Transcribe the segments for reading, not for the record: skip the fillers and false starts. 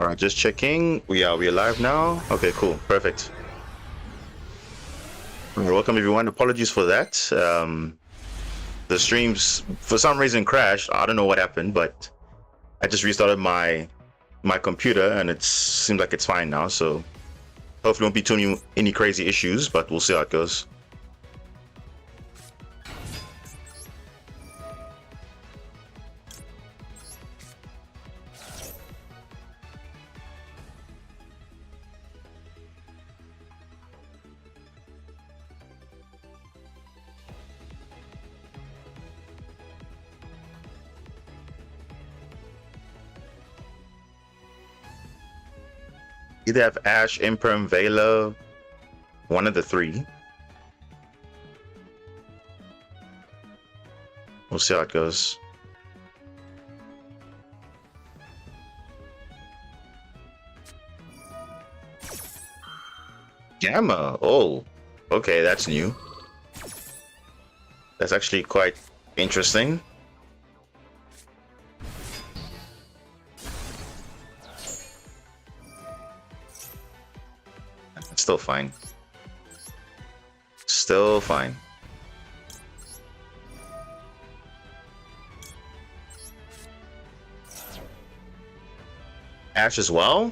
All right, just checking. We're live now. Okay, cool, perfect. Welcome everyone. Apologies for that. The streams for some reason crashed. I don't know what happened, but I just restarted my computer and it seems like it's fine now. So hopefully won't be too any crazy issues, but we'll see how it goes. Either have Ash, Imperm, Vela, one of the three. We'll see how it goes. Gamma. Oh, okay, that's new. That's actually quite interesting. Still fine. Still fine. Ash as well?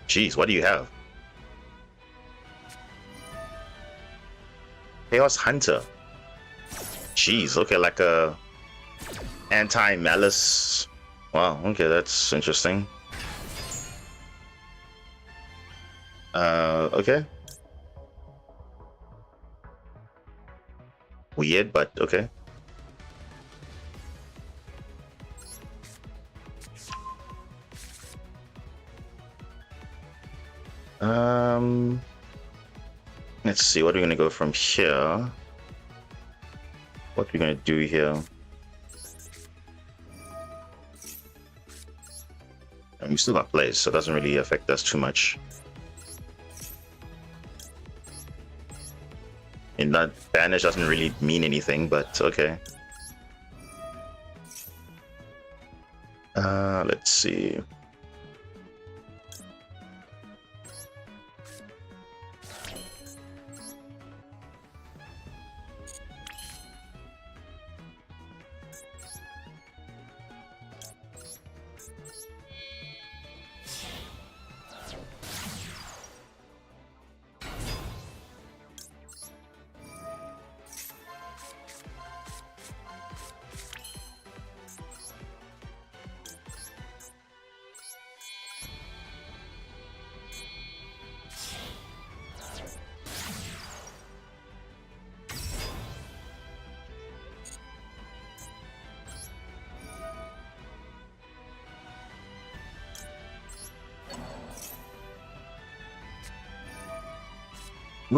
Jeez, what do you have? Chaos Hunter. Jeez, okay, like a anti-malice. Wow, okay, that's interesting. Okay. Weird, but okay. Let's see, what are we gonna go from here? What are we gonna do here? And we still got plays, so it doesn't really affect us too much. And that banish doesn't really mean anything, but okay. Let's see.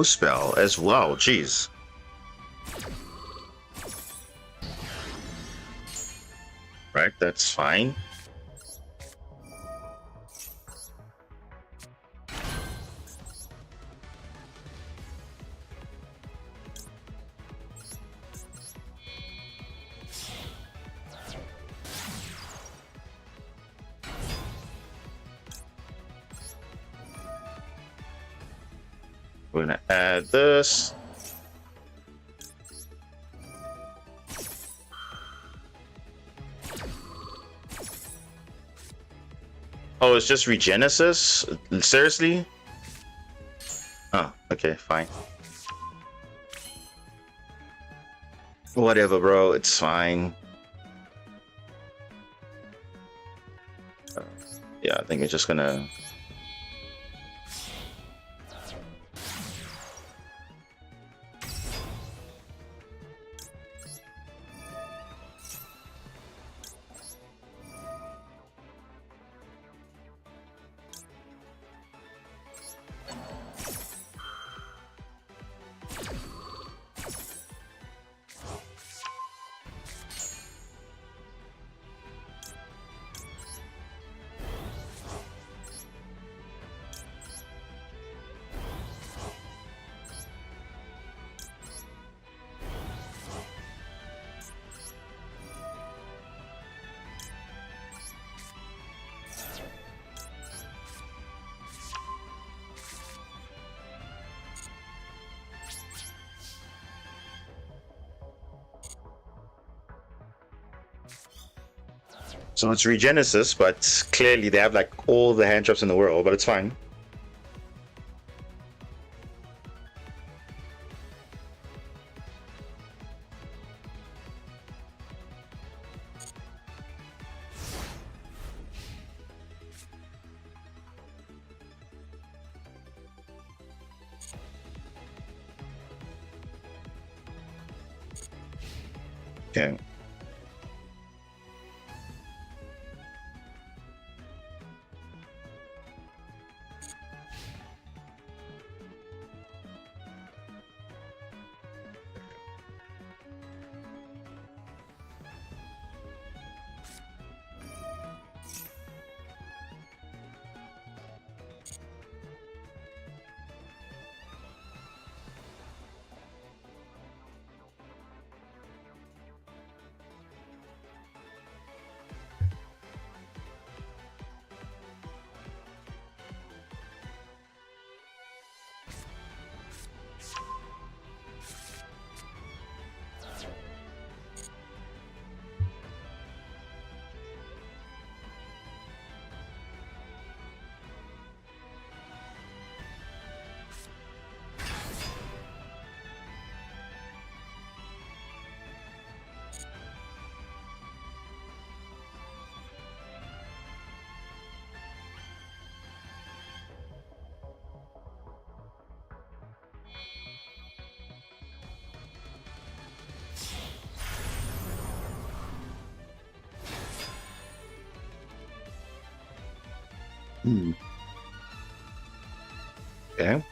Spell as well, jeez. Right, that's fine. We're gonna add this. Oh, it's just Regenesis? Seriously? Oh, okay, fine. Whatever, bro, it's fine. Yeah, I think it's just gonna... So it's Regenesis, but clearly they have like all the hand traps in the world, but it's fine. Okay. Okay.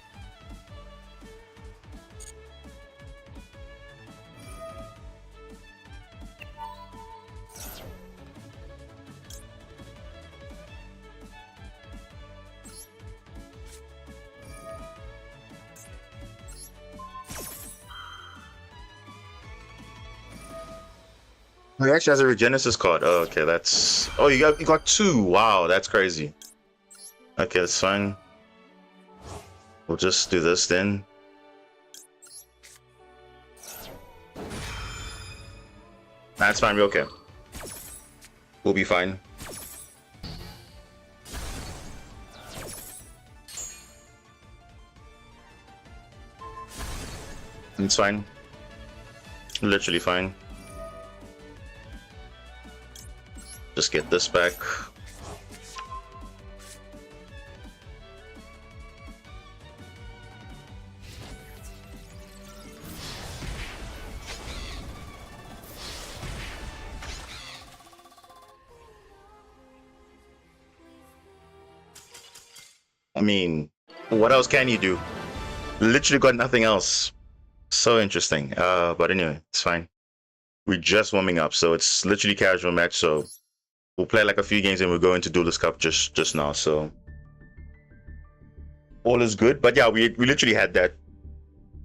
Oh, he actually has a Regenesis card. Oh, okay, that's. Oh, you got two. Wow, that's crazy. Okay, that's fine. We'll just do this then. That's fine. We're okay. We'll be fine. It's fine. Literally fine. Just get this back. I mean, what else can you do? Literally got nothing else. So interesting. But anyway, it's fine. We're just warming up, so it's literally casual match. So we'll play like a few games and we'll go into Duelist Cup just now. So all is good. But yeah, we literally had that.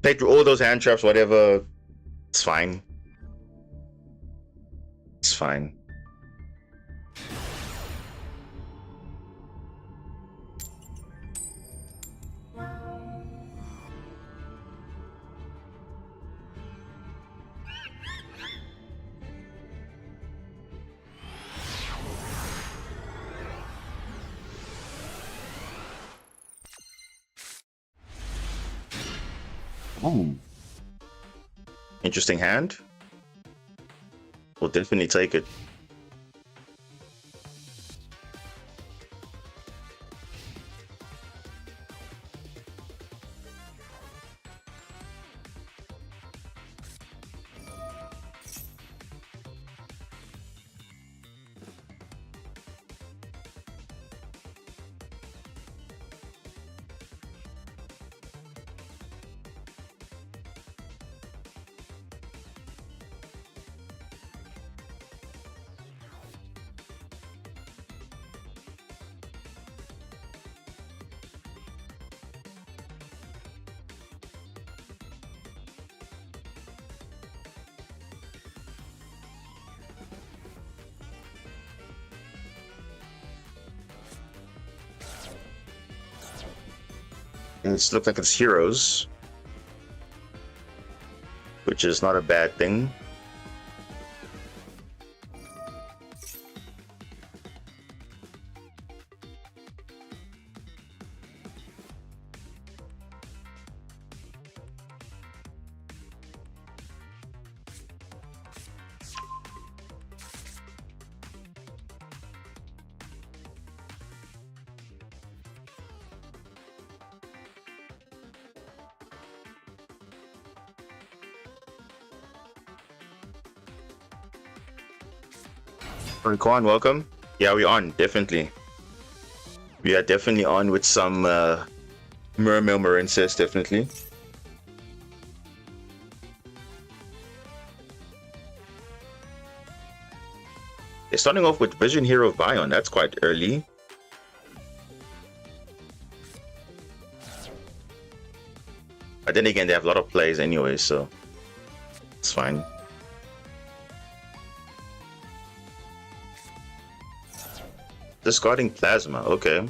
Played through all those hand traps, whatever. It's fine. It's fine. Oh. Interesting hand. We'll definitely take it. And it looks like it's heroes, which is not a bad thing. Kwan, welcome. Yeah, we're on, definitely. We are definitely on with some Mermail Marincess, definitely. They're starting off with Vision Hero Vion. That's quite early. But then again, they have a lot of plays anyway, so it's fine. Discarding Plasma, okay.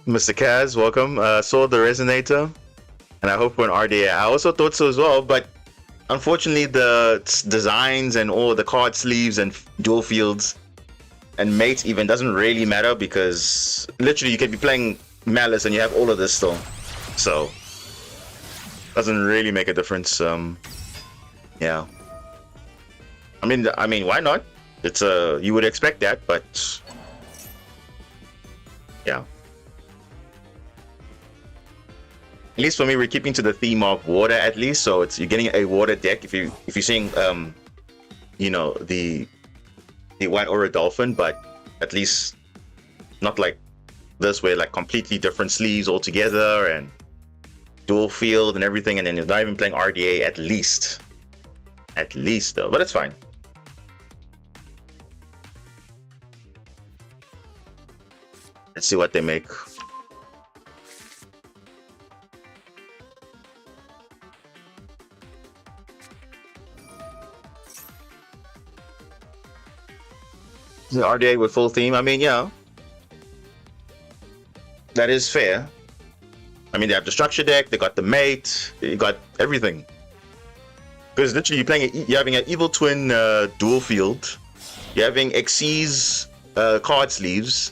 Mr. Kaz, welcome. Saw the Resonator, and I hope for an RDA. I also thought so as well, but unfortunately, the designs and all the card sleeves and dual fields and mates even doesn't really matter because literally you could be playing Malice and you have all of this still, so doesn't really make a difference. Yeah. I mean, why not? It's you would expect that, but yeah. At least for me, we're keeping to the theme of water at least. So it's you're getting a water deck if you're seeing you know, the white aura dolphin, but at least not like this way, like completely different sleeves altogether and dual field and everything, and then you're not even playing RDA at least though, but it's fine. Let's see what they make. The RDA with full theme, I mean, yeah, that is fair. I mean, they have the structure deck, they got the mate, you got everything. Because literally, you're having an evil twin dual field, you're having Xyz card sleeves,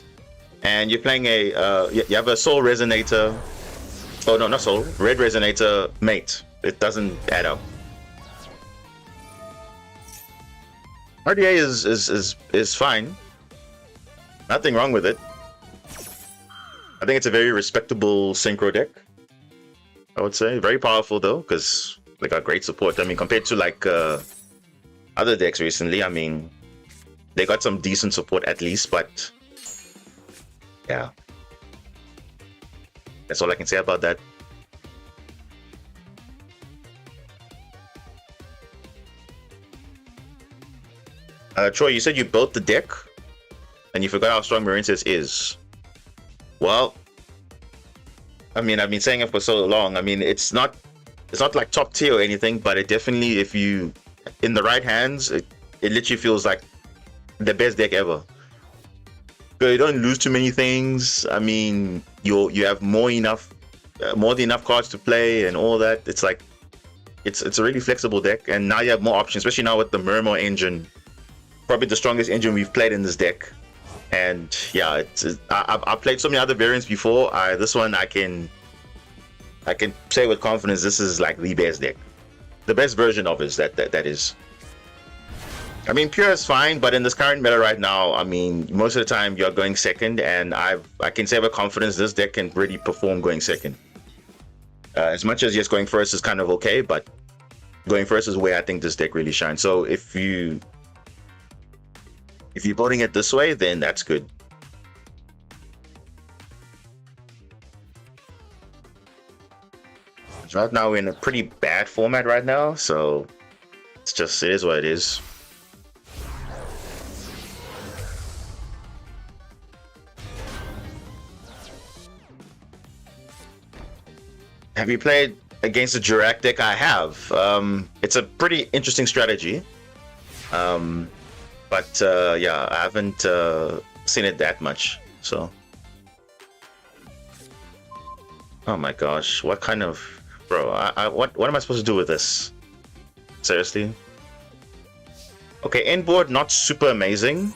and you're playing a you have a Soul Resonator. Oh no, not Soul, Red Resonator mate. It doesn't add up. RDA is fine. Nothing wrong with it. I think it's a very respectable synchro deck. I would say very powerful though, because they got great support. I mean, compared to like other decks recently, I mean, they got some decent support at least. But yeah, that's all I can say about that. Troy, you said you built the deck, and you forgot how strong Marincess is. Well, I mean, I've been saying it for so long. I mean, it's not like top tier or anything, but it definitely, if you in the right hands, it literally feels like the best deck ever. But you don't lose too many things. I mean, you have more than enough cards to play and all that. It's like it's a really flexible deck, and now you have more options, especially now with the Mermail engine. Probably the strongest engine we've played in this deck, and yeah, I've played so many other variants before. This one I can say with confidence this is like the best deck, the best version of it. That is. I mean, pure is fine, but in this current meta right now, I mean, most of the time you're going second, and I can say with confidence this deck can really perform going second. As much as yes, going first is kind of okay, but going first is where I think this deck really shines. So if you're building it this way, then that's good. Right now we're in a pretty bad format right now, so it is what it is. Have you played against the Jurak deck? I have. It's a pretty interesting strategy. But yeah, I haven't seen it that much, so. Oh my gosh, what kind of Bro, what am I supposed to do with this? Seriously? Okay, inboard not super amazing.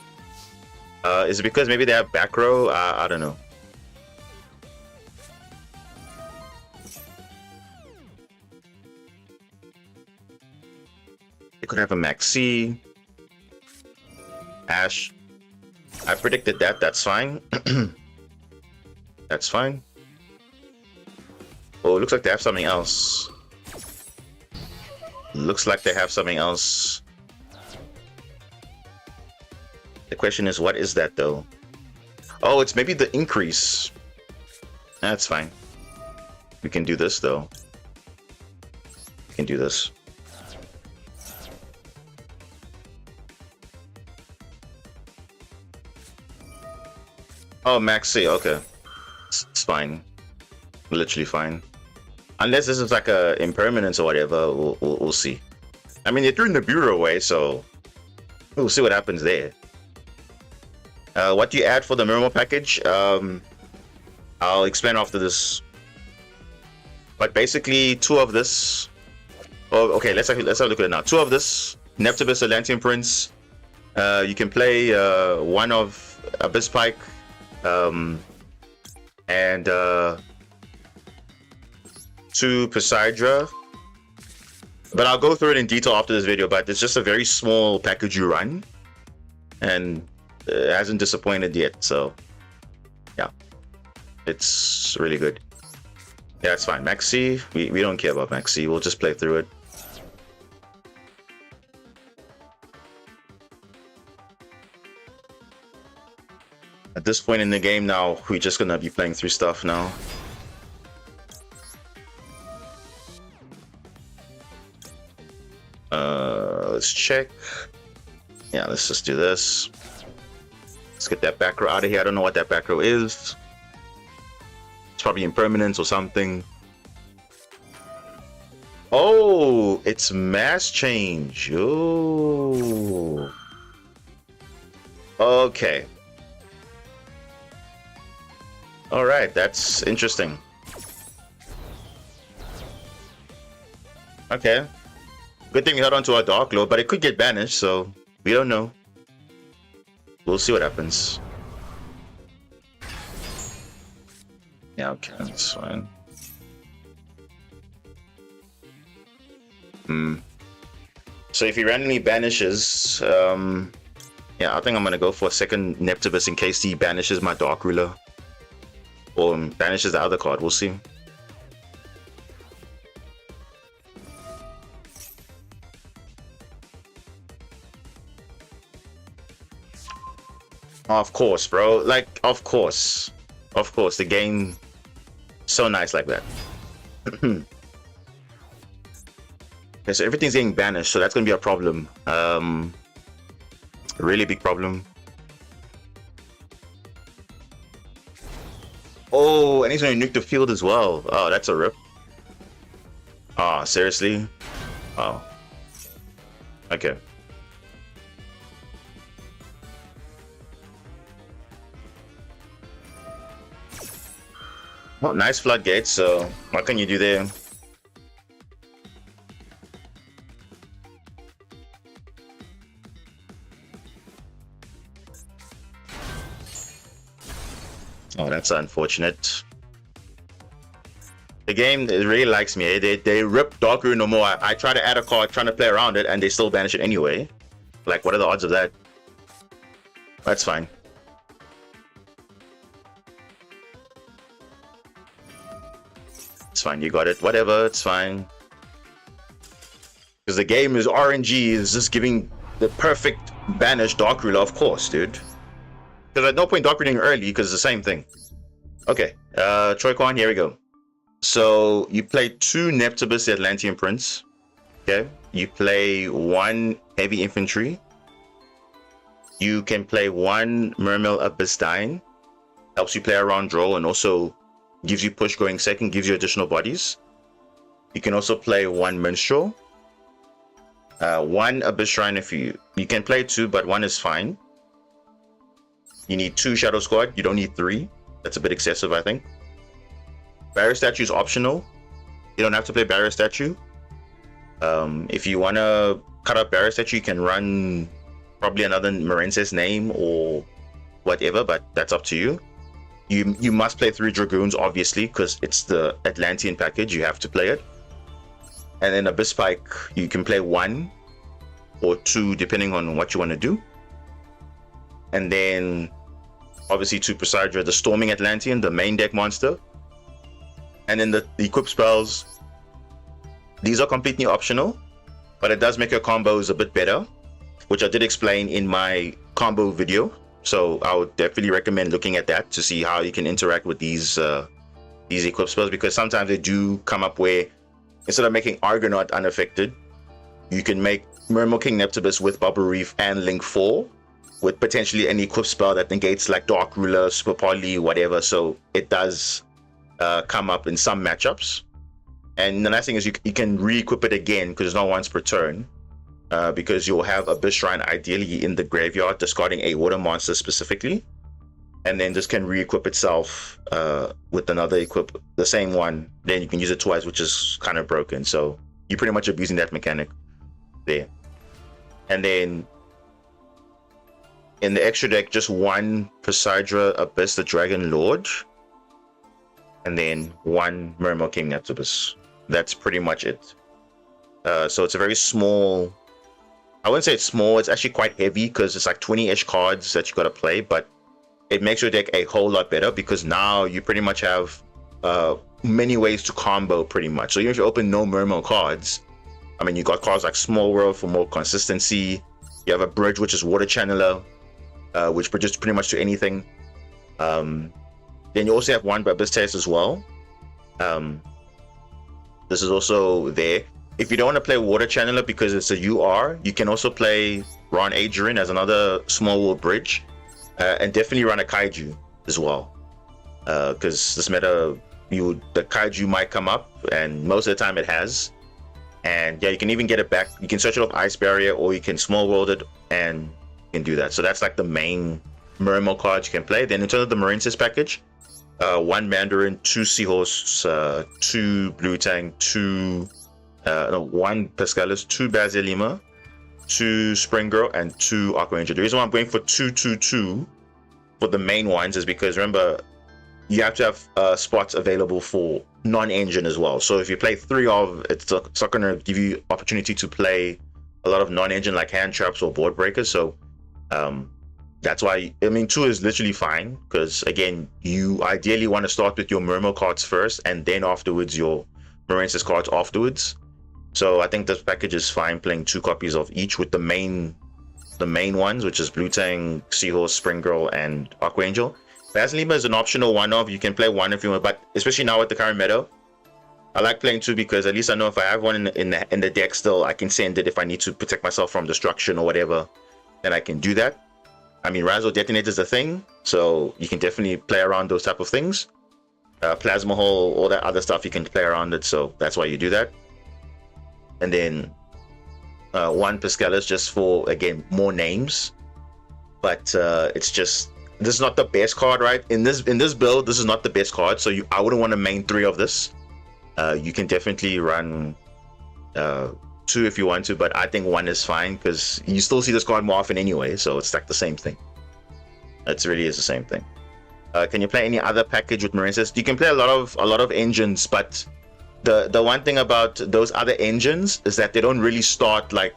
Is it because maybe they have back row? I don't know. They could have a Maxi. Ash. I predicted that. That's fine. That's fine. Oh, it looks like they have something else. Looks like they have something else. The question is, what is that though? Oh, it's maybe the increase. That's fine. We can do this though. We can do this. Oh, Maxi, okay. It's fine. Literally fine. Unless this is like a impermanence or whatever, we'll see. I mean, they threw in the bureau away, so we'll see what happens there. What do you add for the Mermail package? I'll explain after this. But basically, 2 of this. Oh, okay. Let's have a look at it now. 2 of this. Neptibus, Atlantean Prince. You can play 1 of Abyss Pike, and 2 Poseidra. But I'll go through it in detail after this video. But it's just a very small package you run, and it hasn't disappointed yet. So yeah, it's really good. Yeah, it's fine. Maxi, we don't care about Maxi. We'll just play through it. At this point in the game now, we're just gonna be playing through stuff now. Let's check. Yeah, let's just do this. Let's get that back row out of here. I don't know what that back row is. It's probably impermanence or something. Oh, it's mass change. Oh. Okay. All right, that's interesting. Okay. Good thing we held on to our Dark Lord, but it could get banished, so we don't know. We'll see what happens. Yeah, okay, that's fine. So if he randomly banishes, yeah, I think I'm gonna go for a second Neptibus in case he banishes my Dark Ruler. Or banishes the other card, we'll see. Of course, bro. Like, of course. Of course, the game so nice like that. Okay, so everything's getting banished, so that's gonna be a problem. Really big problem. Oh, and he's gonna nuke the field as well. Oh, that's a rip. Oh, seriously? Oh. Okay. Well, nice floodgates, so what can you do there? Oh, that's unfortunate. The game really likes me. They rip Dark Rune no more. I try to add a card, trying to play around it, and they still banish it anyway. Like, what are the odds of that? That's fine. It's fine, you got it. Whatever, it's fine. Because the game is RNG, is just giving the perfect banish Dark Ruler, of course, dude. Because at no point Dark Ruling early, because it's the same thing. Okay, Troyquan, here we go. So, you play 2 Neptibus, the Atlantean Prince. Okay, you play 1 Heavy Infantry. You can play 1 Mermail Abyssdine. Helps you play around draw and also gives you push going second, gives you additional bodies. You can also play 1 Minstrel. 1 Abyss Shrine if you can play 2, but 1 is fine. You need 2 Shadow Squad, you don't need 3. That's a bit excessive, I think. Barrier Statue is optional. You don't have to play Barrier Statue. If you want to cut up Barrier Statue, you can run probably another Marincess name or whatever, but that's up to you. You must play 3 Dragoons, obviously, because it's the Atlantean package. You have to play it. And then Abyss Spike, you can play 1 or 2, depending on what you want to do. And then, obviously, 2 Poseidra, the Storming Atlantean, the main deck monster. And then the equip spells. These are completely optional, but it does make your combos a bit better, which I did explain in my combo video. So I would definitely recommend looking at that to see how you can interact with these equip spells, because sometimes they do come up where instead of making Argonaut unaffected, you can make Mermail King Neptibus with Bubble Reef and Link 4 with potentially any equip spell that negates like Dark Ruler, Super Poly, whatever. So it does come up in some matchups. And the nice thing is you can re-equip it again because it's not once per turn. Because you'll have Abyss Shrine ideally in the graveyard, discarding a water monster specifically, and then this can re-equip itself with another equip, the same one. Then you can use it twice, which is kind of broken. So you're pretty much abusing that mechanic there. And then in the extra deck, just 1 Poseidra Abyss, the Dragon Lord, and then 1 Mermail King Neptibus. That's pretty much it. So it's a very small. I wouldn't say it's small, it's actually quite heavy because it's like 20-ish cards that you got to play, but it makes your deck a whole lot better because now you pretty much have many ways to combo pretty much. So even if you open no Mermail cards, I mean, you got cards like Small World for more consistency. You have a Bridge, which is Water Channeler, which bridges pretty much to anything. Then you also have 1 Abyss Test as well. This is also there. If you don't want to play Water Channeler because it's a UR, you can also play Ron Adrian as another Small World Bridge, and definitely run a Kaiju as well. Because this meta, the Kaiju might come up, and most of the time it has. And yeah, you can even get it back. You can search it off Ice Barrier, or you can Small World it, and you can do that. So that's like the main Mermail cards you can play. Then in terms of the Marincess package, 1 Mandarin, 2 Seahorse, 2 Blue Tang, 1 Pescalis, 2 Basilima, 2 Spring Girl, and 2 Aqua Angel. The reason why I'm going for 2 for the main ones is because remember, you have to have spots available for non-engine as well. So if you play 3 of, it's not going to give you opportunity to play a lot of non-engine like hand traps or board breakers. So that's why, I mean, 2 is literally fine because again, you ideally want to start with your Mermail cards first and then afterwards your Marincess cards afterwards. So I think this package is fine playing 2 copies of each with the main ones, which is Blue Tang, Seahorse, Spring Girl, and Aqua Angel. Basilima is an optional one of. You can play 1 if you want, but especially now with the current meta, I like playing 2 because at least I know if I have 1 in the deck still, I can send it if I need to protect myself from destruction or whatever, then I can do that. I mean, Razzle Detonate is a thing, so you can definitely play around those type of things. Plasma Hole, all that other stuff, you can play around it, so that's why you do that. And then 1 Pescalis just for, again, more names. But it's just, this is not the best card, right? In this build, this is not the best card, so I wouldn't want to main 3 of this. You can definitely run 2 if you want to, but I think 1 is fine because you still see this card more often anyway, so it's like the same thing. It really is the same thing. Can you play any other package with Marincess? You can play a lot of engines, but the one thing about those other engines is that they don't really start like,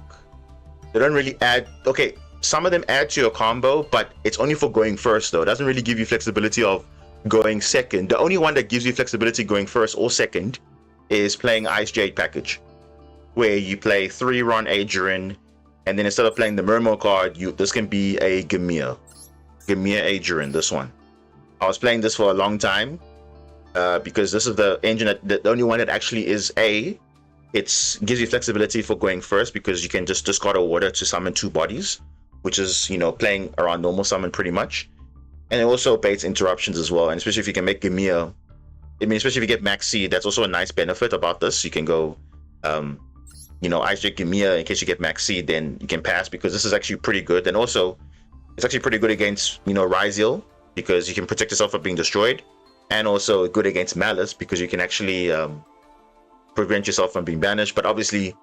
they don't really add, okay, some of them add to your combo, but it's only for going first though. It doesn't really give you flexibility of going second. The only one that gives you flexibility going first or second is playing Ice Jade package, where you play 3 Ron Adrian, and then instead of playing the Mermail card, this can be a Gamia Adrian, this one. I was playing this for a long time because this is the engine the only one that actually is it gives you flexibility for going first because you can just discard a water to summon 2 bodies, which is, you know, playing around normal summon pretty much. And it also baits interruptions as well, and especially if you can make Gamia, I mean, especially if you get Max Seed, that's also a nice benefit about this. You can go you know, Ice Jade Gamia in case you get Max Seed, then you can pass because this is actually pretty good. And also it's actually pretty good against, you know, Ryzeal because you can protect yourself from being destroyed, and also good against Malice because you can actually prevent yourself from being banished. But obviously,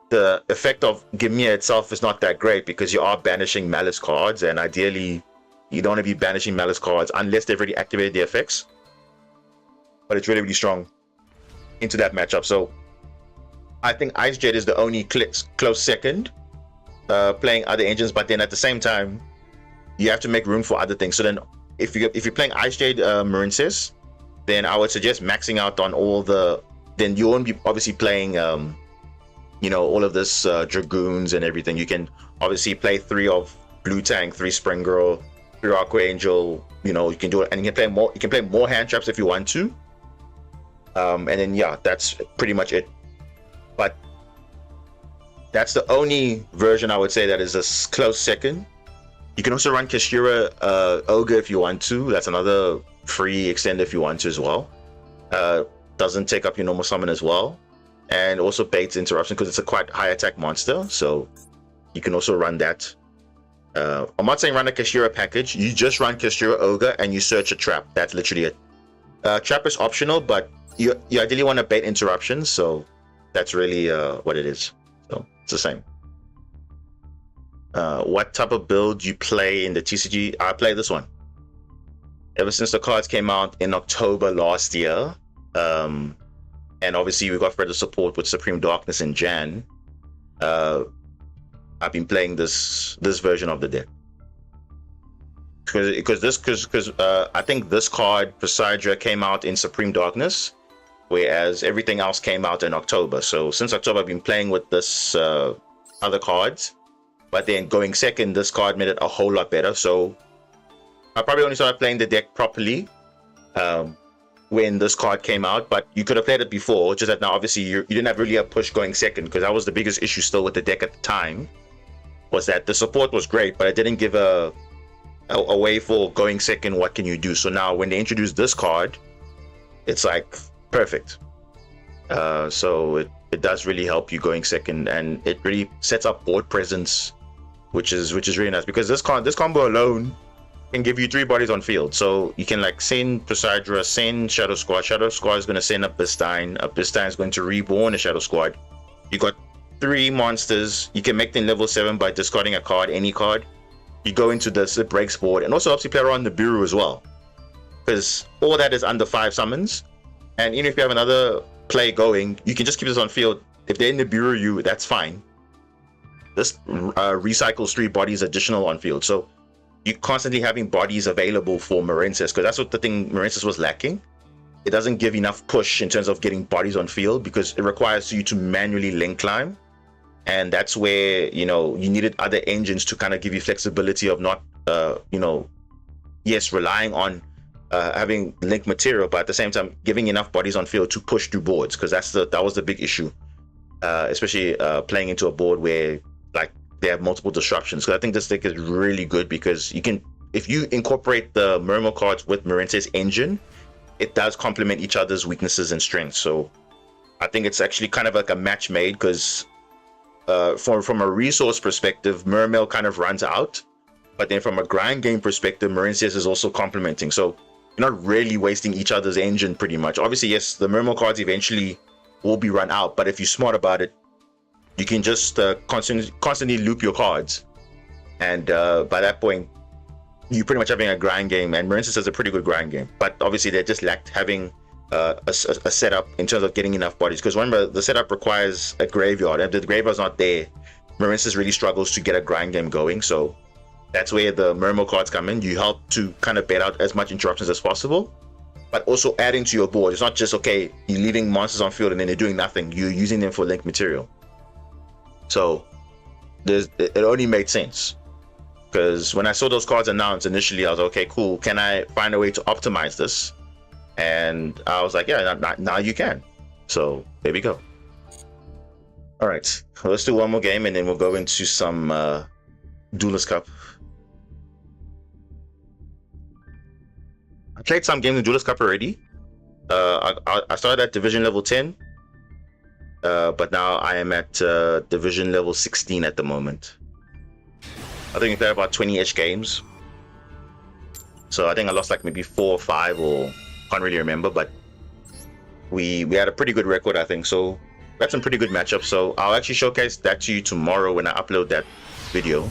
the effect of Gimia itself is not that great because you are banishing Malice cards, and ideally, you don't want to be banishing Malice cards unless they've already activated the effects. But it's really, really strong into that matchup. So I think Ice Jade is the only close second, playing other engines. But then at the same time, you have to make room for other things. So then, if you're playing Ice Jade Marincess, then I would suggest maxing out on all the. Then you won't be obviously playing, you know, all of this Dragoons and everything. You can obviously play 3 of Blue Tank, 3 Spring Girl, 3 Archangel. You know, you can do it, and you can play more. You can play more hand traps if you want to. And then yeah, that's pretty much it. But that's the only version I would say that is a close second. You can also run Kashira Ogre if you want to. That's another free extender if you want to as well. Doesn't take up your normal summon as well. And also baits interruption because it's a quite high attack monster. So you can also run that. I'm not saying run a Kashira package. You just run Kashira Ogre and you search a trap. That's literally it. Trap is optional, but you ideally want to bait interruptions. So that's really what it is. So it's the same. What type of build you play in the TCG? I play this one. Ever since the cards came out in October last year, and obviously we got further support with Supreme Darkness in Jan. I've been playing this version of the deck because I think this card Poseidra came out in Supreme Darkness, whereas everything else came out in October. So since October, I've been playing with this other cards. But then going second, this card made it a whole lot better. So I probably only started playing the deck properly when this card came out. But you could have played it before, just that now obviously you didn't have really a push going second, because that was the biggest issue still with the deck at the time, was that the support was great, but it didn't give a way for going second. What can you do? So now when they introduced this card, it's like perfect. So it does really help you going second, and it really sets up board presence, which is really nice, because this combo alone can give you 3 bodies on field. So you can like send Poseidra, send Shadow Squad. Shadow Squad is going to send up Bistine. Bistine is going to reborn a Shadow Squad. You got 3 monsters. You can make them level 7 by discarding a card, any card. You go into this, it breaks board, and also helps you play around the Nibiru as well, because all that is under 5 summons. And even if you have another play going, you can just keep this on field. If they're in the Nibiru, that's fine. This recycles 3 bodies additional on field. So you're constantly having bodies available for Marincess, because that's what the thing Marincess was lacking. It doesn't give enough push in terms of getting bodies on field, because it requires you to manually link climb. And that's where, you know, you needed other engines to kind of give you flexibility of not, you know, yes, relying on having link material, but at the same time giving enough bodies on field to push through boards, because that was the big issue, especially playing into a board where like they have multiple disruptions. So I think this deck is really good, because you can, if you incorporate the Mermail cards with Marincess engine, it does complement each other's weaknesses and strengths. So I think it's actually kind of like a match made, because from a resource perspective, Mermail kind of runs out, but then from a grind game perspective, Marincess is also complementing. So you're not really wasting each other's engine pretty much. Obviously, yes, the Mermail cards eventually will be run out, but if you're smart about it, you can just constantly loop your cards, and by that point, you're pretty much having a grind game. And Marincess has a pretty good grind game, but obviously they just lacked having a setup in terms of getting enough bodies. Because remember, the setup requires a graveyard, and if the graveyard's not there, Marincess really struggles to get a grind game going. So that's where the Mermail cards come in. You help to kind of bait out as much interruptions as possible, but also adding to your board. It's not just, okay, you're leaving monsters on field and then they're doing nothing. You're using them for link material. So it only made sense, because when I saw those cards announced initially, I was okay, cool. Can I find a way to optimize this? And I was like, yeah, now you can. So there we go. All right, let's do one more game and then we'll go into some Duelist Cup. I played some games in Duelist Cup already. I started at division level 10, but now I am at division level 16 at the moment. I think we played about 20-ish games. So I think I lost like maybe 4 or 5, or can't really remember, but we had a pretty good record, I think. So we had some pretty good matchups. So I'll actually showcase that to you tomorrow when I upload that video.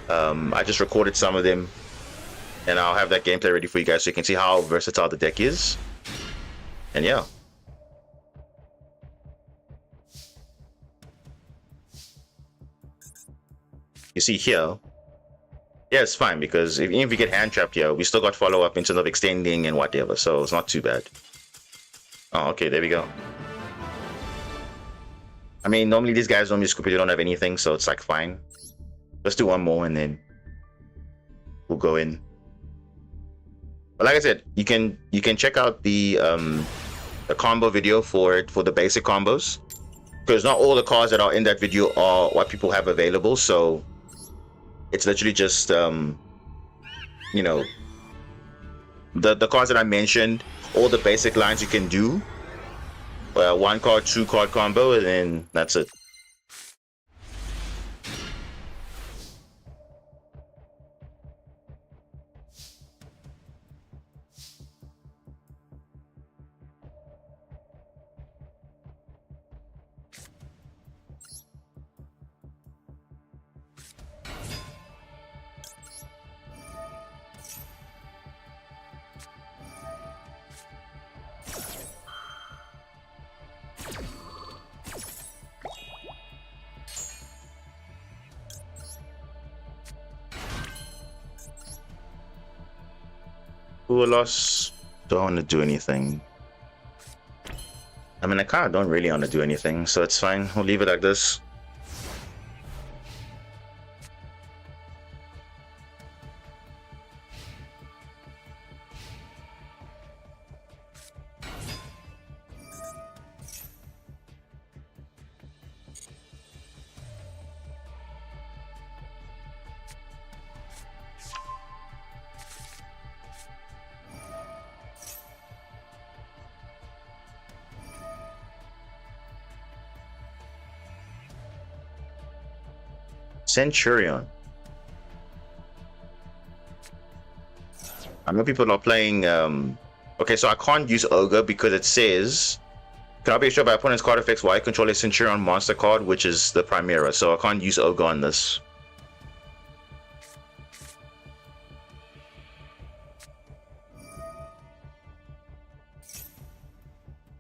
I just recorded some of them, and I'll have that gameplay ready for you guys so you can see how versatile the deck is. And yeah. You see here, yeah, it's fine because even if we get hand trapped here, we still got follow up in terms of extending and whatever, so it's not too bad. Oh, okay, there we go. I mean, normally these guys normally scoop it, they don't have anything, so it's like fine. Let's do one more and then we'll go in. But like I said, you can check out the combo video for the basic combos, because not all the cards that are in that video are what people have available. So it's literally just you know, the cards that I mentioned, all the basic lines you can do. 1 card, 2 card combo, and then that's it. Duelist, don't want to do anything. I mean, I kind of don't really want to do anything, so it's fine. We'll leave it like this. Centurion. I know people are playing okay, so I can't use Ogre because it says cannot be destroyed by opponent's card effects while I control a Centurion monster card, which is the Primera, so I can't use Ogre on this.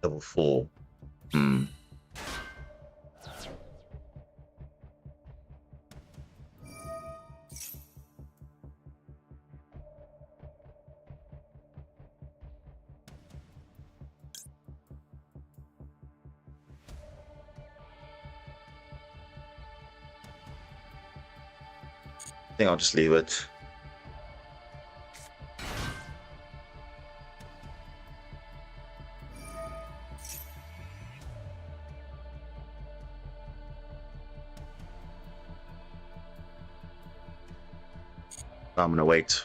Level 4. I think I'll just leave it. I'm gonna wait.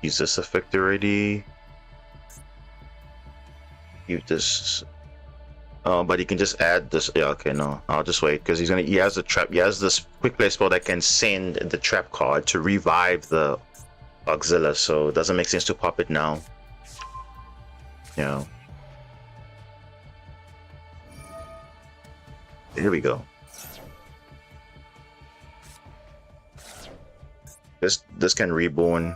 Use this effect already. Use this. But he can just add this. Yeah, okay, no, I'll just wait because he has the trap. He has this quick play spell that can send the trap card to revive the auxilia. So it doesn't make sense to pop it now. Yeah. Here we go. This can reborn.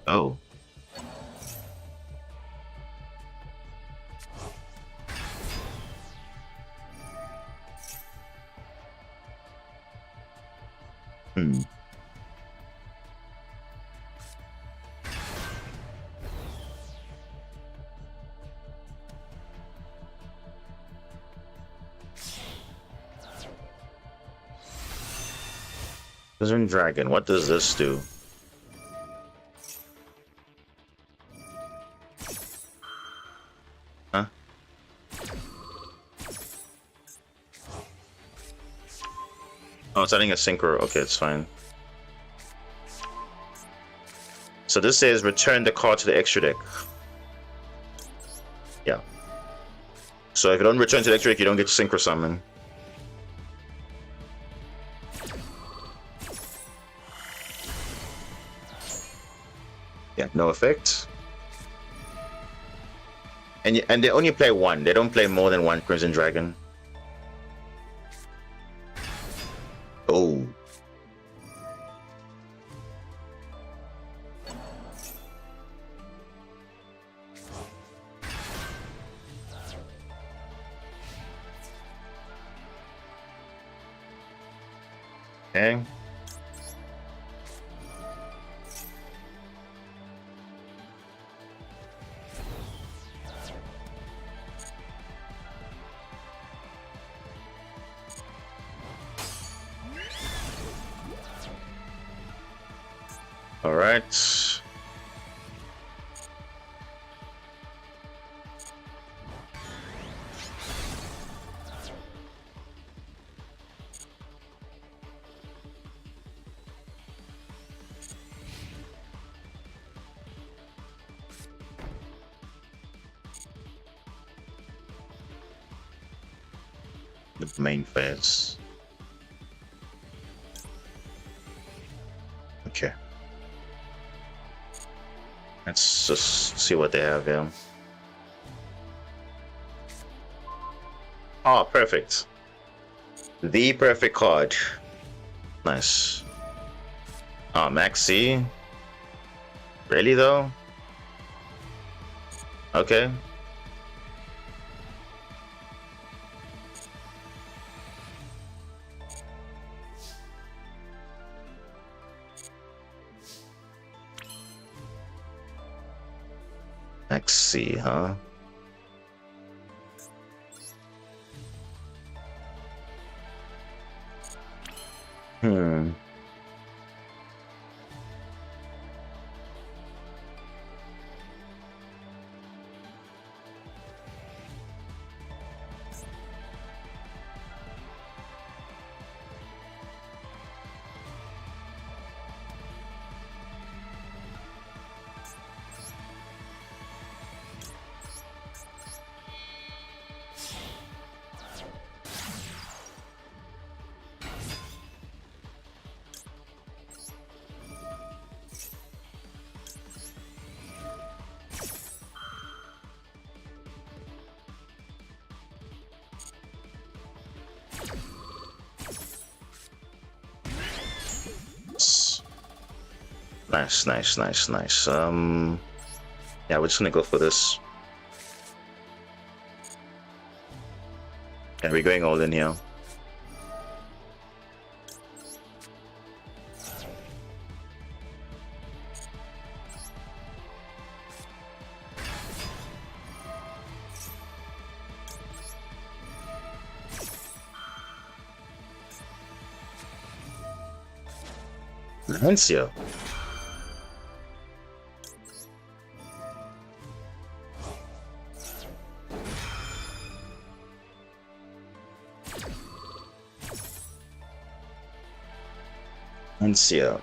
Oh. Hmm. Prison Dragon, what does this do? Huh? Oh, it's adding a synchro. Okay, it's fine. So this says return the card to the extra deck. Yeah. So if you don't return to the extra deck, you don't get to synchro summon. Yeah, no effect. And they only play one. They don't play more than one Crimson Dragon. Oh. Okay. All right. The main phase. Okay. Let's just see what they have here. Oh, perfect. The perfect card. Nice. Oh, Maxi. Really though? Okay. Maxi, huh? Hmm. Nice, nice, nice, nice. Yeah, we're just gonna go for this. And we're going all in here. Lancia. Lancia.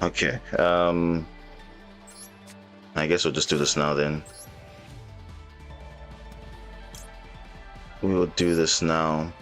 Okay. I guess we'll just do this now then. We will do this now.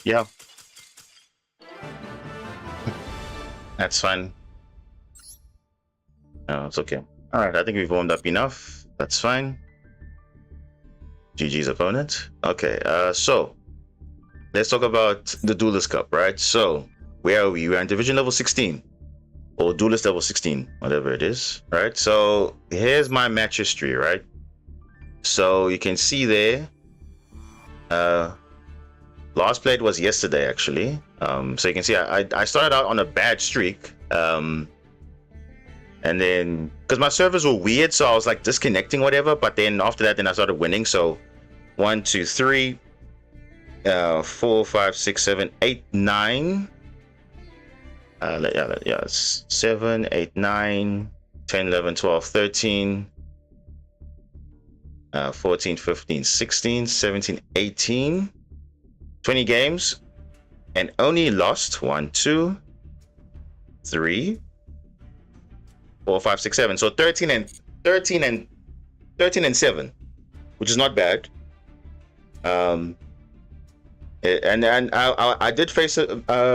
Yeah. That's fine. No, it's okay. Alright, I think we've warmed up enough. That's fine. GG's opponent. Okay, so let's talk about the Duelist Cup, right? So where are we? We're in division level 16. Or Duelist level 16, whatever it is, right? So here's my match history, right? So you can see there, last played was yesterday, actually. So you can see I started out on a bad streak. And then, because my servers were weird, so I was like disconnecting, whatever. But then after that, then I started winning. So 1, 2, 3, 4, 5, 6, 7, 8, 9. 7, 8, 9, 10, 11, 12, 13, 14, 15, 16, 17, 18, 20 games, and only lost 1, 2, 3, 4, 5, 6, 7. So 13 and 7, which is not bad. And I did face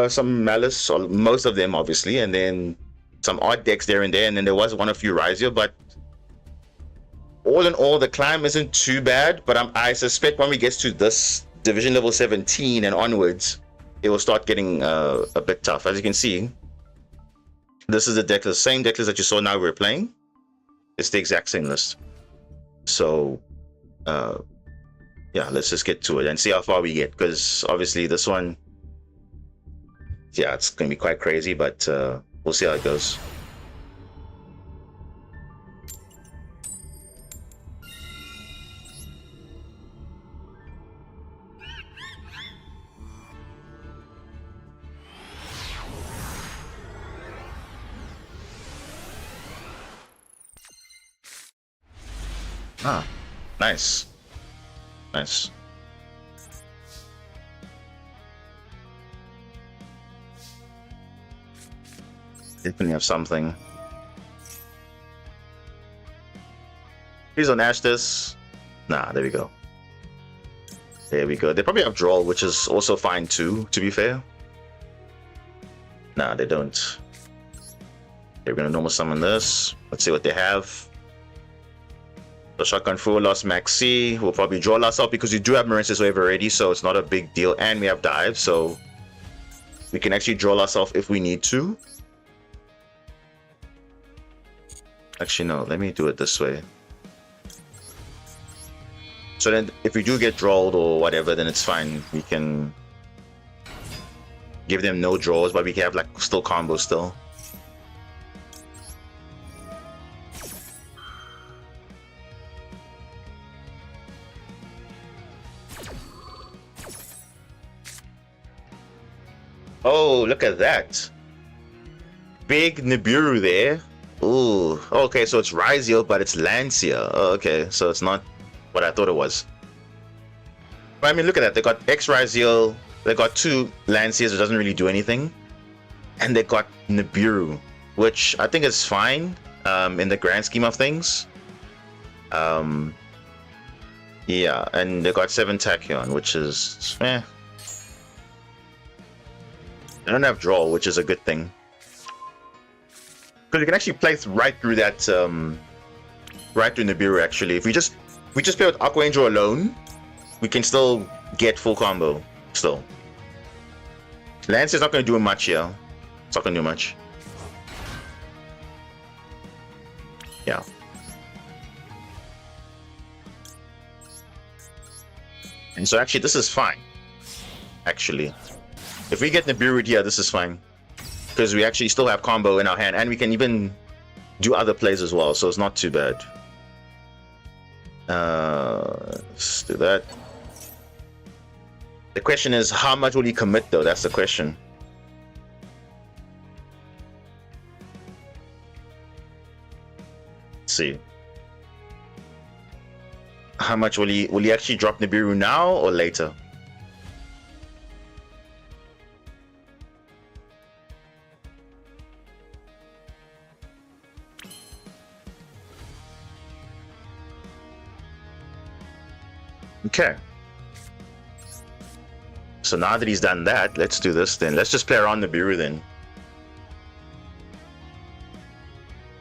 some malice, or most of them obviously, and then some odd decks there and there, and then there was one a few Rizia, but all in all, the climb isn't too bad. But I suspect when we get to this division level 17 and onwards, it will start getting a bit tough. As you can see, this is the same deck list that you saw now we're playing. It's the exact same list. So yeah, let's just get to it and see how far we get, because obviously this one, yeah, it's gonna be quite crazy, but we'll see how it goes. Ah, nice. Nice. Definitely have something. Please don't ash this. Nah, there we go. There we go. They probably have draw, which is also fine too, to be fair. Nah, they don't. They're gonna normal summon this. Let's see what they have. The Shotgun Fool lost Maxi. We'll probably draw last out because we do have Marincess wave already, so it's not a big deal. And we have Dive, so we can actually draw last off if we need to. Actually, no, let me do it this way. So then if we do get drawed or whatever, then it's fine. We can give them no draws, but we can have like still combos still. Oh, look at that. Big Nibiru there. Ooh, okay, so it's Ryziel, but it's Lancia. Oh, okay, so it's not what I thought it was. But I mean, look at that. They got X Ryziel, they got 2 Lancias, which doesn't really do anything. And they got Nibiru, which I think is fine in the grand scheme of things. Yeah, and they got 7 Tachyon, which is I don't have draw, which is a good thing. Because you can actually play right through that, right through Nibiru actually. If we just play with Aqua Angel alone, we can still get full combo, still. Lance is not going to do much here. It's not going to do much. Yeah. And so actually this is fine. Actually. If we get Nibiru here, this is fine. Because we actually still have combo in our hand, and we can even do other plays as well, so it's not too bad. Let's do that. The question is, how much will he commit though? That's the question. Let's see. How much will he actually drop Nibiru now or later? Okay. So now that he's done that, let's do this then. Let's just play around Nibiru then.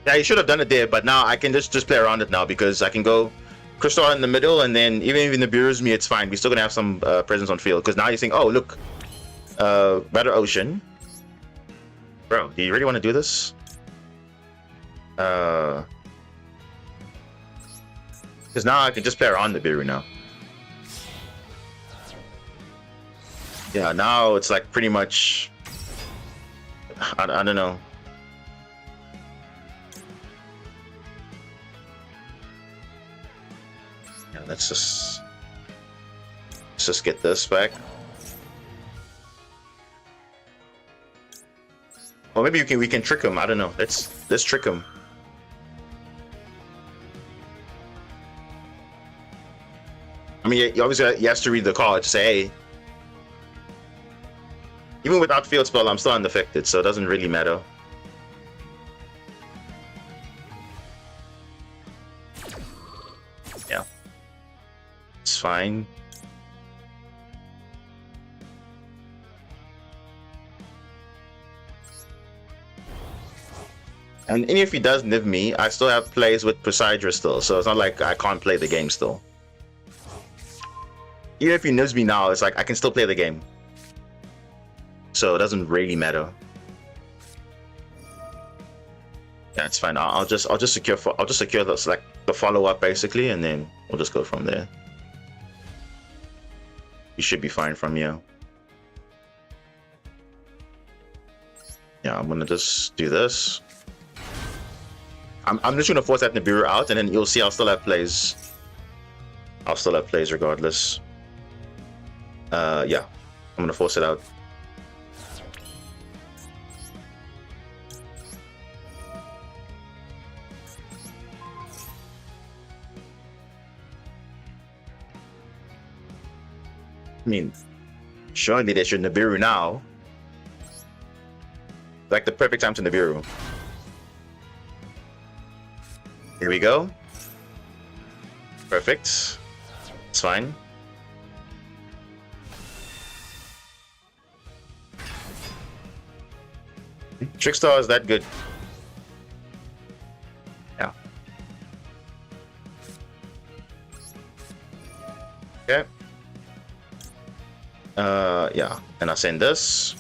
Yeah, he should have done it there, but now I can just play around it now because I can go Crystal in the middle, and then even if Nibiru's me, it's fine. We're still gonna have some presence on field because now you're saying, oh look, Better Ocean. Bro, do you really want to do this? Because now I can just play around Nibiru now. Yeah, now it's like pretty much. I don't know. Yeah, let's just get this back. Or maybe we can trick him. I don't know. Let's trick him. I mean, you obviously he has to read the card to say, hey. Even without field spell, I'm still unaffected, so it doesn't really matter. Yeah. It's fine. And even if he does niv me, I still have plays with Poseidra still, so it's not like I can't play the game still. Even if he nivs me now, it's like I can still play the game. So it doesn't really matter. Yeah, it's fine. I'll just secure this, like the follow up basically, and then we'll just go from there. You should be fine from here. Yeah, I'm gonna just do this. I'm just gonna force that Nibiru out, and then you'll see I'll still have plays. I'll still have plays regardless. Yeah, I'm gonna force it out. I mean, surely they should Nibiru now. Like the perfect time to Nibiru. Here we go. Perfect. It's fine. Trickstar is that good. Yeah. Okay. Yeah, and I'll send this.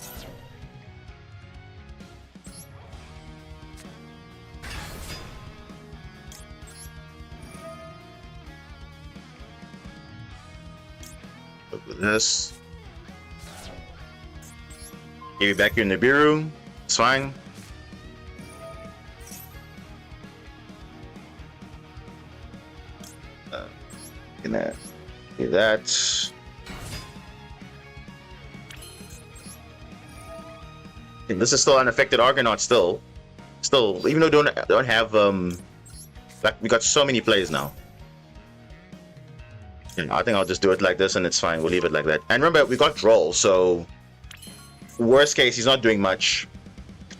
Look at this. Give you back your Nibiru. It's fine. Gonna do that. And this is still unaffected Argonaut. Still, even though we don't have like we got so many plays now. I think I'll just do it like this and it's fine. We'll leave it like that. And remember, we got Droll, so worst case, he's not doing much.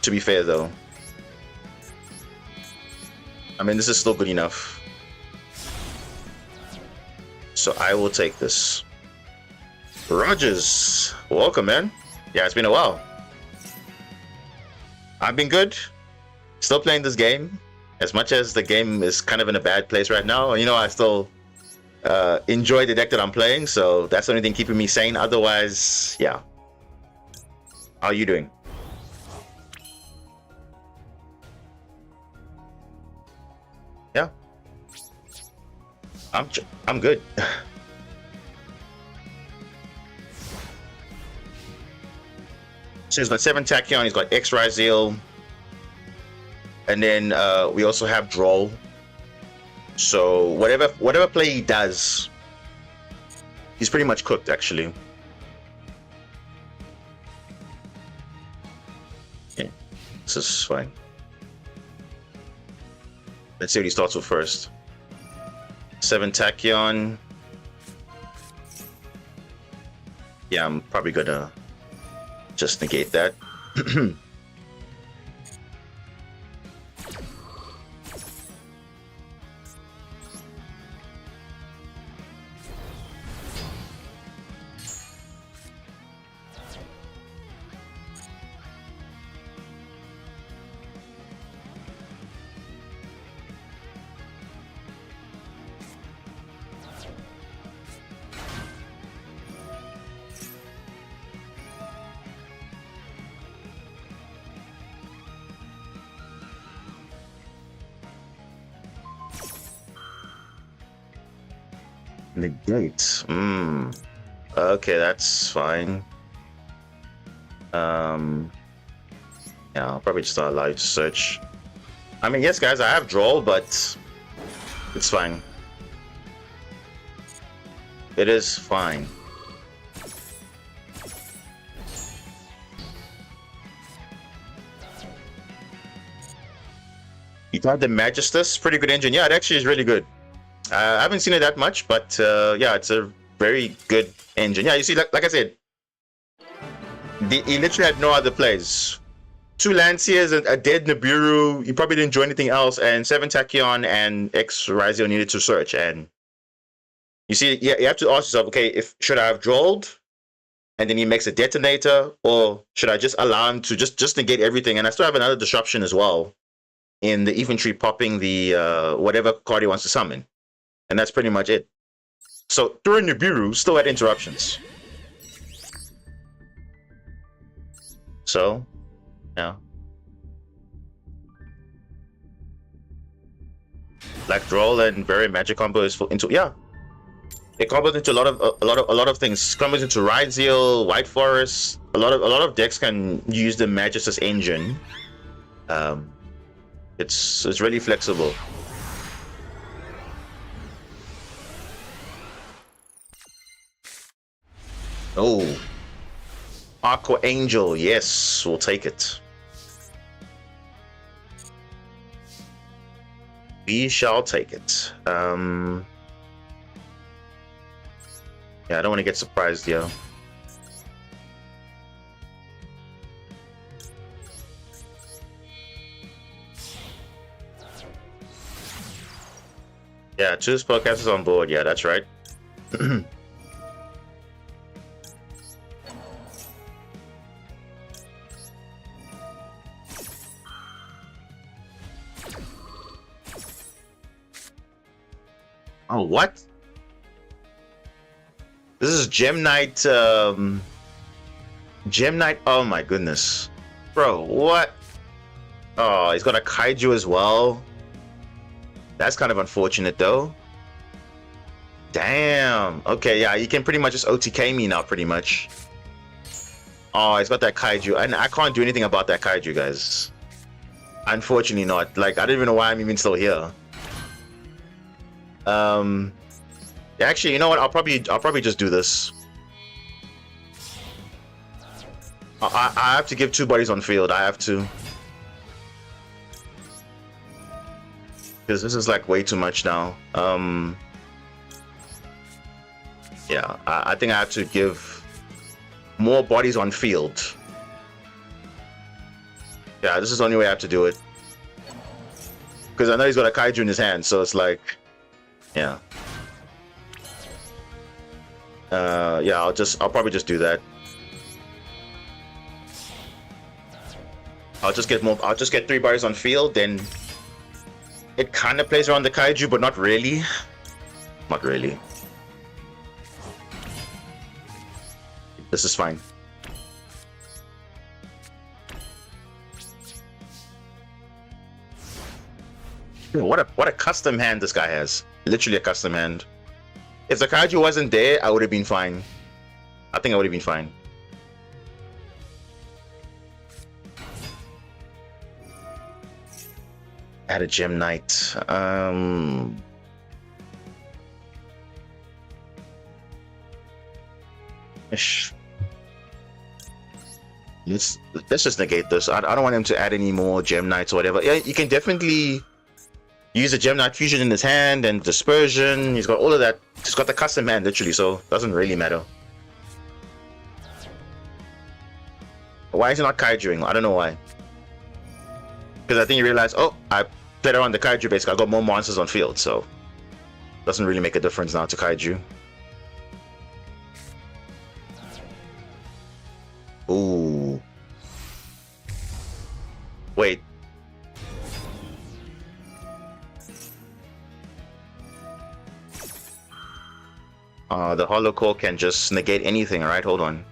To be fair, though. I mean, this is still good enough. So I will take this. Rogers, welcome, man. Yeah, it's been a while. I've been good. Still playing this game. As much as the game is kind of in a bad place right now, you know, I still enjoy the deck that I'm playing, so that's the only thing keeping me sane. Otherwise, yeah. How are you doing? Yeah, I'm good. So he's got 7 Tachyon, he's got X Ryzeal, and then we also have Droll. So whatever play he does, he's pretty much cooked, actually. Yeah, this is fine. Let's see what he starts with first. 7 Tachyon. Yeah, I'm probably gonna just negate that. Negate. Okay, that's fine. Yeah, I'll probably just start a live search. I mean, yes, guys, I have Droll, but it's fine. It is fine. You thought the Majestus, pretty good engine. Yeah, it actually is really good. I haven't seen it that much, but yeah, it's a very good engine. Yeah, you see, like I said, he literally had no other plays. 2 Lanciers, a dead Nibiru, he probably didn't join anything else, and 7 Tachyon and X Ryzeal needed to search. And you see, you have to ask yourself, okay, should I have Drolled, and then he makes a detonator, or should I just allow him to just negate everything? And I still have another disruption as well in the infantry popping the whatever card he wants to summon. And that's pretty much it. So during Nibiru, still had interruptions. So, yeah. Black Droll and very magic combo is into, yeah. It combos into a lot of things. Combos into Ryzeal, White Forest. A lot of decks can use the Magistus engine. It's really flexible. Oh, Aqua Angel, yes, we'll take it. We shall take it. Yeah, I don't want to get surprised, yo. Yeah, 2 spellcasters on board. Yeah, that's right. Oh, what? This is Gem Knight. Gem Knight. Oh my goodness, bro, what? Oh, he's got a Kaiju as well. That's kind of unfortunate, though. Damn. Okay, yeah, you can pretty much just OTK me now, pretty much. Oh, he's got that Kaiju, and I can't do anything about that Kaiju, guys. Unfortunately, not. Like, I don't even know why I'm even still here. Actually, you know what? I'll probably just do this. I have to give 2 bodies on field. I have to. Because this is like way too much now. Yeah, I think I have to give more bodies on field. Yeah, this is the only way I have to do it. Because I know he's got a kaiju in his hand, so it's like, yeah. Yeah, I'll probably just do that. I'll just get 3 bodies on field, then it kind of plays around the kaiju, but not really. Not really. This is fine. What a custom hand this guy has. Literally a custom hand. If the kaiju wasn't there, I would have been fine. I think I would have been fine. Add a Gem Knight. Ish. Let's just negate this. I don't want him to add any more Gem Knights or whatever. Yeah, you can definitely use a Gem Knight fusion in his hand and dispersion. He's got all of that. He's got the custom hand literally, so it doesn't really matter. Why is he not kaijuing? I don't know why. Because I think he realized, oh, I played around the kaiju basic. I got more monsters on field, so doesn't really make a difference now to kaiju. Ooh. Wait. The Hollow Core can just negate anything, right? Hold on.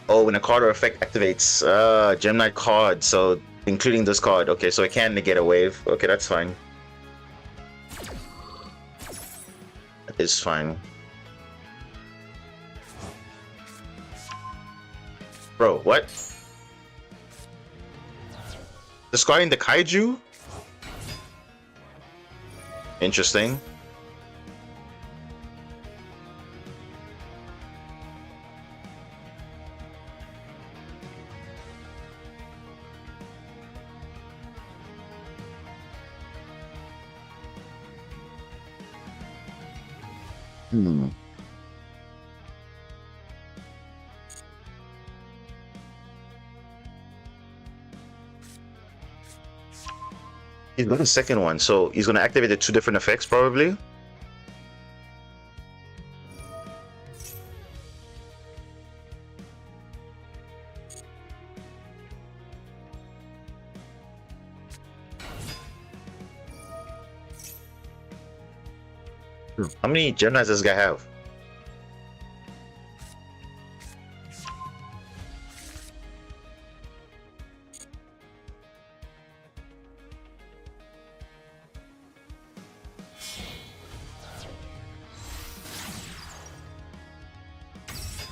Oh, when a card or effect activates, Gem Knight card, so including this card. Okay, so it can negate a wave. Okay, that's fine. That is fine. Bro, what? Discarding the kaiju? Interesting. He's got a second one, so he's gonna activate the 2 different effects probably. How many Gem Knights does this guy have?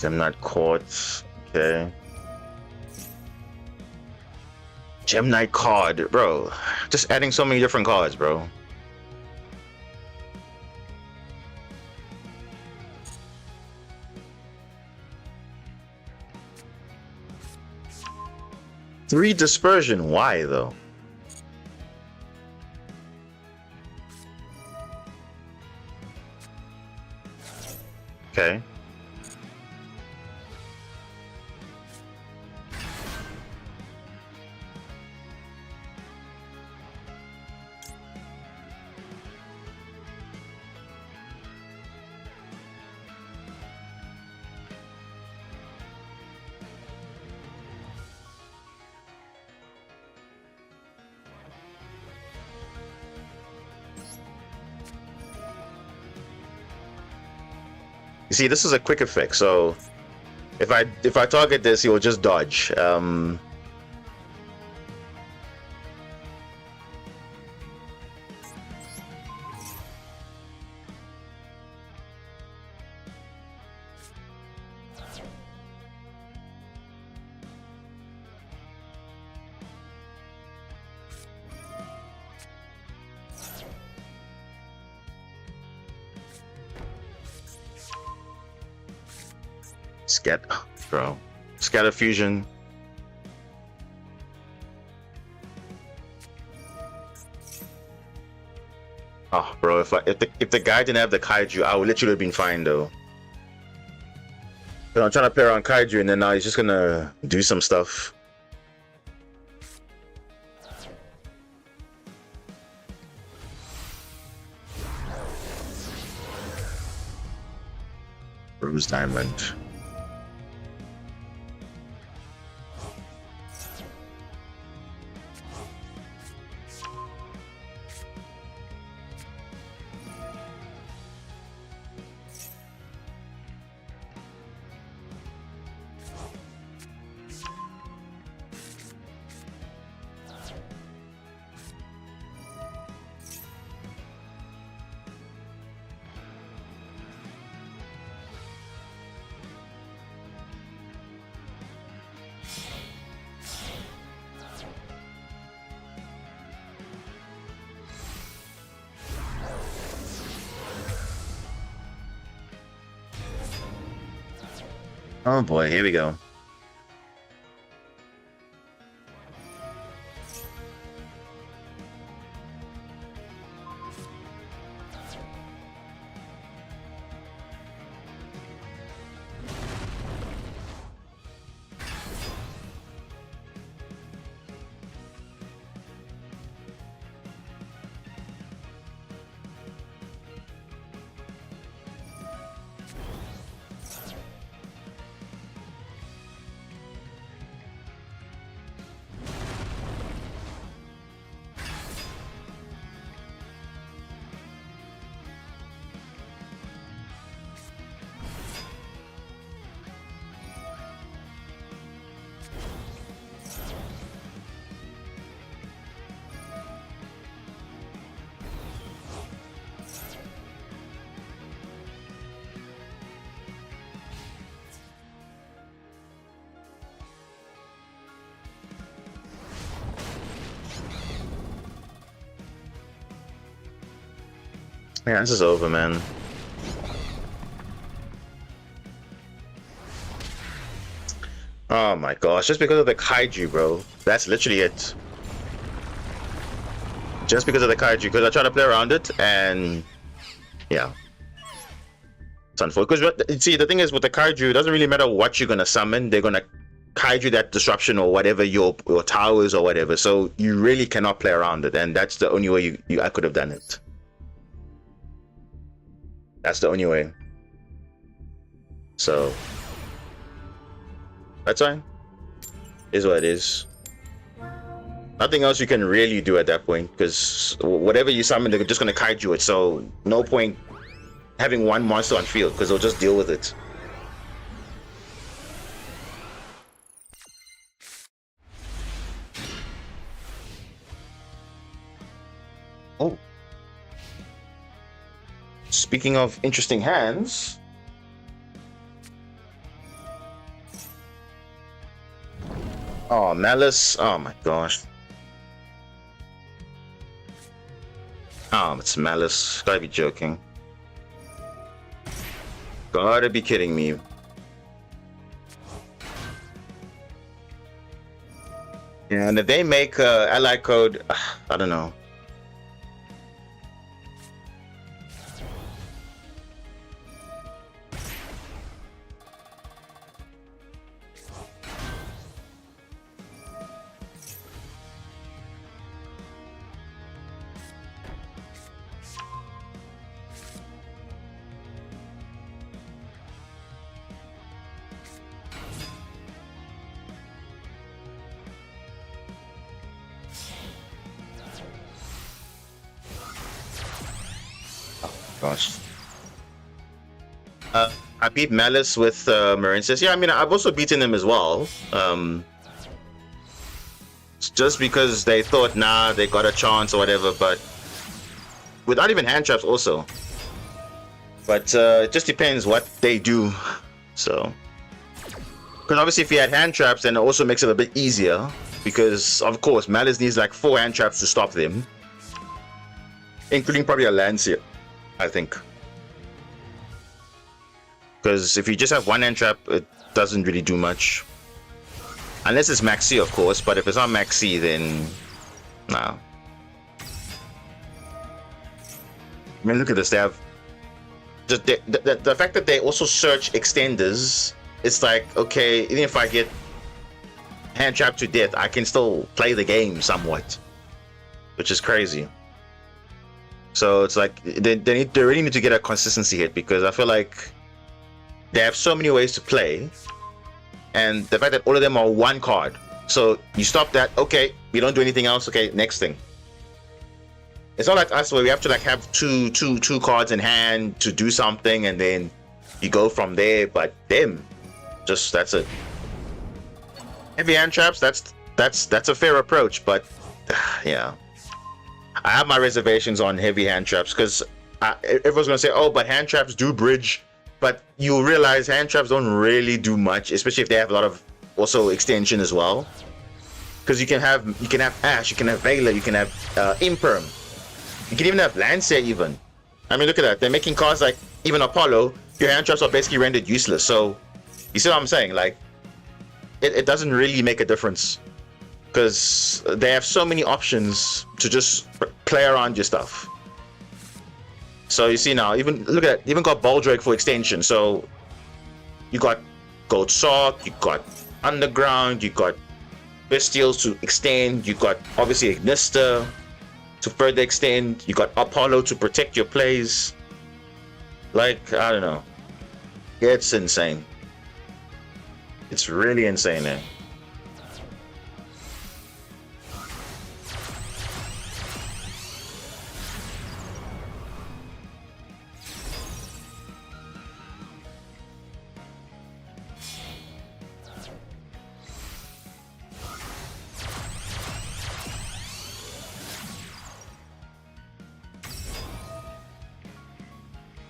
Gem Knight Quartz, okay. Gem Knight card, bro. Just adding so many different cards, bro. Three dispersion, why though? Okay. You see, this is a quick effect, so if I target this, he will just dodge. Scat, bro. Scatter Fusion. Oh, bro, if the guy didn't have the Kaiju, I would literally have been fine though. But I'm trying to play around Kaiju, and then now he's just gonna do some stuff. Rose Diamond. Oh boy, here we go. Yeah, this is over, man. Oh my gosh, just because of the Kaiju, bro. That's literally it. Just because of the Kaiju, because I tried to play around it, and yeah. It's unfortunate. Because, see, the thing is, with the Kaiju, it doesn't really matter what you're gonna summon, they're gonna Kaiju that disruption or whatever your towers or whatever, so you really cannot play around it, and that's the only way I could have done it. That's the only way. So that's fine. Is what it is. Nothing else you can really do at that point, because whatever you summon, they're just gonna Kaiju it. So no point having one monster on field, because they'll just deal with it. Oh. Speaking of interesting hands, oh, Malice, oh my gosh. Oh, it's Malice, gotta be joking. Gotta be kidding me. Yeah, and if they make ally code, I don't know. Gosh. I beat Malice with Marincess. Yeah, I mean, I've also beaten him as well. Just because they thought, nah, they got a chance or whatever, but without even hand traps also. But it just depends what they do. So, because obviously if you had hand traps, then it also makes it a bit easier. Because, of course, Malice needs like 4 hand traps to stop them. Including probably a Lancia, I think. Because if you just have 1 hand trap, it doesn't really do much. Unless it's maxi, of course, but if it's not maxi, then no. I mean, look at this. They have the fact that they also search extenders. It's like, okay, even if I get hand trapped to death, I can still play the game somewhat, which is crazy. So it's like they really need to get a consistency hit, because I feel like they have so many ways to play, and the fact that all of them are one card. So you stop that, okay, we don't do anything else, okay, next thing. It's not like us where we have to like have two cards in hand to do something, and then you go from there. But them, just that's it. Heavy hand traps, that's a fair approach, but yeah, I have my reservations on heavy hand traps, because everyone's gonna say, oh, but hand traps do bridge, but you realize hand traps don't really do much, especially if they have a lot of also extension as well. Because you can have Ash, you can have Veiler, you can have Imperm, you can even have Lancer even. I mean, look at that. They're making cards like even Apollo. Your hand traps are basically rendered useless. So you see what I'm saying? Like, it doesn't really make a difference, because they have so many options to just play around your stuff. So you see now, even look at that, even got Baldrake for extension. So you got Gold Sock, you got Underground, you got Bestials to extend, you got obviously Ignister to further extend, you got Apollo to protect your plays. Like, I don't know. It's insane. It's really insane, man.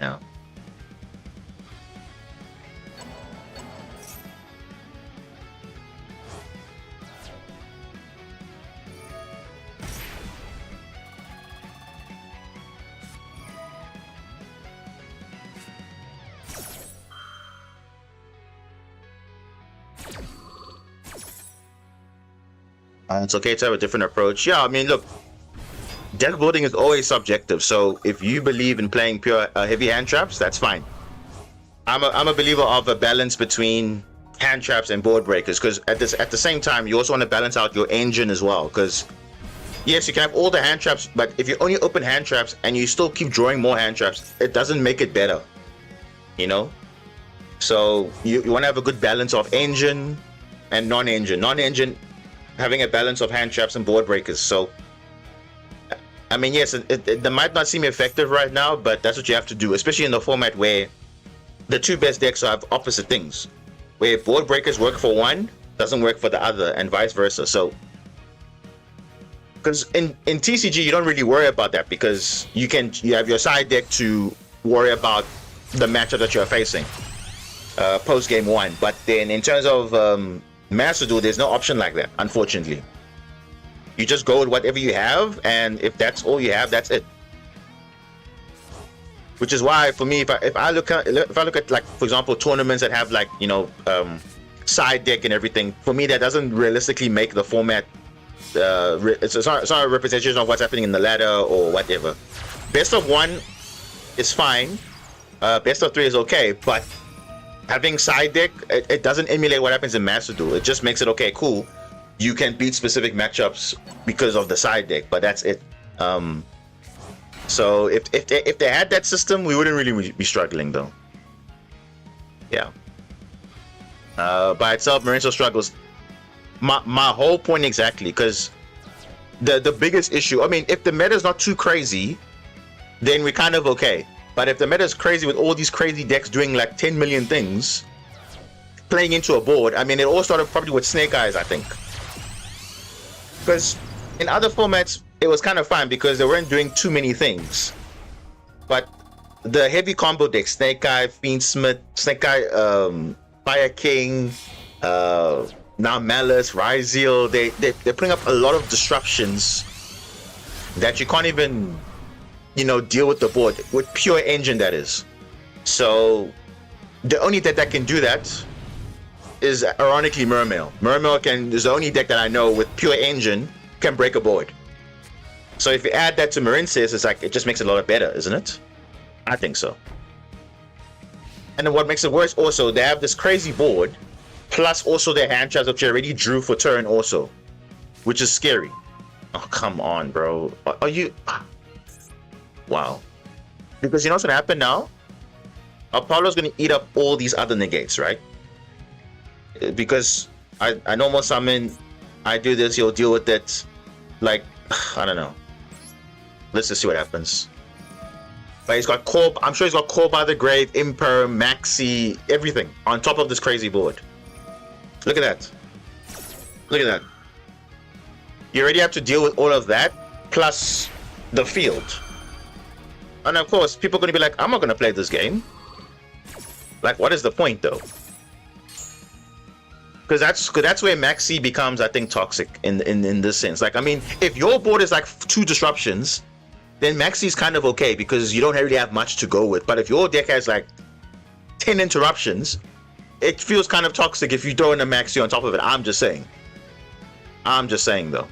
Now, it's okay to have a different approach. Yeah, I mean, look, deck building is always subjective. So if you believe in playing pure heavy hand traps, that's fine. I'm a believer of a balance between hand traps and board breakers, because at the same time you also want to balance out your engine as well. Because yes, you can have all the hand traps, but if you only open hand traps and you still keep drawing more hand traps, it doesn't make it better, you know. So you want to have a good balance of engine and non-engine having a balance of hand traps and board breakers. So I mean, yes, it might not seem effective right now, but that's what you have to do, especially in the format where the two best decks have opposite things, where board breakers work for one, doesn't work for the other, and vice versa. So, because in TCG you don't really worry about that, because you have your side deck to worry about the matchup that you're facing post game one. But then in terms of Master Duel, there's no option like that, unfortunately. You just go with whatever you have, and if that's all you have, that's it. Which is why, for me, if I look at like, for example, tournaments that have like, you know, side deck and everything, for me that doesn't realistically make the format. It's not a representation of what's happening in the ladder or whatever. Best of one is fine. Best of three is okay, but having side deck, it doesn't emulate what happens in Master Duel. It just makes it okay, cool. You can beat specific matchups because of the side deck, but that's it. So if they had that system, we wouldn't really be struggling, though. Yeah. By itself, Marincess struggles. My whole point exactly, because the biggest issue, I mean, if the meta is not too crazy, then we're kind of okay. But if the meta is crazy with all these crazy decks doing like 10 million things, playing into a board, I mean, it all started probably with Snake Eyes, I think. Because in other formats, it was kind of fine because they weren't doing too many things. But the heavy combo decks, Snake Eye, Fiendsmith, Snake Eye, Fire King, now Malice, Ryzeal, they're putting up a lot of disruptions that you can't even, you know, deal with the board with pure engine, that is. So the only deck that can do that is ironically Mermail. Mermail is the only deck that I know with pure engine can break a board. So if you add that to Marincess, it's like it just makes it a lot better, isn't it? I think so. And then what makes it worse also, they have this crazy board, plus also their hand traps which you already drew for turn also, which is scary. Oh, come on, bro. Are you... Wow. Because you know what's going to happen now? Apollo's going to eat up all these other negates, right? Because I normal summon, I do this, he'll deal with it. Like, I don't know. Let's just see what happens. But he's got core, I'm sure he's got Core by the Grave, Imperm, Maxi, everything on top of this crazy board. Look at that. Look at that. You already have to deal with all of that, plus the field. And of course, people are going to be like, I'm not going to play this game. Like, what is the point, though? Because that's where Maxi becomes, I think, toxic in this sense. Like, I mean, if your board is like 2 disruptions, then Maxi is kind of okay because you don't really have much to go with. But if your deck has like 10 interruptions, it feels kind of toxic if you throw in a Maxi on top of it. I'm just saying. I'm just saying, though.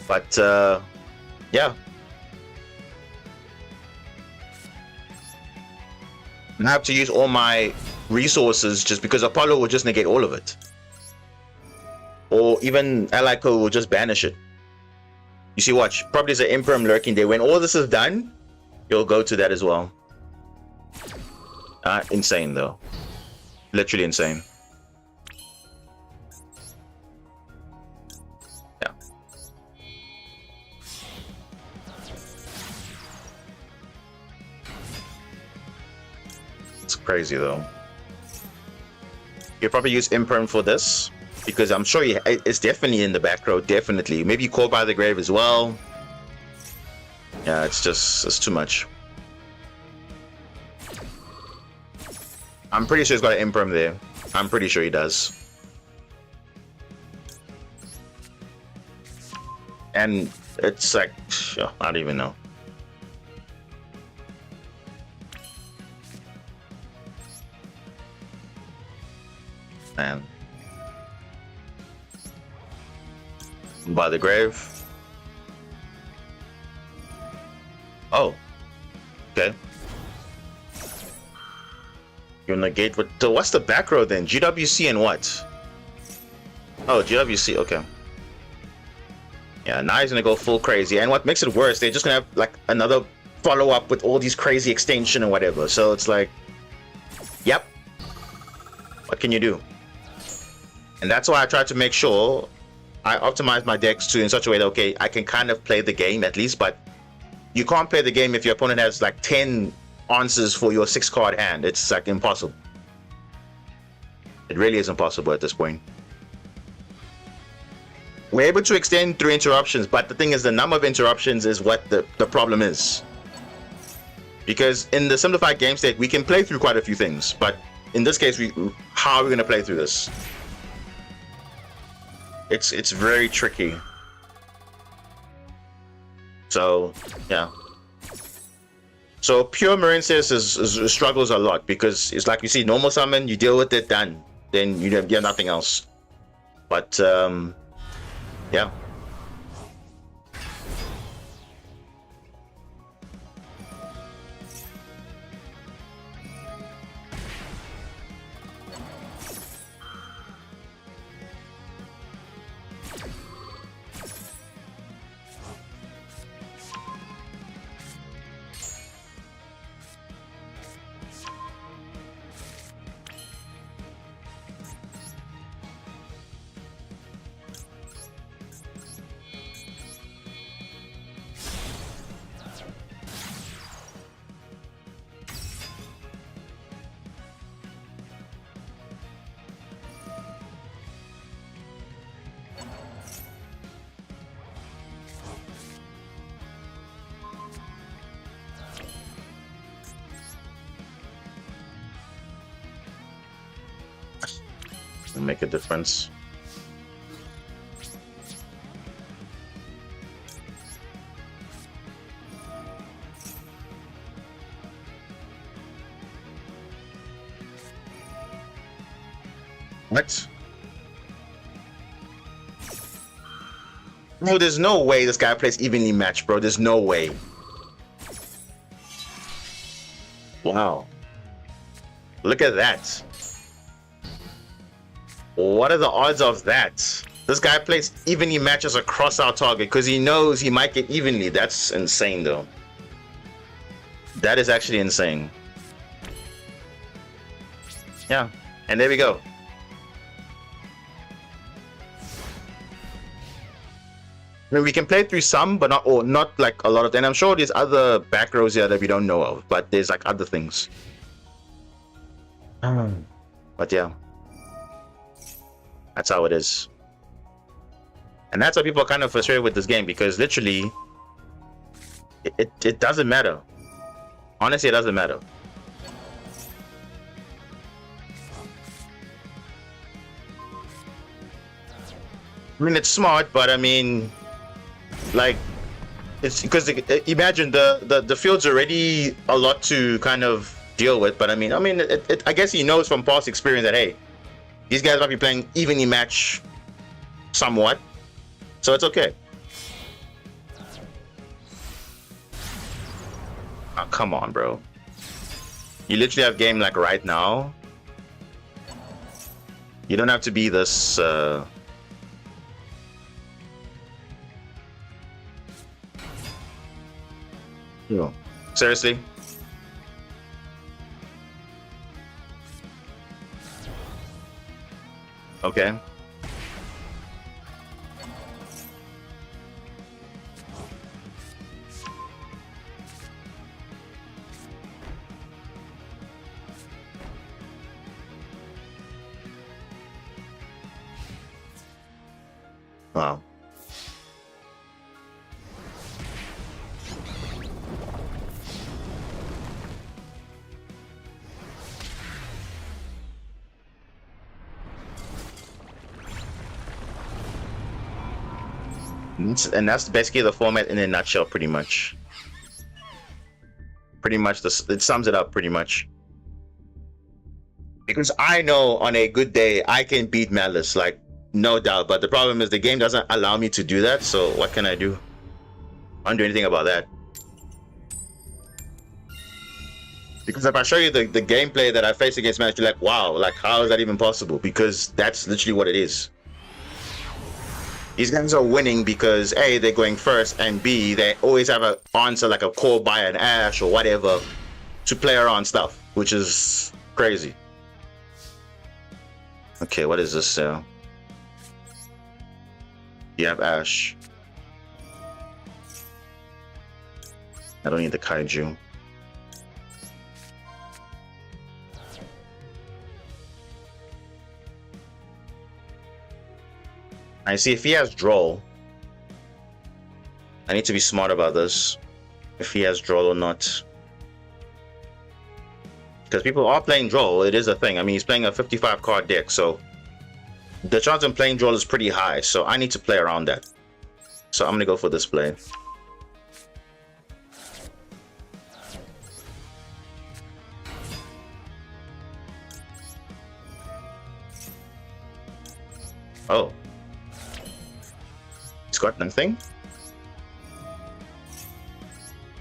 But, yeah. I have to use all my resources just because Apollo will just negate all of it. Or even Alico will just banish it. You see, watch. Probably there's an Imperm lurking there. When all this is done, you'll go to that as well. Insane, though. Literally insane. Yeah. It's crazy, though. You'll probably use Imperm for this. Because I'm sure it's definitely in the back row, definitely. Maybe Core by the Grave as well. Yeah, it's too much. I'm pretty sure he's got an Imperm there. I'm pretty sure he does. And it's like, I don't even know. Man. By the Grave. Oh. Okay. You negate with... So what's the back row then? GWC and what? Oh, GWC. Okay. Yeah, now he's gonna go full crazy. And what makes it worse, they're just gonna have like another follow-up with all these crazy extension and whatever. So it's like... Yep. What can you do? And that's why I try to make sure I optimize my decks to in such a way that, okay, I can kind of play the game at least, but you can't play the game if your opponent has like 10 answers for your 6-card hand. It's like impossible. It really is impossible at this point. We're able to extend through interruptions, but the thing is the number of interruptions is what the problem is. Because in the simplified game state, we can play through quite a few things, but in this case, how are we going to play through this? It's very tricky. So yeah. So pure Marincess struggles a lot because it's like you see normal summon, you deal with it, done. Then you have nothing else. But yeah. Make a difference. What? Bro, there's no way this guy plays evenly matched, bro. There's no way. Wow. Look at that. What are the odds of that? This guy plays evenly matches across our target because he knows he might get evenly. That's insane, though. That is actually insane. Yeah, and there we go. I mean, we can play through some, but not like a lot of them. And I'm sure there's other back rows here that we don't know of, but there's like other things. But yeah, that's how it is. And that's why people are kind of frustrated with this game, because literally, it doesn't matter. Honestly, it doesn't matter. I mean, it's smart, but I mean, like, it's because imagine the field's already a lot to kind of deal with. But I mean, I guess he knows from past experience that, hey, these guys might be playing evenly match somewhat, so it's okay. Oh, come on, bro. You literally have game like right now. You don't have to be this no. Seriously? Okay. Wow. And that's basically the format in a nutshell, pretty much. Pretty much, it sums it up pretty much. Because I know on a good day I can beat Malice, like, no doubt. But the problem is the game doesn't allow me to do that. So what can I do? I can't do anything about that. Because if I show you the gameplay that I face against Malice, you're like, wow, like, how is that even possible? Because that's literally what it is. These guys are winning because A, they're going first, and B, they always have an answer like a call by an Ash or whatever to play around stuff, which is crazy. Okay, what is this? You have Ash. I don't need the Kaiju. I see if he has Droll. I need to be smart about this. If he has Droll or not. Because people are playing Droll, it is a thing. I mean, he's playing a 55 card deck, so the chance of playing Droll is pretty high, so I need to play around that. So I'm gonna go for this play. Oh. He's got nothing?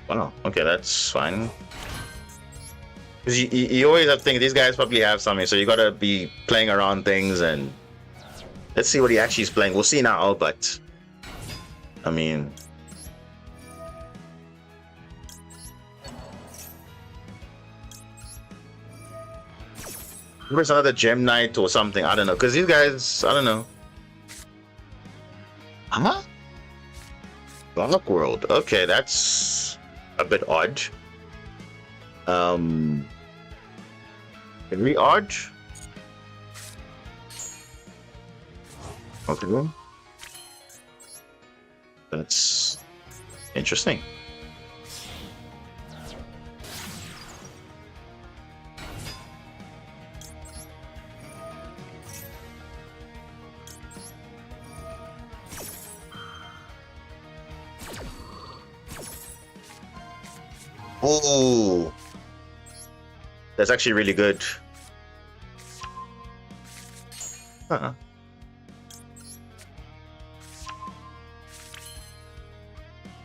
Wow, okay, that's fine. Because you always have to think these guys probably have something, so you gotta be playing around things, and let's see what he actually is playing. We'll see now, but I mean, maybe it's another Gem Knight or something. I don't know, because these guys, I don't know. Huh? Dark World. Okay, that's a bit odd. Very odd. Okay. That's interesting. Oh, that's actually really good. Huh.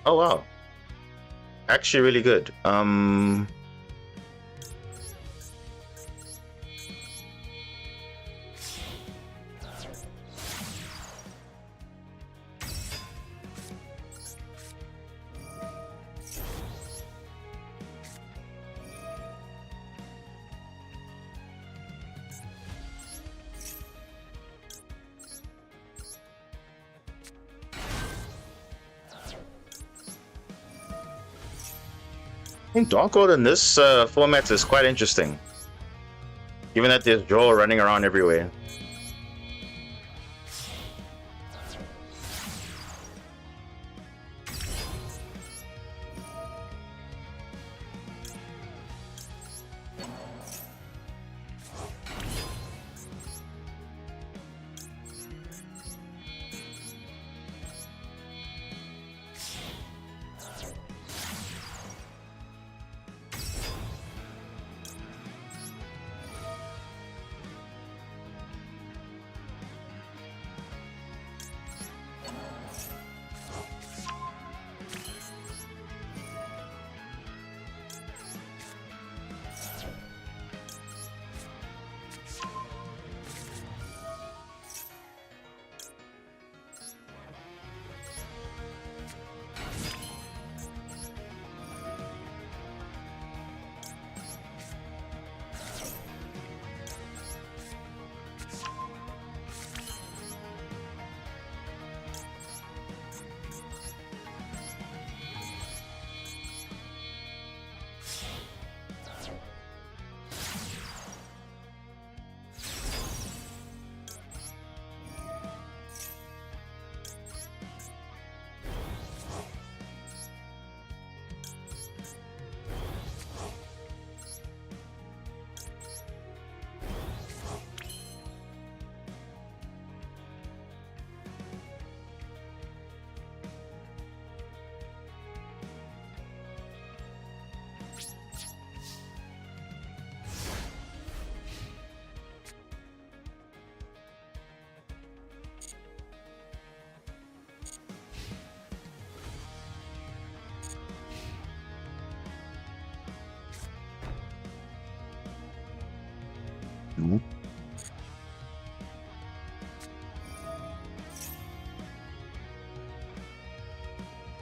Oh wow. Actually really good. I think Dark World in this format is quite interesting. Given that there's Joel running around everywhere.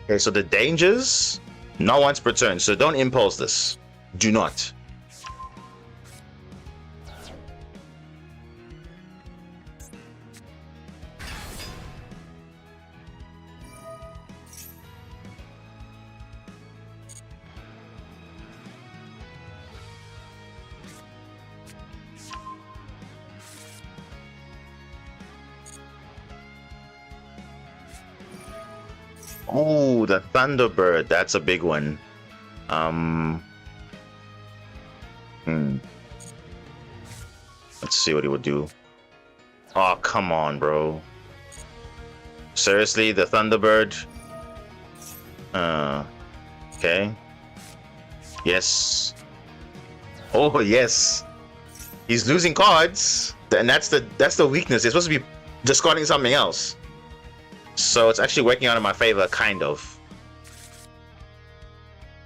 Okay, so the dangers, not once per turn, so don't impulse this. Do not. Oh, the Thunderbird, that's a big one. Let's see what he would do. Oh, come on, bro. Seriously, the Thunderbird? Okay. Yes. Oh, yes. He's losing cards, and that's the weakness. It's supposed to be discarding something else. So it's actually working out in my favor, kind of.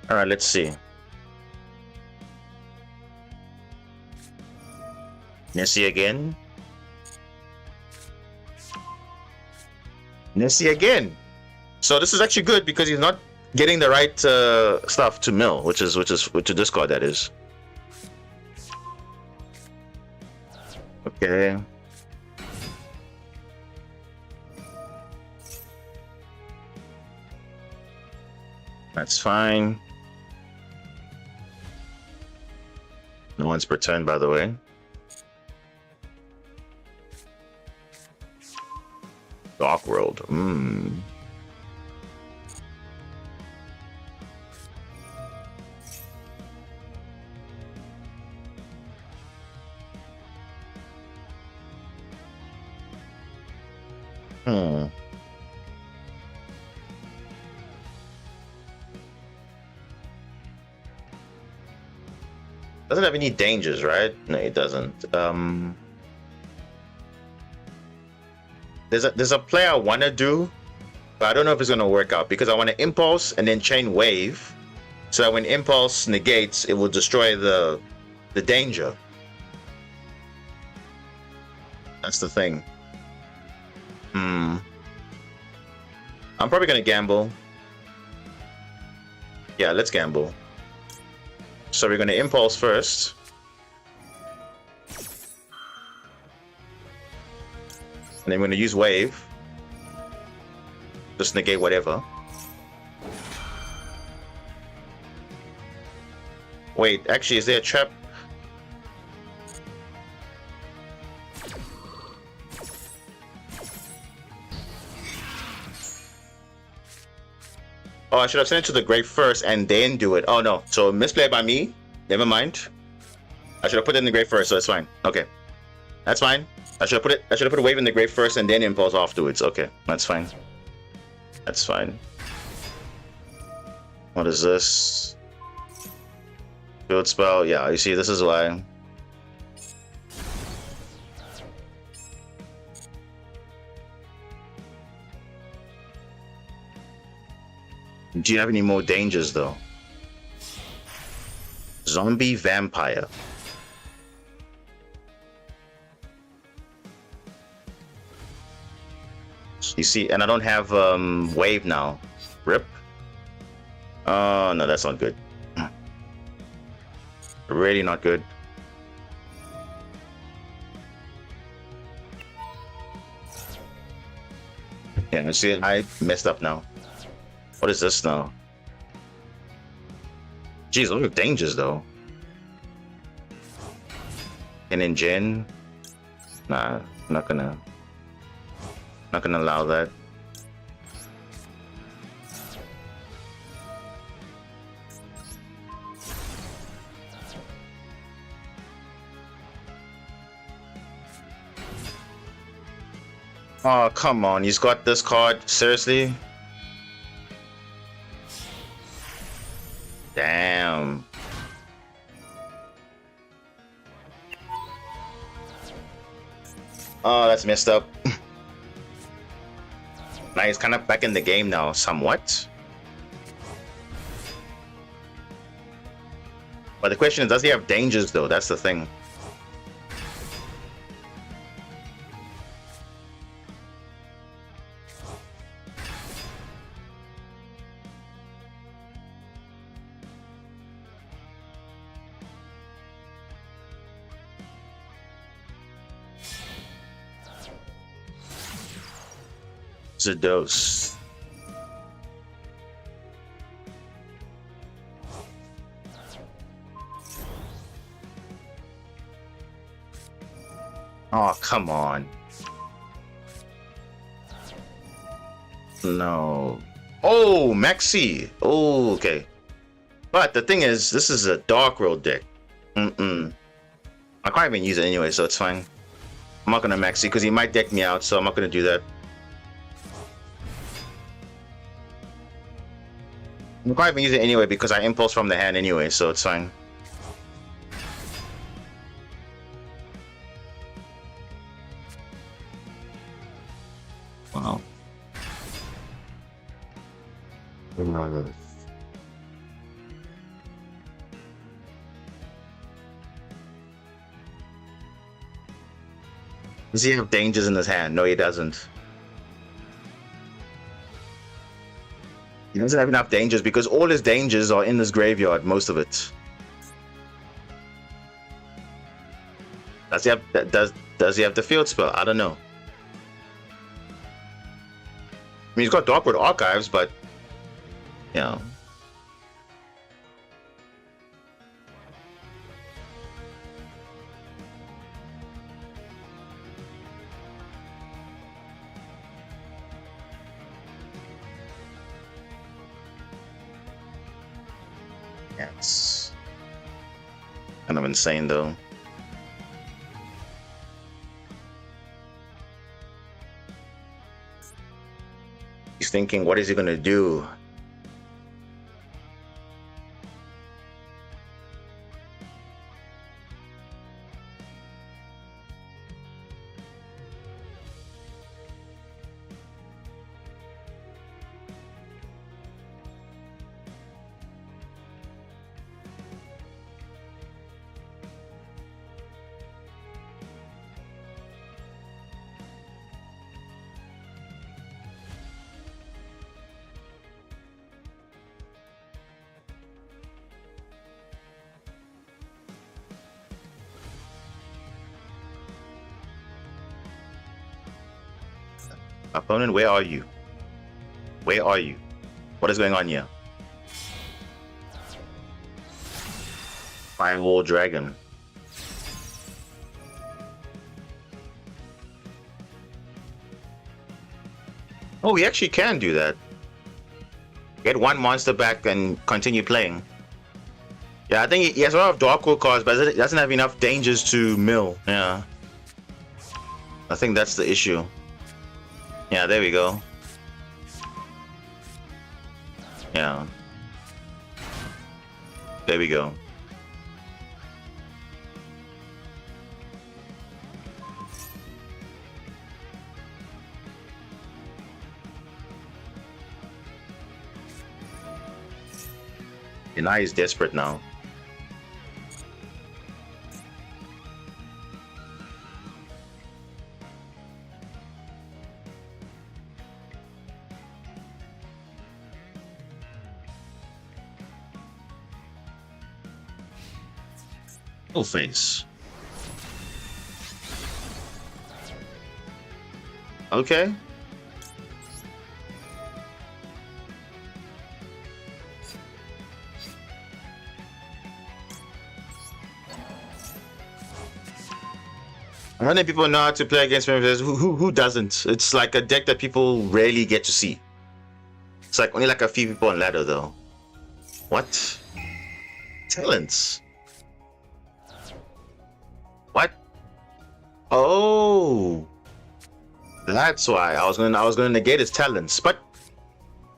Alright, let's see. Nessie again. Nessie again. So this is actually good because he's not getting the right stuff to mill, which to discard, that is. Okay. That's fine. No one's per turn, by the way. Dark World. Doesn't have any dangers, right? No, it doesn't. there's a play I want to do, but I don't know if it's gonna work out because I want to impulse and then chain wave, so that when impulse negates, it will destroy the danger. That's the thing. I'm probably gonna gamble. Yeah, let's gamble. So we're gonna impulse first. And then we're gonna use wave. Just negate whatever. Wait, actually, is there a trap? Oh, I should have sent it to the grave first and then do it. Oh no, so misplay by me. Never mind. I should have put it in the grave first, so it's fine. Okay, that's fine. I should have put a wave in the grave first and then impulse afterwards. Okay, that's fine. That's fine. What is this? Field spell. Yeah, you see, this is why. Do you have any more dangers though? Zombie vampire. You see, and I don't have wave now. Rip. Oh no, that's not good. Really not good. Yeah, see, I messed up now. What is this now? Jeez, look at dangers though. And in Jin, nah, not gonna allow that. Oh, come on, he's got this card, seriously? Damn. Oh, that's messed up. Now he's kind of back in the game now, somewhat. But the question is, does he have dangers though? That's the thing. Dose. Oh, come on. No. Oh, Maxi. Oh, okay. But the thing is, this is a Dark World deck. I can't even use it anyway, so it's fine. I'm not gonna Maxi because he might deck me out, so I'm not gonna do that. I can't even use it anyway because I impulse from the hand anyway, so it's fine. Wow. Does he have dangers in his hand? No, he doesn't. He doesn't have enough dangers because all his dangers are in this graveyard, most of it. Does he have does he have the field spell? I don't know. I mean, he's got Darkwood Archives, but you know. Yeah, it's kind of insane though. He's thinking, what is he gonna do? Opponent, where are you? Where are you? What is going on here? Firewall Dragon. Oh, we actually can do that. Get one monster back and continue playing. Yeah, I think he has a lot of Dark World cards, but it doesn't have enough dangers to mill. Yeah. I think that's the issue. Yeah, there we go. Yeah. There we go. And now he's desperate now. No face. Okay. How many people know how to play against Mermail? Who doesn't? It's like a deck that people rarely get to see. It's like only like a few people on ladder though. What? Talents. What? Oh, that's why I was gonna negate his talents, but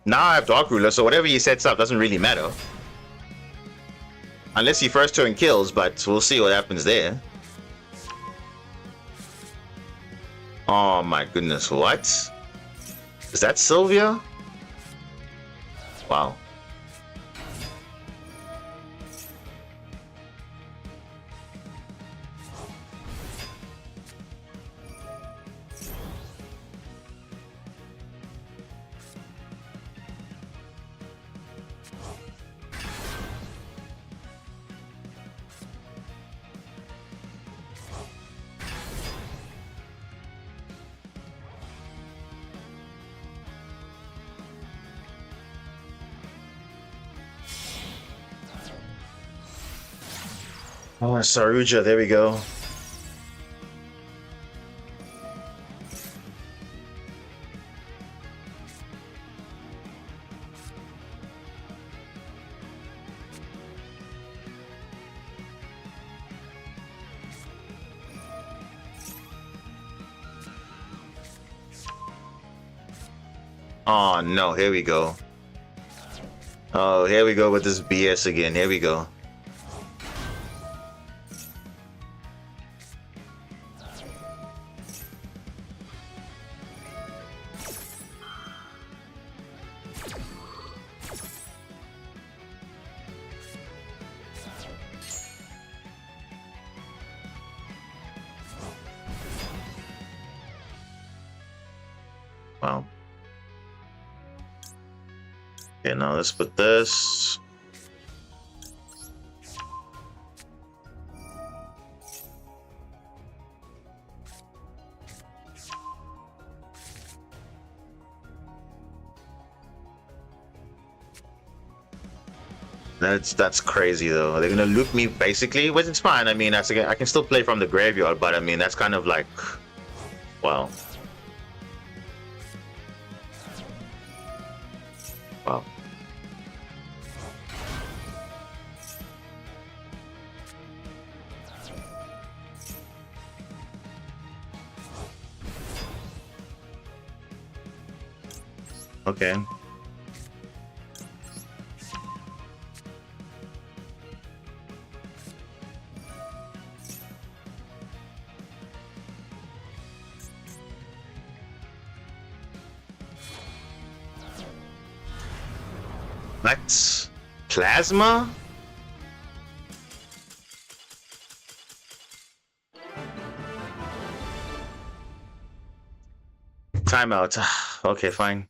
now I have Dark Ruler, so whatever he sets up doesn't really matter. Unless he first turn kills, but we'll see what happens there. Oh my goodness, what? Is that Sylvia? Wow. Oh, Saruja, there we go. Oh no, here we go. Oh, here we go with this BS again. Here we go. Wow. Okay, now let's put this. That's crazy though. They're gonna loop me basically, which is fine. I mean, I can still play from the graveyard, but I mean that's kind of like, wow. Wow. Okay. That's plasma? Timeout. Okay, fine.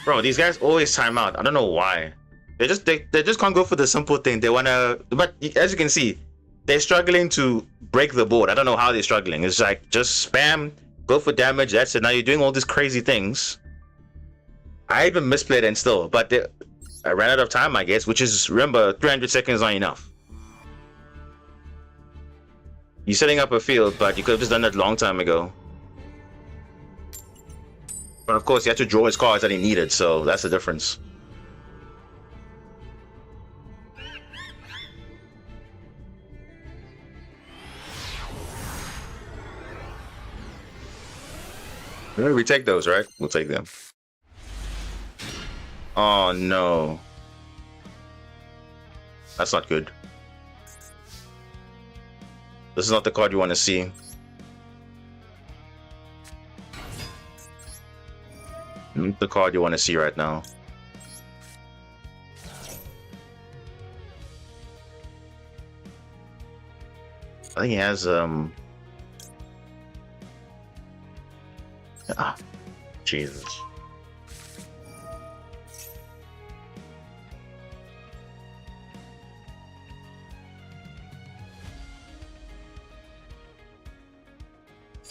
Bro, these guys always time out. I don't know why. They just can't go for the simple thing. They wanna, but as you can see, they're struggling to break the board. I don't know how they're struggling. It's like just spam, go for damage. That's it. Now you're doing all these crazy things. I even misplayed and still, but I ran out of time, I guess. Which is, remember, 300 seconds not enough. You're setting up a field, but you could have just done that a long time ago. But of course, he had to draw his cards that he needed, so that's the difference. We take those, right? We'll take them. Oh no. That's not good. This is not the card you want to see. Not the card you want to see right now. I think he has Jesus.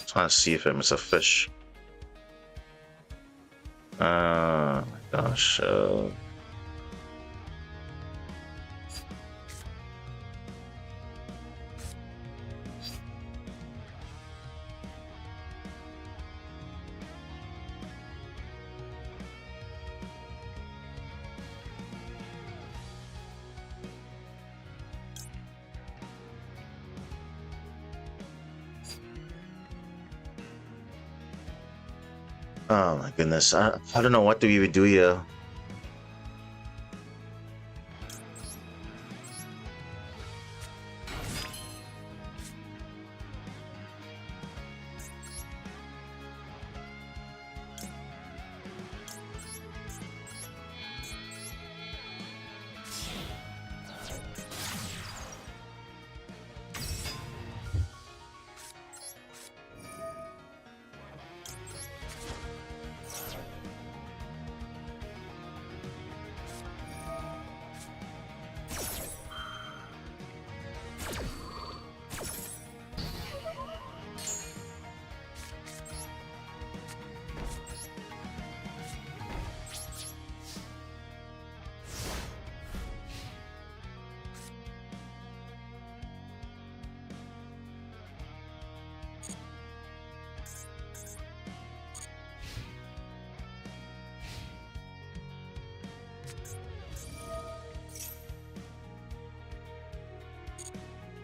Trying to see if I miss a fish. Oh my gosh. Oh my goodness. I don't know what do we even do here.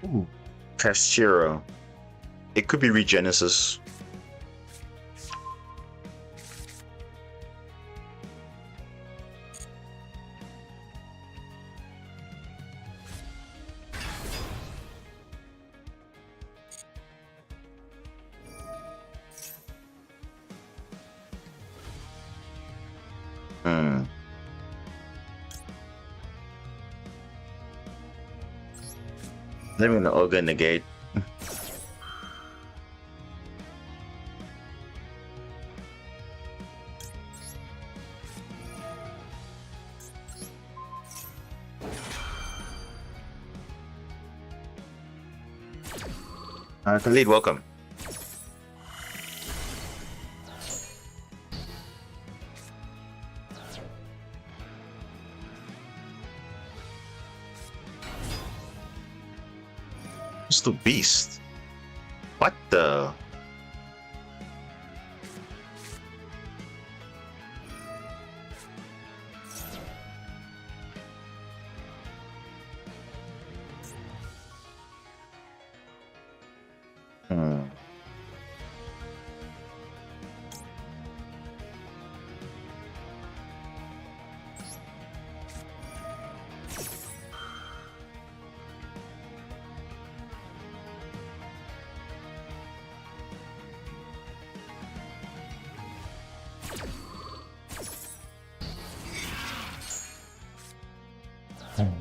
Ooh, Pastero. It could be Regenesis. Let me know Ogre negate. Khalid, welcome. It's the beast. What the?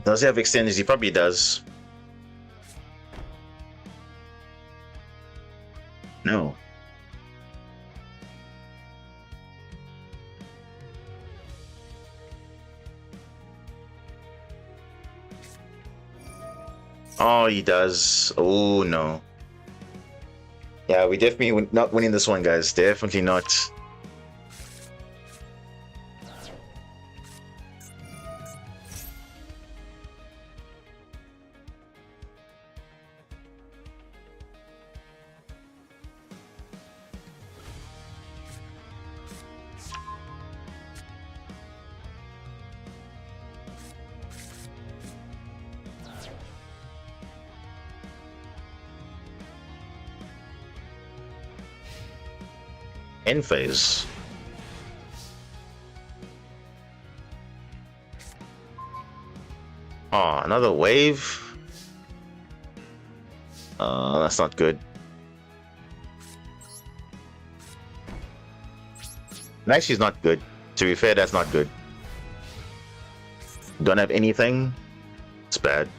Does he have extenders? He probably does. No. Oh, he does. Oh, no. Yeah, Yeah, we definitely not winning this one, guys. Definitely not. End phase. Oh, another wave. That's not good. Actually, it's not good. To be fair, that's not good. Don't have anything. It's bad.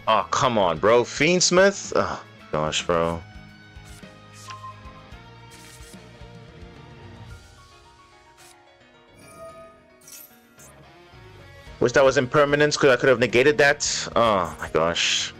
Oh, come on, bro. Fiendsmith? Oh, gosh, bro. Wish that was impermanence because I could have negated that. Oh, my gosh.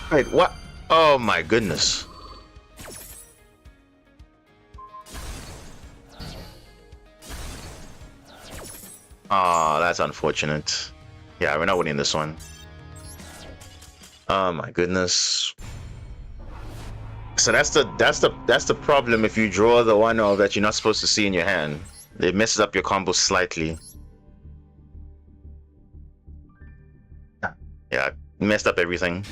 Wait, what? Oh my goodness. Oh, that's unfortunate. Yeah, we're not winning this one. Oh my goodness. So that's the problem if you draw the 1-0 that you're not supposed to see in your hand. It messes up your combo slightly. Yeah, messed up everything.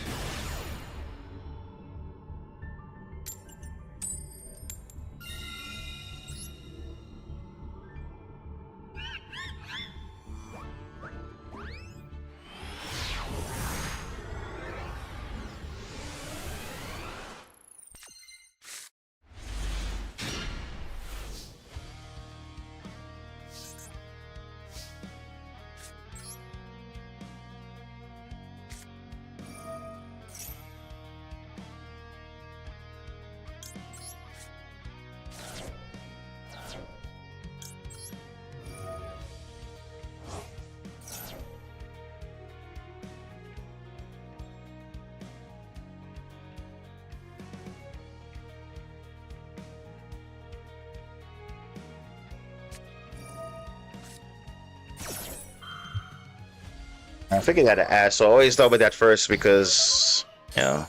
I figured that to ask, so I always start with that first because, you know.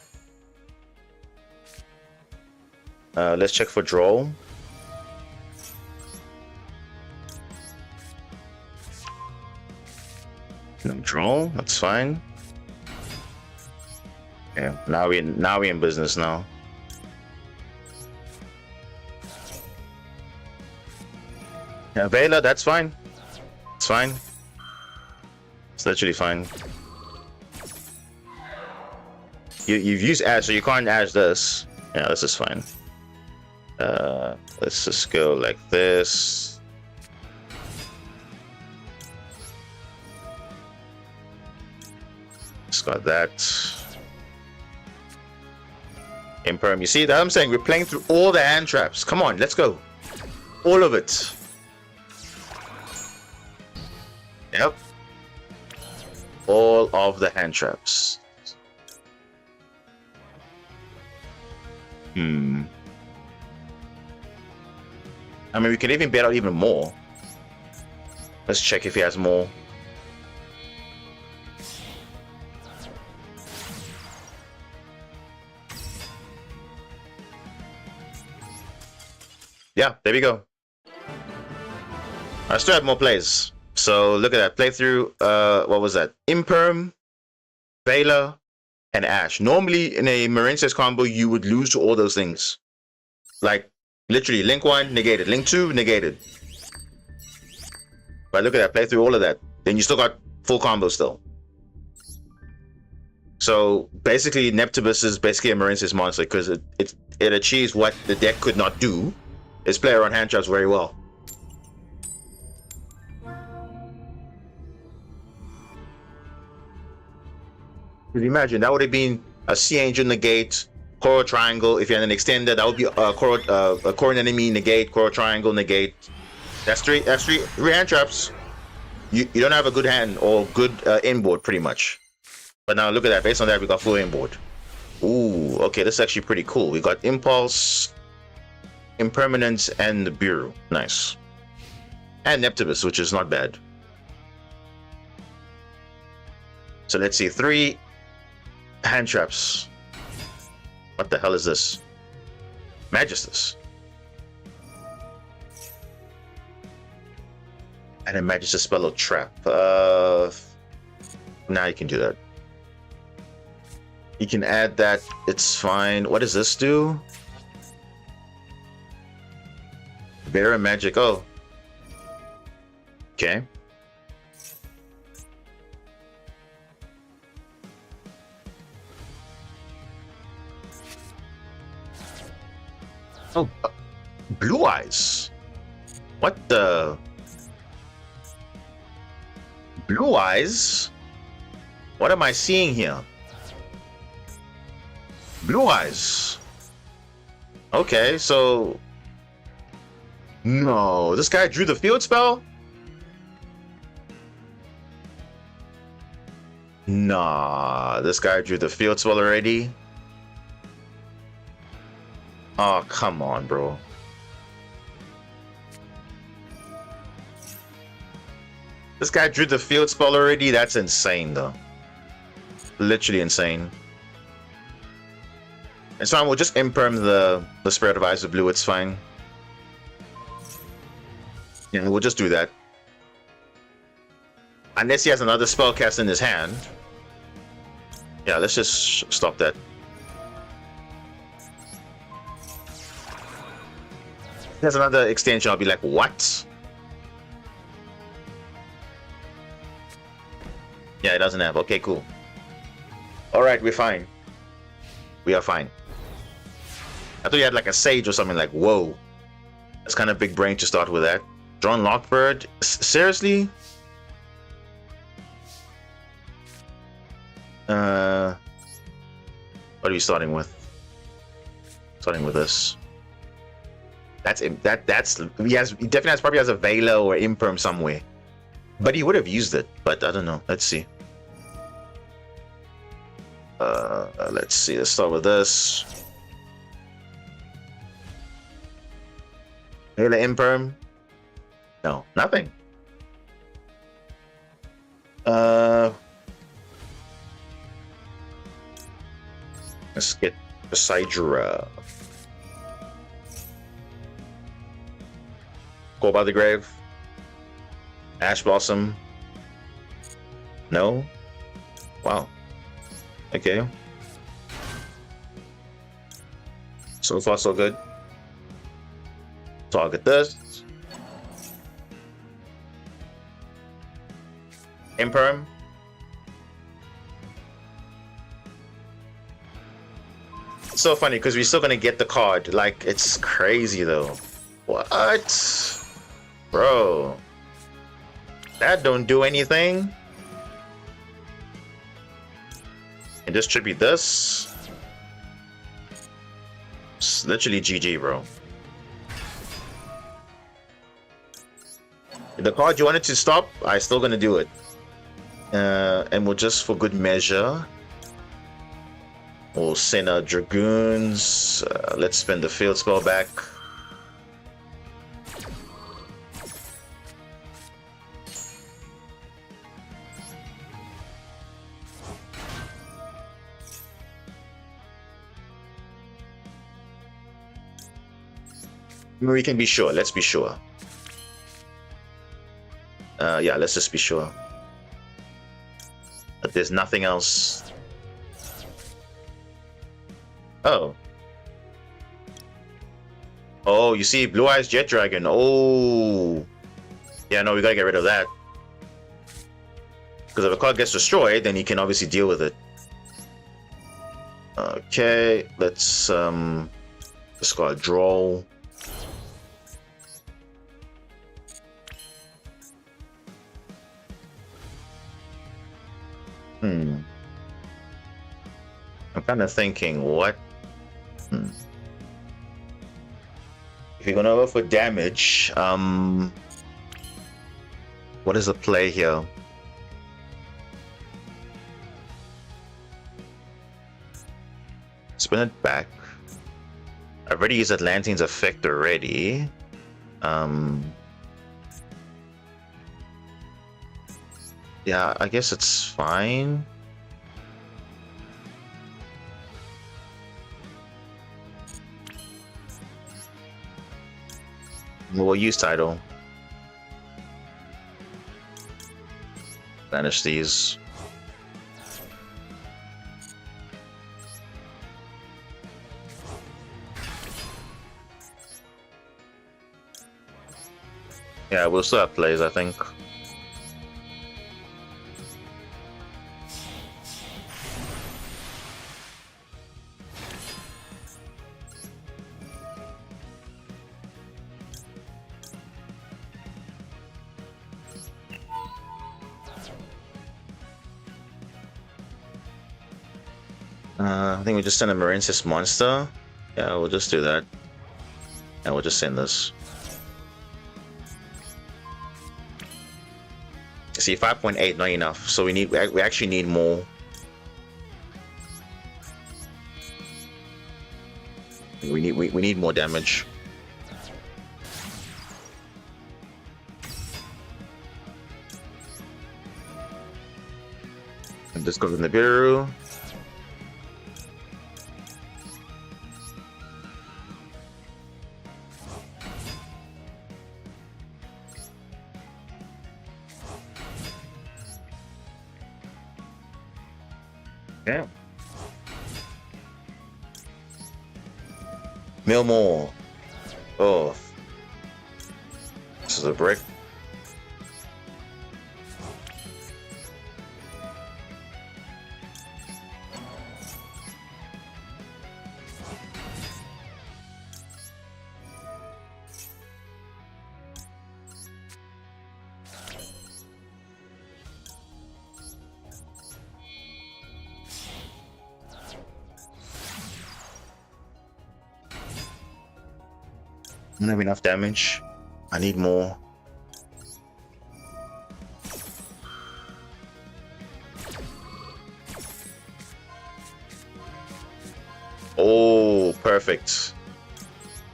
Let's check for draw. No draw, that's fine. Yeah, now we in business now. Yeah, Vela, that's fine. It's fine. It's literally fine. You've used Ash, so you can't Ash this. Yeah, this is fine. Let's just go like this. Just got that. Imperm. You see that I'm saying? We're playing through all the hand traps. Come on, let's go. All of it. Yep. All of the hand traps. I mean, we can even bet out even more. Let's check if he has more. Yeah, there we go. I still have more plays. So look at that playthrough. What was that? Imperm, Vela, and Ash. Normally in a Marincess combo, you would lose to all those things. Like literally, link 1 negated, link 2 negated. But look at that, play through all of that. Then you still got full combo still. So basically, Neptibus is basically a Marincess monster because it achieves what the deck could not do. Its player on hand traps very well. Could you imagine that would have been a Sea Angel negate, Coral Triangle. If you had an extender, that would be a Coral enemy negate, Coral Triangle negate. That's three hand traps. You don't have a good hand or good inboard pretty much. But now look at that. Based on that, we got full inboard. Ooh, okay, this is actually pretty cool. We got Impulse, Impermanence, and the Bureau. Nice. And Neptibus, which is not bad. So let's see, 3 hand traps. What the hell is this? Magistus. And a Magistus spell or trap. Now you can do that. You can add that. It's fine. What does this do? Bear magic. Oh. Okay. Oh, Blue Eyes. What the? Blue Eyes? What am I seeing here? Blue Eyes. Okay, so... No, this guy drew the field spell? Nah, this guy drew the field spell already? Oh, come on, bro. This guy drew the field spell already? That's insane, though. Literally insane. It's fine, we'll just imperm the Spirit of Eyes of Blue, it's fine. Yeah, we'll just do that. Unless he has another spell cast in his hand. Yeah, let's just stop that. If there's another extension, I'll be like, what? Yeah, it doesn't have. Okay, cool. Alright, we're fine. We are fine. I thought you had like a Sage or something, like, whoa. That's kind of big brain to start with that. Drawn Lockbird? Seriously? What are you starting with? Starting with this. That's he definitely probably has a Vela or Imperm somewhere. But he would have used it, but I don't know. Let's see. Let's see. Let's start with this. Vela Imperm? No, nothing. Let's get Poseidra. Go by the Grave. Ash Blossom. No. Wow. Okay. So far, so good. Target this. Imperm. It's so funny because we're still gonna get the card. Like, it's crazy though. What? Bro. That don't do anything. And distribute this. It's literally GG, bro. The card you wanted to stop, I'm still gonna do it. And we'll just, for good measure, we'll send our Dragoons. Let's spend the field spell back. We can be sure. Let's be sure. Yeah, let's just be sure. But there's nothing else. Oh. Oh, you see, Blue Eyes Jet Dragon. Oh. Yeah, no, we gotta get rid of that. Because if a card gets destroyed, then you can obviously deal with it. Okay, let's discard draw. I'm kind of thinking, what? If you're gonna go for damage, what is the play here? Spin it back. I've already used Atlantean's effect already. Yeah, I guess it's fine. We'll use Tidal. Banish these. Yeah, we'll still have plays, I think. I think we just send a Marincess monster. Yeah, we'll just do that. And we'll just send this. See, 5.8 not enough, so we actually need more. We need more damage. And this goes in the Biru. Yeah. Mill more. Oh. This is a brick. I don't have enough damage. I need more. Oh, perfect.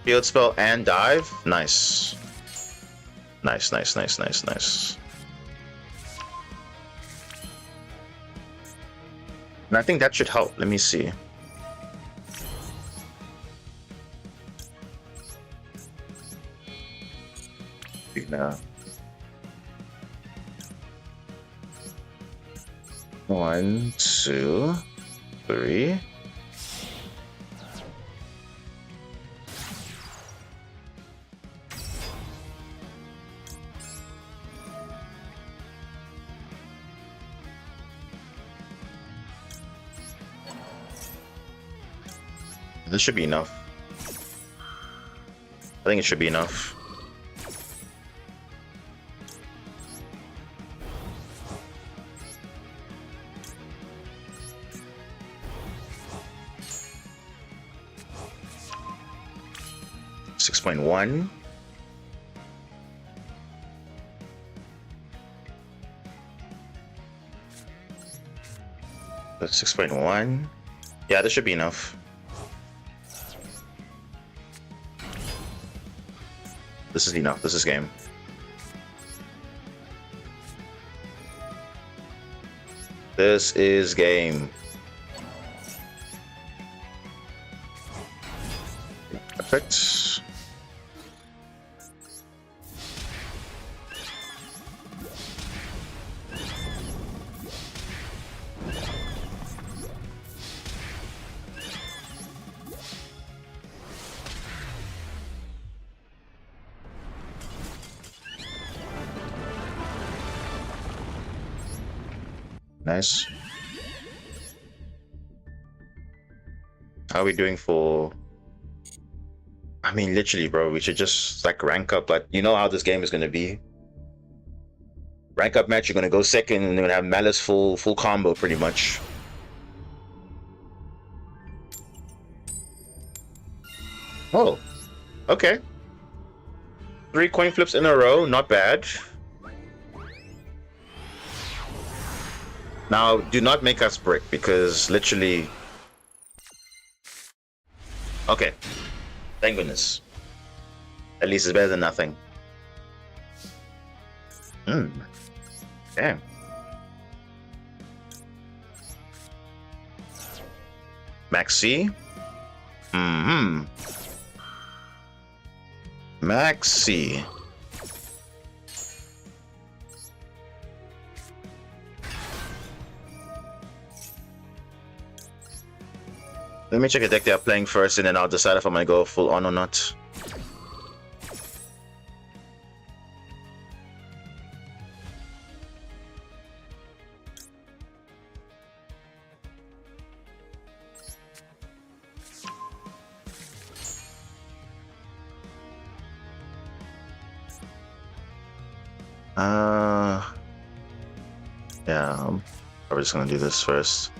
Field spell and dive. Nice. Nice, nice, nice, nice, nice. And I think that should help. Let me see. Now. 1, 2, 3. This should be enough. I think it should be enough. .1. That's 6.1. Yeah, this should be enough. This is enough. This is game. This is game. Perfect. Nice. How are we doing for... I mean, literally, bro, we should just, like, rank up. Like, you know how this game is going to be. Rank up match, you're going to go second, and you're going to have Malice full combo, pretty much. Oh, okay. 3 coin flips in a row, not bad. Now, do not make us brick, because literally... Okay. Thank goodness. At least it's better than nothing. Okay. Maxi. Maxi. Let me check a deck they're playing first, and then I'll decide if I'm gonna go full on or not. Yeah, I'm probably just gonna do this first.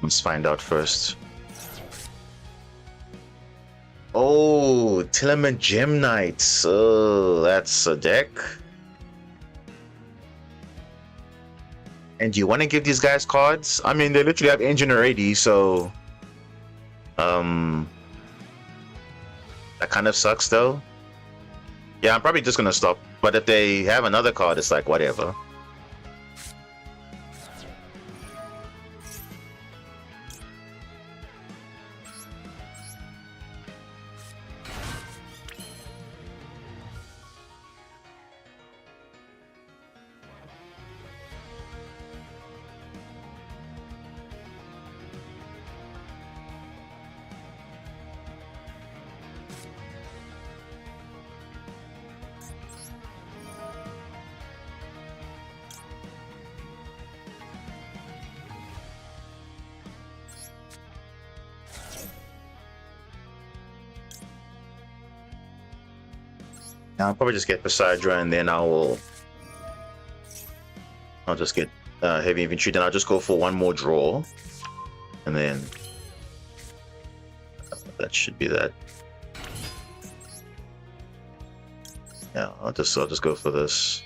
Let's find out first. Oh, Tillerman Gem Knights. Oh, that's a deck. And do you want to give these guys cards? I mean, they literally have engine already, so... that kind of sucks, though. Yeah, I'm probably just gonna stop. But if they have another card, it's like, whatever. I'll probably just get Poseidra, and then I'll just get heavy infantry. Then I'll just go for one more draw, and then that should be that. Yeah, I'll just go for this.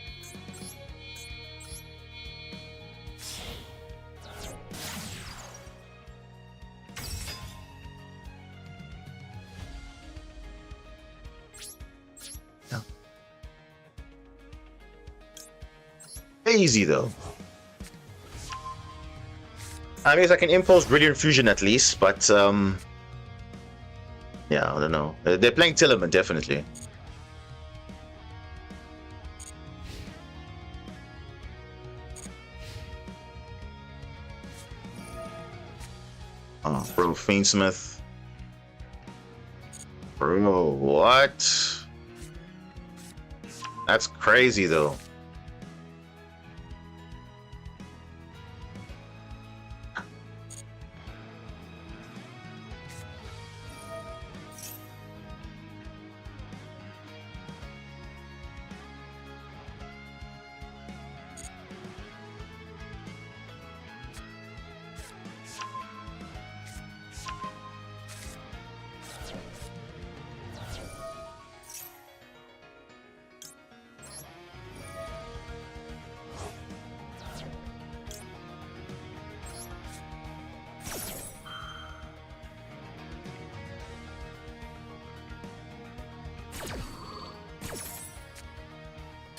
Easy though. I mean, I can impulse Brilliant Fusion at least, but yeah, I don't know. They're playing Tillerman, definitely. Oh, bro, Fiendsmith. Bro, what? That's crazy though.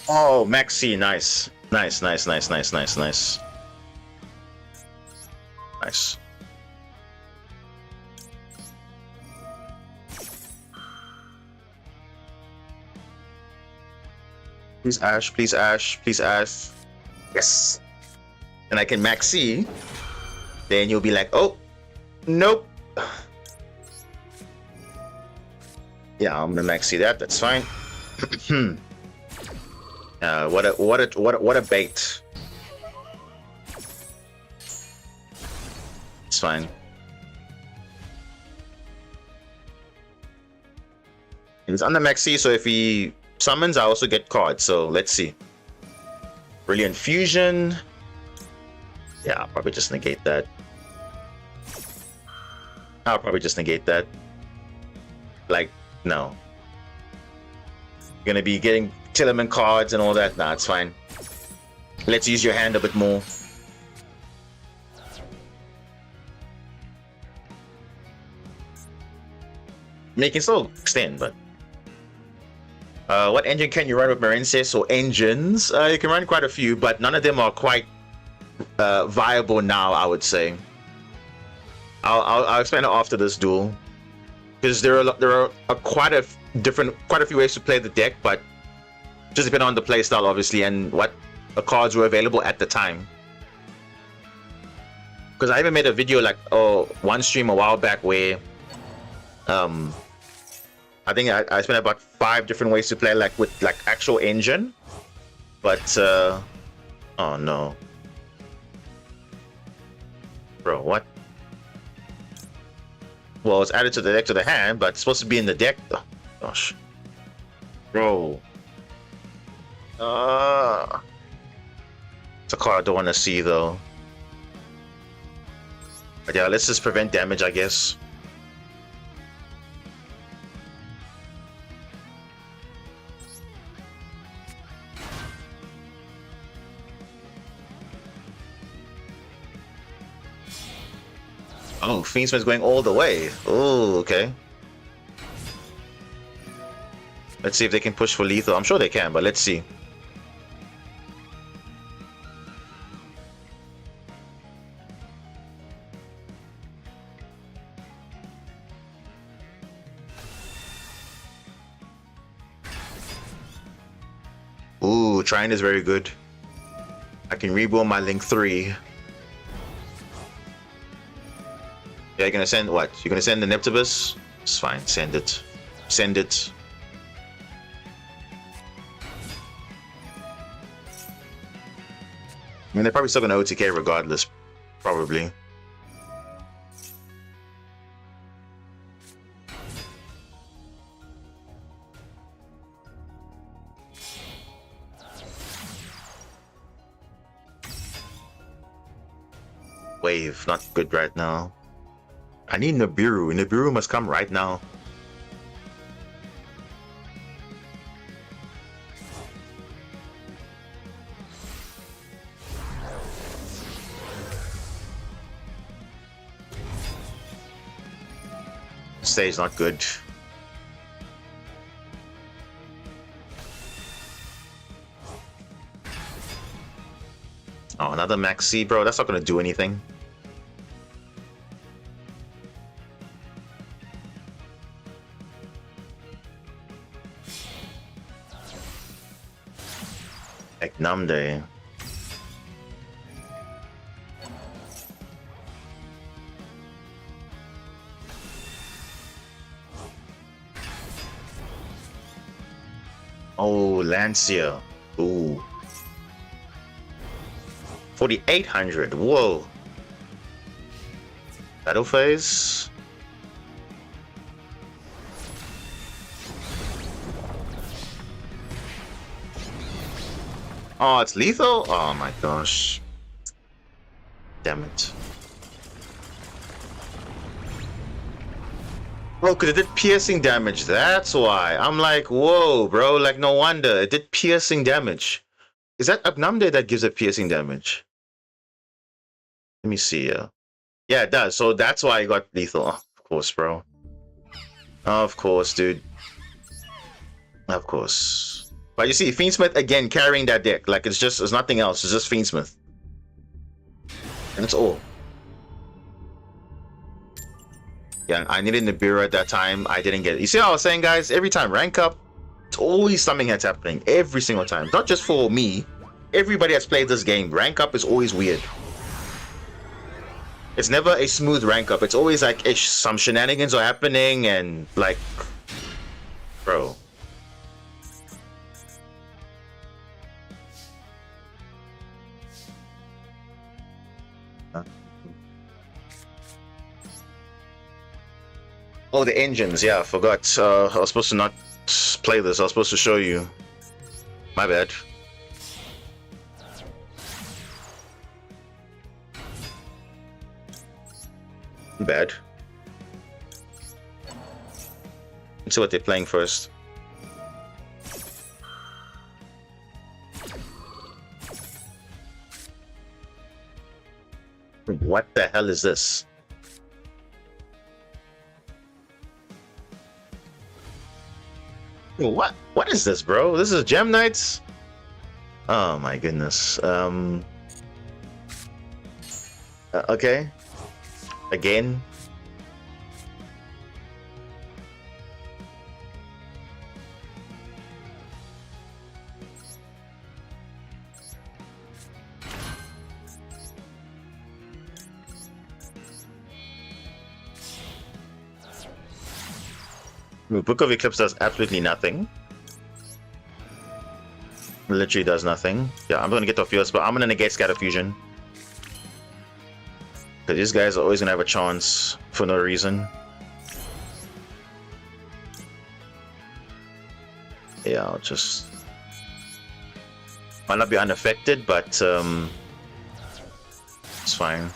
Oh, Maxi, nice. Nice. Nice. Please Ash, please Ash, please Ash. Yes. And I can Maxi. Then you'll be like, oh, nope. Yeah, I'm gonna Maxi that, that's fine. What a bait. It's fine. He's under maxi, so if he summons, I also get cards. So let's see. Brilliant Fusion. Yeah, I'll probably just negate that. Like, no. You're gonna be getting Tillerman cards and all that. Nah, it's fine. Let's use your hand a bit more. I mean, you can still extend, but... what engine can you run with Marincess or engines? You can run quite a few, but none of them are quite viable now, I would say. I'll explain it after this duel, because there are quite a few ways to play the deck, but just depending on the playstyle, obviously, and what cards were available at the time. Because I even made a video like one stream a while back where I think I spent about 5 different ways to play, like with like actual engine, but oh no, bro, what? Well, it's added to the deck to the hand, but it's supposed to be in the deck. Oh, gosh, bro. It's a card I don't want to see though. But yeah, let's just prevent damage, I guess. Oh, Fiendsman's going all the way. Oh, okay. Let's see if they can push for lethal. I'm sure they can, but let's see. Ooh, Trine is very good. I can rebuild my Link 3. Yeah, you're gonna send what? You're gonna send the Neptibus? It's fine, send it. Send it. I mean, they're probably still gonna OTK regardless. Probably. Wave, not good right now. I need Nibiru. Nibiru must come right now. Stage not good. Oh, another Maxi, bro. That's not gonna do anything. Namde. Oh, Lancia. Ooh. 4,800. Whoa. Battle phase. Oh, it's lethal? Oh my gosh. Damn it. Bro, because it did piercing damage. That's why. I'm like, whoa, bro. Like, no wonder. It did piercing damage. Is that Agnamde that gives it piercing damage? Let me see. Yeah, it does. So that's why I got lethal. Oh, of course, bro. Of course, dude. Of course. But you see, Fiendsmith again carrying that deck. Like, it's nothing else. It's just Fiendsmith. And that's all. Yeah, I needed Nibiru at that time. I didn't get it. You see what I was saying, guys? Every time rank up, it's always something that's happening. Every single time. Not just for me. Everybody that's played this game. Rank up is always weird. It's never a smooth rank up. It's always like some shenanigans are happening and like, bro. Uh, Oh, the engines. Yeah, I forgot. I was supposed to not play this. I was supposed to show you. My bad. Bad. Let's see what they're playing first. What the hell is this? What is this, bro? This is Gem Knights? Oh my goodness. Okay. Again. Book of Eclipse does absolutely nothing. Literally does nothing. Yeah, I'm gonna get the Fierce, but I'm gonna negate Scatter Fusion. Because these guys are always gonna have a chance for no reason. Yeah, I'll just... Might not be unaffected, but it's fine.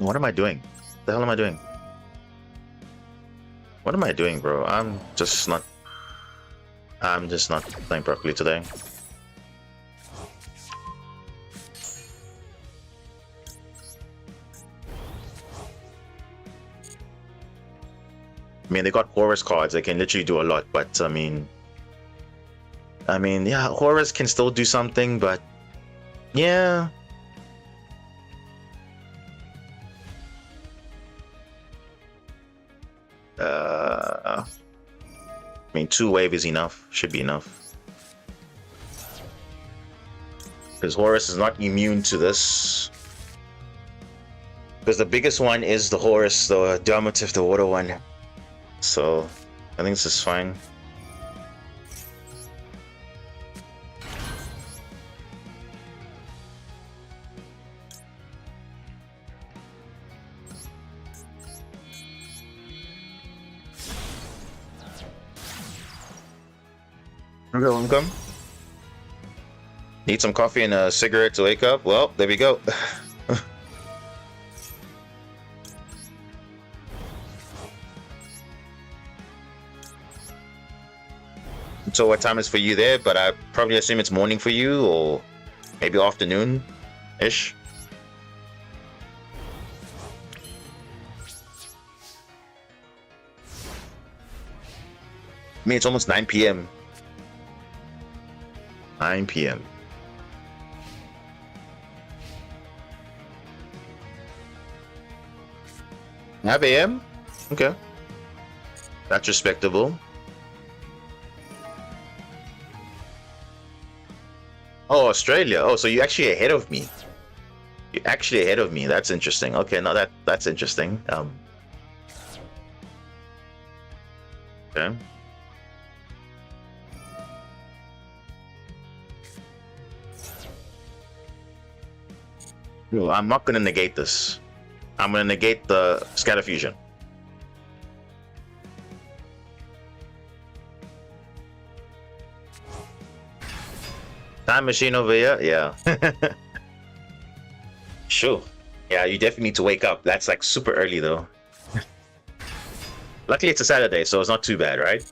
What am I doing? What the hell am I doing? What am I doing, bro? I'm just not playing properly today. I mean, they got Horus cards. They can literally do a lot, but I mean, yeah, Horus can still do something, but yeah. I mean, 2-wave is enough. Should be enough. Because Horus is not immune to this. Because the biggest one is the Horus, the Dominative, the water one. So, I think this is fine. Okay, welcome. Need some coffee and a cigarette to wake up? Well, there we go. So what time is for you there? But I probably assume it's morning for you, or maybe afternoon-ish. I mean, it's almost 9 p.m. 9 p.m. Half a.m.? Okay. That's respectable. Oh, Australia. Oh, so you're actually ahead of me. You're actually ahead of me. That's interesting. Okay, no, that's interesting. Okay. Well, I'm not gonna negate this. I'm gonna negate the Scatter Fusion. Time machine over here? Yeah. Sure. Yeah, you definitely need to wake up. That's like super early though. Luckily it's a Saturday, so it's not too bad, right?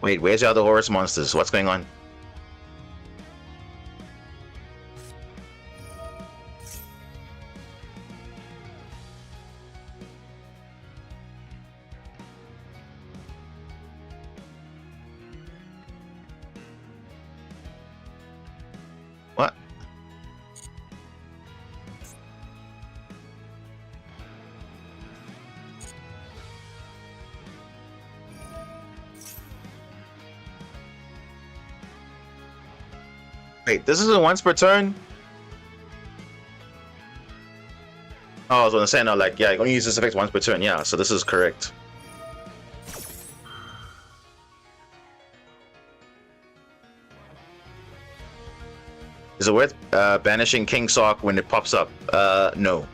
Wait, where's the other Horus monsters? What's going on? What? Wait, this isn't once per turn? Oh, I was gonna say no, like, yeah, you only use this effect once per turn, yeah, so this is correct. Is it worth banishing King Sark when it pops up? No.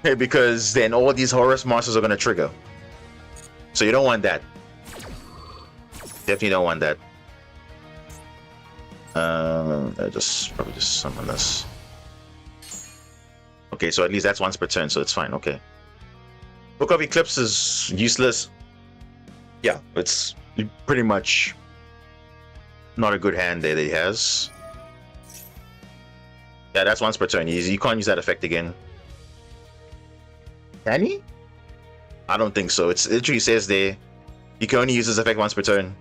Because then all these Horus monsters are gonna trigger. So you don't want that. Definitely don't want that. I probably just summon this. Okay, so at least that's once per turn, so it's fine. Okay. Book of Eclipse is useless. Yeah, it's pretty much not a good hand there that he has. Yeah, that's once per turn. You can't use that effect again. Can he? I don't think so. It literally says there you can only use this effect once per turn.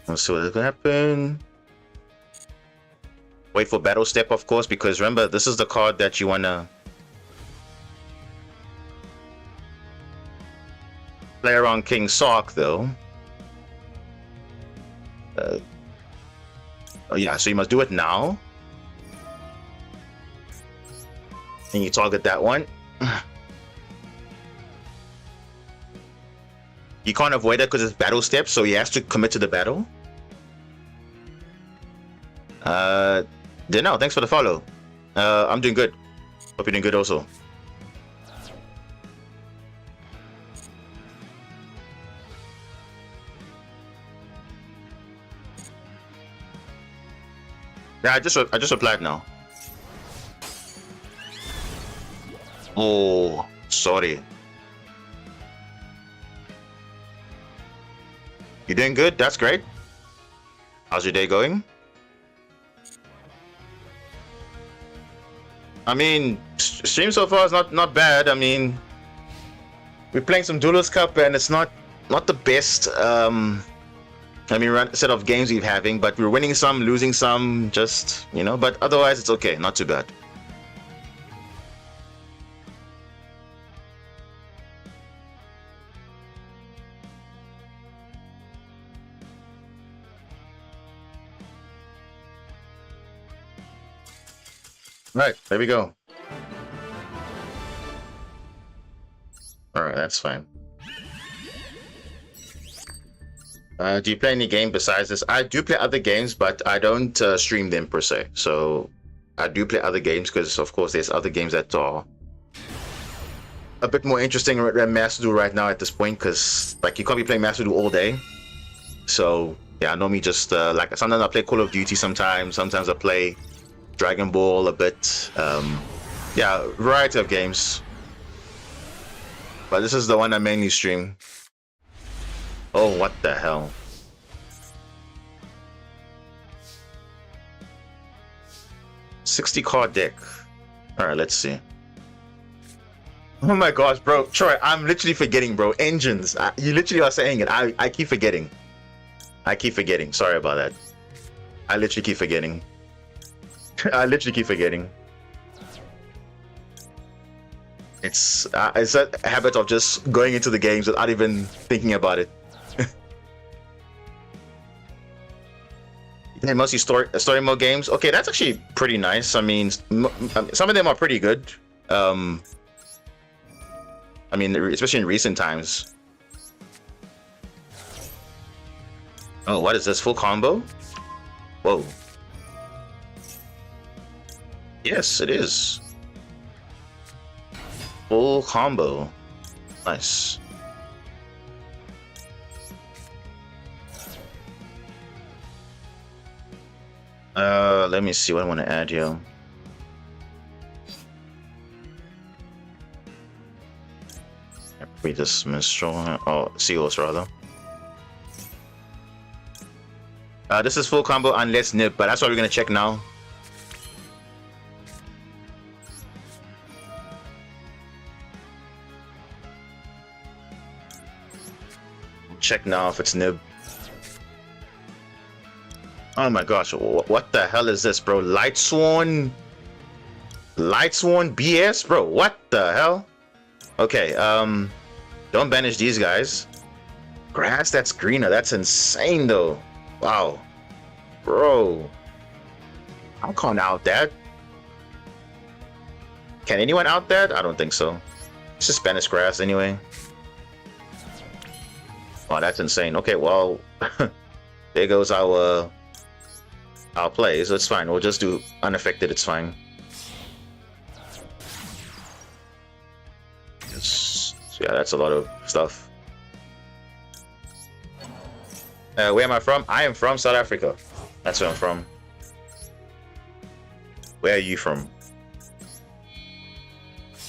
Let's see what's gonna happen. Wait for battle step, of course, because remember, this is the card that you wanna play around King Sark, though. Oh yeah, so you must do it now. And you target that one. You can't avoid it because it's battle steps, so he has to commit to the battle. No, thanks for the follow. I'm doing good. Hope you're doing good also. Yeah, I just replied now. Oh, sorry. You doing good? That's great. How's your day going? I mean, stream so far is not bad. I mean, we're playing some Duelist Cup and it's not the best set of games we're having, but we're winning some, losing some, just, you know, but otherwise it's okay, not too bad. Right, there we go. Alright, that's fine. Do you play any game besides this? I do play other games, but I don't stream them per se. So I do play other games because, of course, there's other games that are a bit more interesting than Master Duel right now at this point, because like you can't be playing Master Duel all day. So yeah, I normally just like sometimes I play Call of Duty, sometimes I play Dragon Ball a bit. Yeah, variety of games. But this is the one I mainly stream. Oh, what the hell? $60 card deck. Alright, let's see. Oh my gosh, bro. Troy, I'm literally forgetting, bro. Engines. You literally are saying it. I keep forgetting. I keep forgetting. Sorry about that. I literally keep forgetting. I literally keep forgetting. It's a habit of just going into the games without even thinking about it. Yeah, mostly story mode games. Okay, that's actually pretty nice. I mean, some of them are pretty good. I mean, especially in recent times. Oh, what is this? Full combo? Whoa. Yes, it is. Full combo. Nice. Let me see what I want to add here. Read this minstrel. Oh, Seals rather. This is full combo unless nib, but that's what we're gonna check now. Check now if it's nib. Oh my gosh, what the hell is this, bro? Light Sworn? Lightsworn BS, bro. What the hell? Okay, don't banish these guys. Grass that's greener. That's insane, though. Wow, bro. I can't out that. Can anyone out that? I don't think so. It's just Spanish grass anyway. Oh, that's insane. Okay, well, there goes our play. So it's fine. We'll just do unaffected. It's fine. Yes. So yeah, that's a lot of stuff. Where am I from? I am from South Africa. That's where I'm from. Where are you from?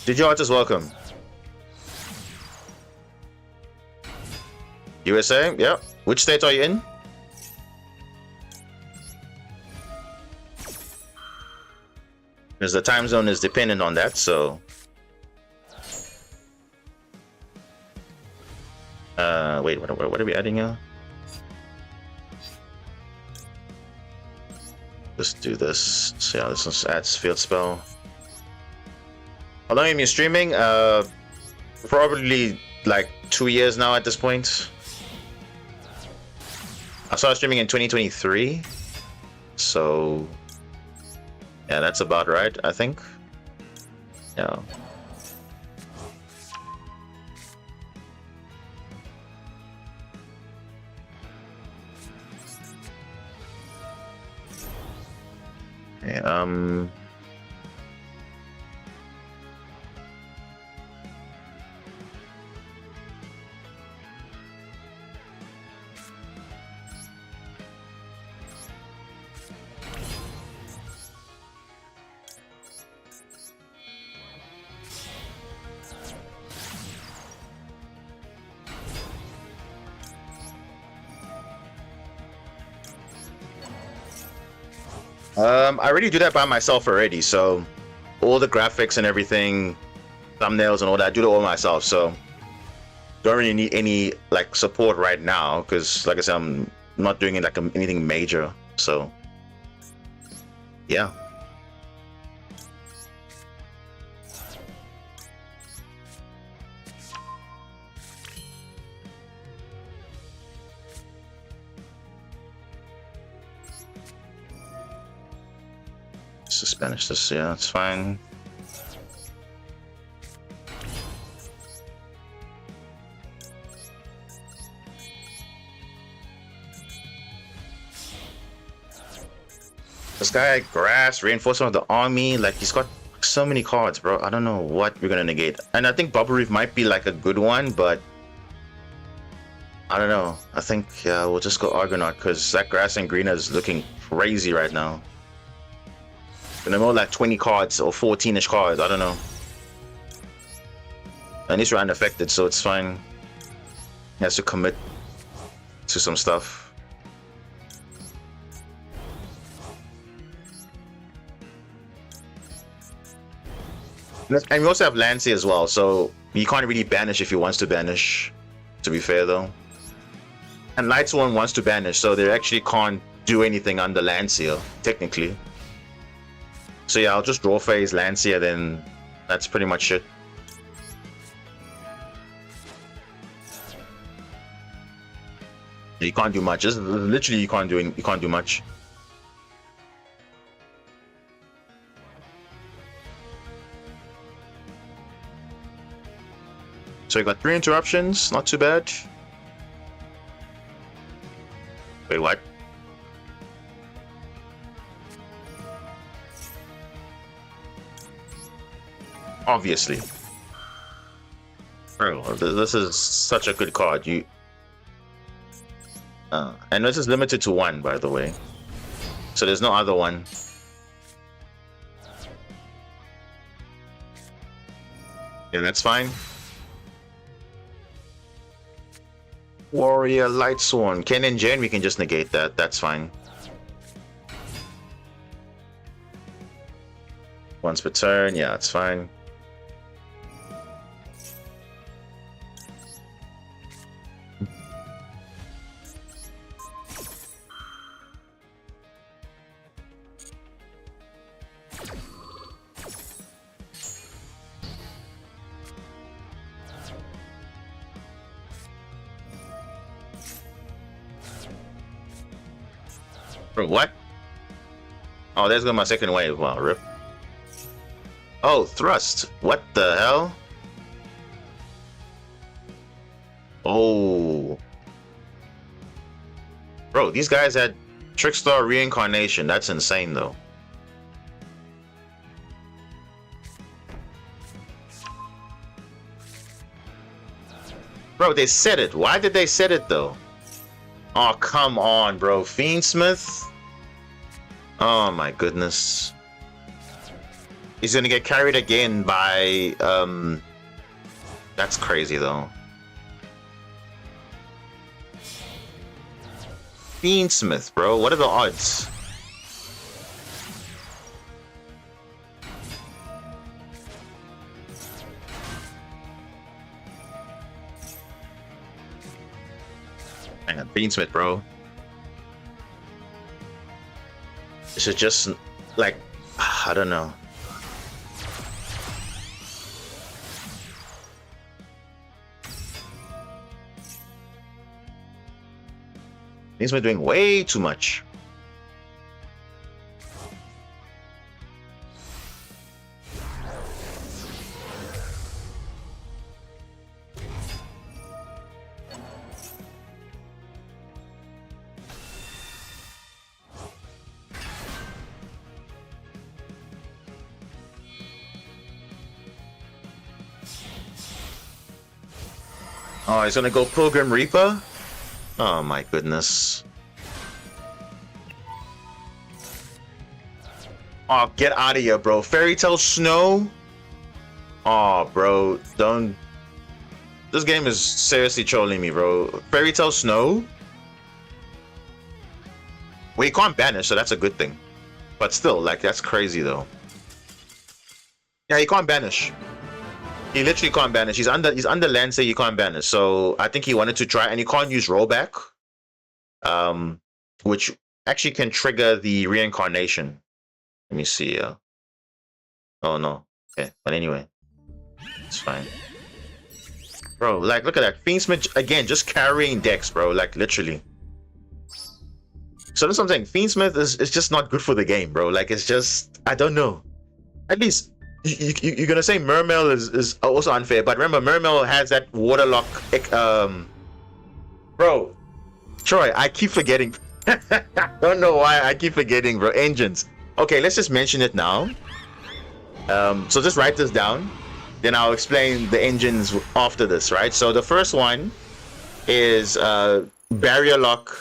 Did you all just welcome? USA? Yeah. Which state are you in? Because the time zone is dependent on that, so... wait, what are we adding here? Let's do this. So yeah, this one adds field spell. How long have you been streaming? Probably like 2 years now at this point. I started streaming in 2023. So yeah, that's about right, I think. Yeah. Okay, I already do that by myself already, so all the graphics and everything, thumbnails and all that, I do it all myself, so don't really need any like support right now, because like I said, I'm not doing it like anything major, so yeah. Just banish this, yeah, it's fine. This guy, grass, reinforcement of the army, like he's got so many cards, bro. I don't know what we're gonna negate. And I think Bubble Reef might be like a good one, but I don't know. I think we'll just go Argonaut because that grass and green is looking crazy right now. And they're more like 20 cards or 14-ish cards, I don't know. And he's unaffected, so it's fine. He has to commit to some stuff. And we also have Lancey as well, so he can't really banish if he wants to banish, to be fair though. And Lightsworn wants to banish, so they actually can't do anything under Lancea, technically. So yeah, I'll just draw phase Lancea, then that's pretty much it. You can't do much. Just literally you can't do much. So you got 3 interruptions, not too bad. Wait, what? Obviously. Bro, this is such a good card. And this is limited to 1, by the way. So there's no other one. Yeah, that's fine. Warrior, Lightsworn, Ken and Jen, we can just negate that. That's fine. Once per turn, yeah, it's fine. Bro, what? Oh, there's going my second wave. Wow, rip. Oh, thrust. What the hell? Oh. Bro, these guys had Trickstar Reincarnation. That's insane, though. Bro, they said it. Why did they set it, though? Oh, come on, bro. Fiendsmith? Oh, my goodness. He's gonna get carried again by, That's crazy, though. Fiendsmith, bro. What are the odds? Hang on, Fiendsmith, bro. This is just, like, I don't know. Fiendsmith doing way too much. Oh, he's gonna go Pilgrim Reaper? Oh my goodness. Oh, get out of here, bro. Fairy Tale Snow? Oh, bro. Don't... This game is seriously trolling me, bro. Fairy Tale Snow? Well, you can't banish, so that's a good thing. But still, like, that's crazy, though. Yeah, you can't banish. He literally can't banish. He's under land, say you can't banish. So I think he wanted to try, and he can't use rollback, which actually can trigger the reincarnation. Let me see. Oh no. Okay, but anyway, it's fine, bro. Like, look at that. Fiendsmith again, just carrying decks, bro. Like, literally. So that's what I'm saying. Fiendsmith is just not good for the game, bro. Like, it's just, I don't know. At least. You're gonna say Mermail is also unfair, but remember Mermail has that waterlock. Bro, Troy, I keep forgetting. Don't know why I keep forgetting, bro. Engines. Okay, let's just mention it now. So just write this down, then I'll explain the engines after this, right? So the first one is barrier lock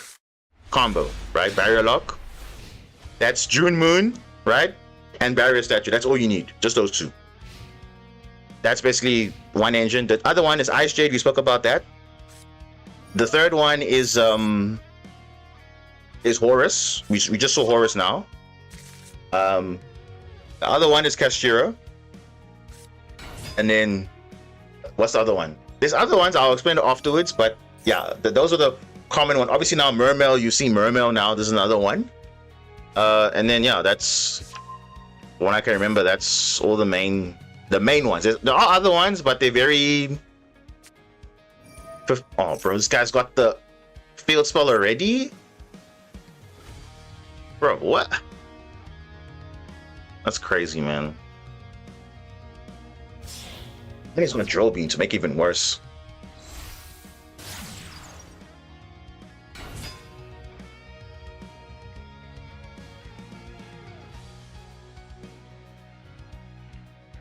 combo, right? Barrier lock. That's June Moon, right? And barrier statue. That's all you need. Just those two. That's basically one engine. The other one is Ice Jade. We spoke about that. The third one is Horus. We just saw Horus now. The other one is Kashira. And then what's the other one? There's other ones I'll explain afterwards, but yeah, those are the common ones. Obviously now Mermail, you see Mermail now. There's another one. And then yeah, that's one I can remember. That's all the main ones. There are other ones, but they're very... Oh, bro, this guy's got the field spell already? Bro, what? That's crazy, man. I think he's gonna Drill Beam to make it even worse.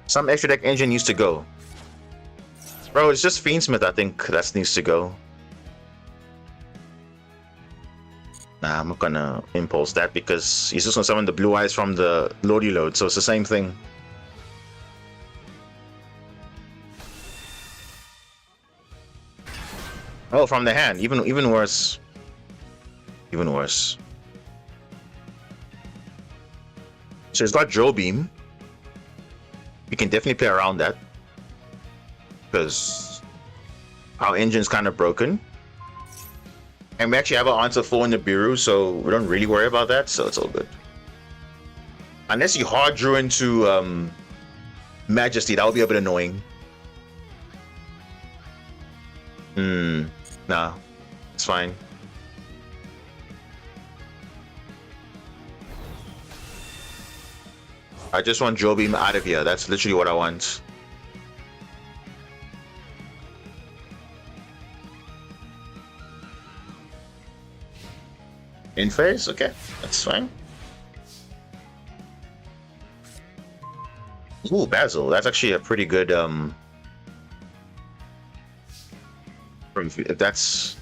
Some extra deck engine needs to go. Bro, it's just Fiendsmith, I think, that needs to go. Nah, I'm not gonna impulse that because he's just gonna summon the blue eyes from the Lordy Load, so it's the same thing. Oh, from the hand, even worse. Even worse. So he's got Drill Beam. We can definitely play around that because our engine's kind of broken, and we actually have an answer 4 in the Biru, so we don't really worry about that, so it's all good. Unless you hard drew into Majesty, that would be a bit annoying. Nah, it's fine. I just want Joe Beam out of here. That's literally what I want. In phase? Okay, that's fine. Ooh, Basil. That's actually a pretty good if that's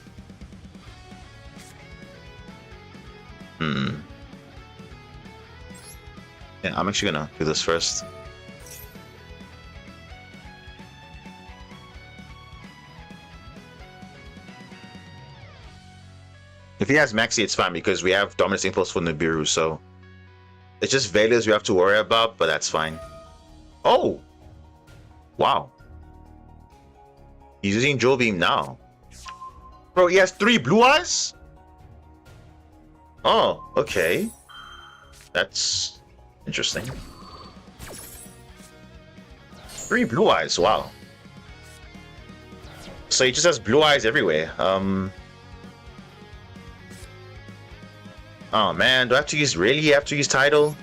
yeah, I'm actually gonna do this first. If he has Maxi, it's fine because we have Dominus Impulse for Nibiru, so it's just Veilers we have to worry about, but that's fine. Oh! Wow. He's using Joe Beam now. Bro, he has 3 blue eyes? Oh, okay. That's interesting. 3 blue eyes, wow. So he just has blue eyes everywhere. Oh man, do I have to use, really have to use Tidal?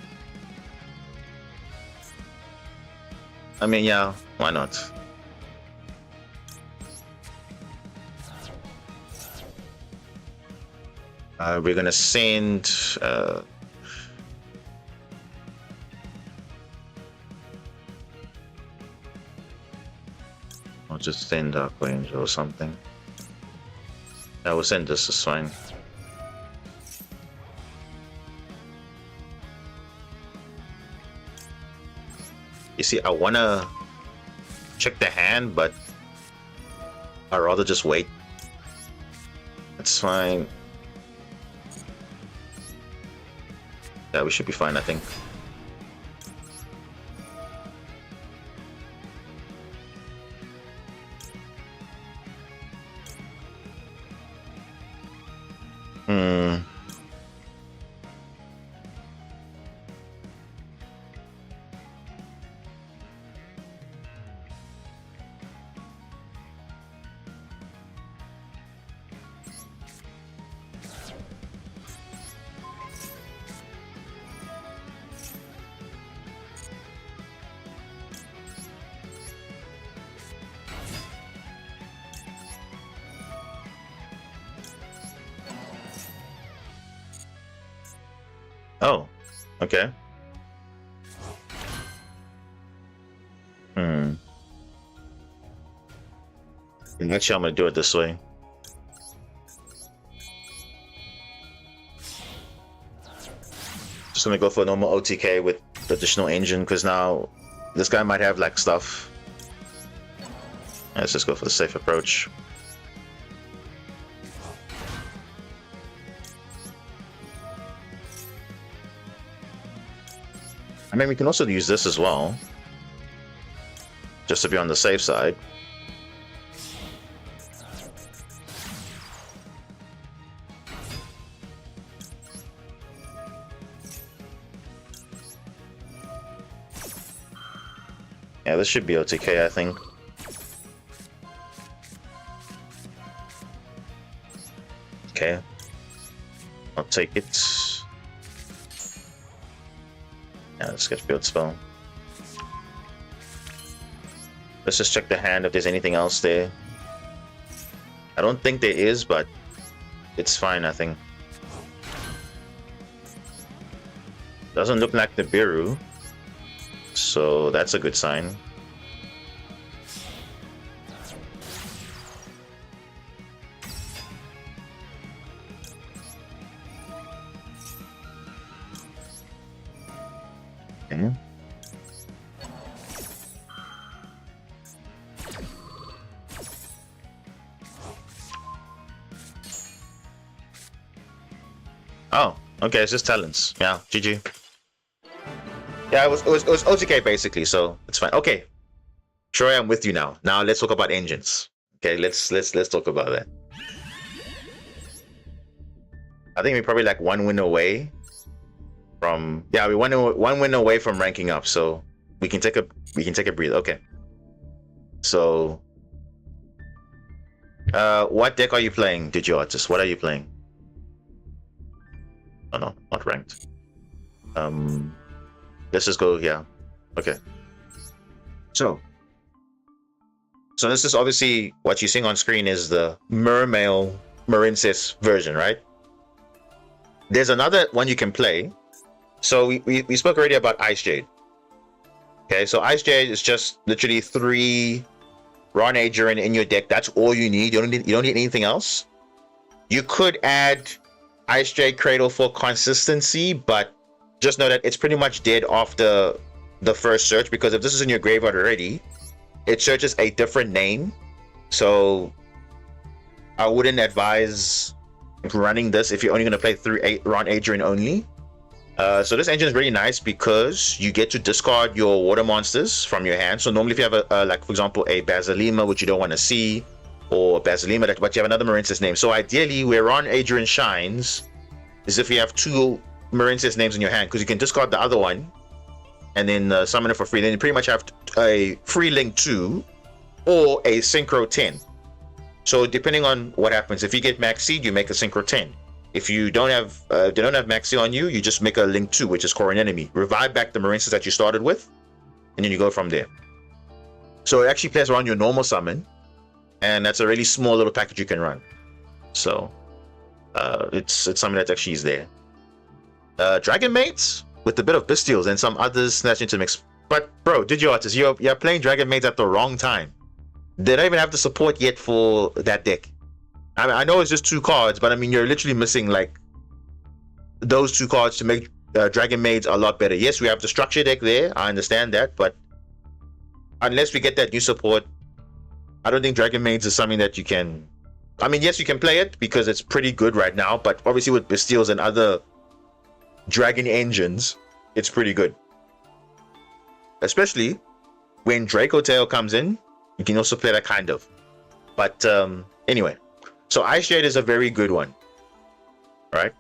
I mean, yeah, why not? We're gonna send I'll just send Dark Angel or something. I will send this, is fine. You see, I wanna check the hand, but I'd rather just wait. That's fine. Yeah, we should be fine, I think. Oh, okay. Actually, I'm gonna do it this way. Just gonna go for a normal OTK with the additional engine, because now this guy might have like stuff. Let's just go for the safe approach. I mean, we can also use this as well, just to be on the safe side. Yeah, this should be OTK, I think. Okay. I'll take it. Yeah, let's get field spell. Let's just check the hand if there's anything else there. I don't think there is, but it's fine, I think. Doesn't look like the Biru, so that's a good sign. Okay. Oh, okay, it's just talents. Yeah, GG. Yeah, it was OTK basically, so it's fine. Okay, Troy, I'm with you now. Now let's talk about engines. Okay, let's talk about that. I think we're probably like one win away from, yeah, we one win away from ranking up, so we can take a breather. Okay. So what deck are you playing, Digio Artist? What are you playing? Oh no, not ranked. let's just go. Yeah. Okay. So this is obviously what you're seeing on screen is the Mermail Marincess version, right? There's another one you can play. So we spoke already about Ice Jade. Okay, so Ice Jade is just literally 3 Ron Adrian in your deck. That's all you need. You don't need anything else. You could add Ice Jade Cradle for consistency, but just know that it's pretty much dead after the first search, because if this is in your graveyard already, it searches a different name. So I wouldn't advise running this if you're only going to play 3 Ron Adrian only. So this engine is really nice because you get to discard your water monsters from your hand. So normally if you have a like for example a Basilema, which you don't want to see, or Basilema, but you have another Marincess name. So ideally where Ron Adrian shines is if you have 2 Marincess names in your hand, because you can discard the other one and then summon it for free. Then you pretty much have a free link 2 or a synchro 10. So depending on what happens, if you get max seed, you make a synchro 10. If you don't have they don't have maxi on you, you just make a link 2, which is core an enemy. Revive back the Marincess that you started with, and then you go from there. So it actually plays around your normal summon, and that's a really small little package you can run. So it's something that actually is there. Dragon Mates with a bit of Bestials and some others snatched into mix. But bro, Digioartist, you're playing Dragon Mates at the wrong time. They don't even have the support yet for that deck. I mean, I know it's just 2 cards, but I mean, you're literally missing like those 2 cards to make Dragon Maids a lot better. Yes, we have the structure deck there. I understand that, but unless we get that new support, I don't think Dragon Maids is something that you can. I mean, yes, you can play it because it's pretty good right now, but obviously with Bestials and other Dragon engines, it's pretty good. Especially when Draco Tail comes in, you can also play that kind of. But anyway. So Ice Jade is a very good one, right?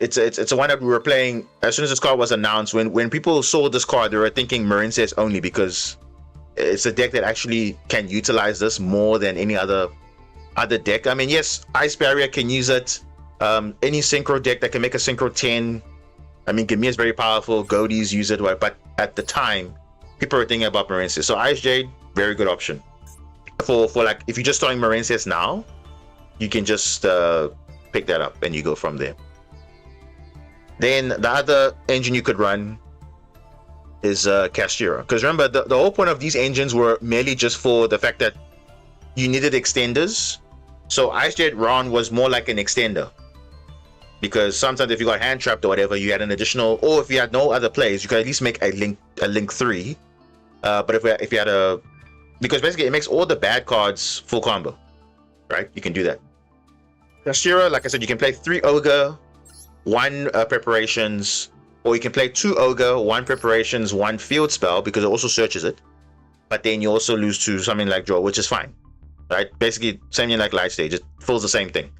It's a one that we were playing as soon as this card was announced. When people saw this card, they were thinking Marincess only, because it's a deck that actually can utilize this more than any other deck. I mean, yes, Ice Barrier can use it. Any synchro deck that can make a synchro 10. I mean, Gamia is very powerful. Goatees use it, but at the time, people were thinking about Marincess. So Ice Jade, very good option. For like, if you're just starting Marincess now, you can just pick that up and you go from there. Then the other engine you could run is Castira, because remember the whole point of these engines were merely just for the fact that you needed extenders. So Ice Jade Ron was more like an extender, because sometimes if you got hand trapped or whatever, you had an additional, or if you had no other plays, you could at least make a link 3. But if you had a, because basically it makes all the bad cards full combo, right? You can do that. Castira, like I said, you can play 3 Ogre, 1 preparations, or you can play 2 Ogre, 1 preparations, 1 field spell, because it also searches it. But then you also lose to something like Draw, which is fine, right? Basically, same thing like Light Stage, it fills the same thing.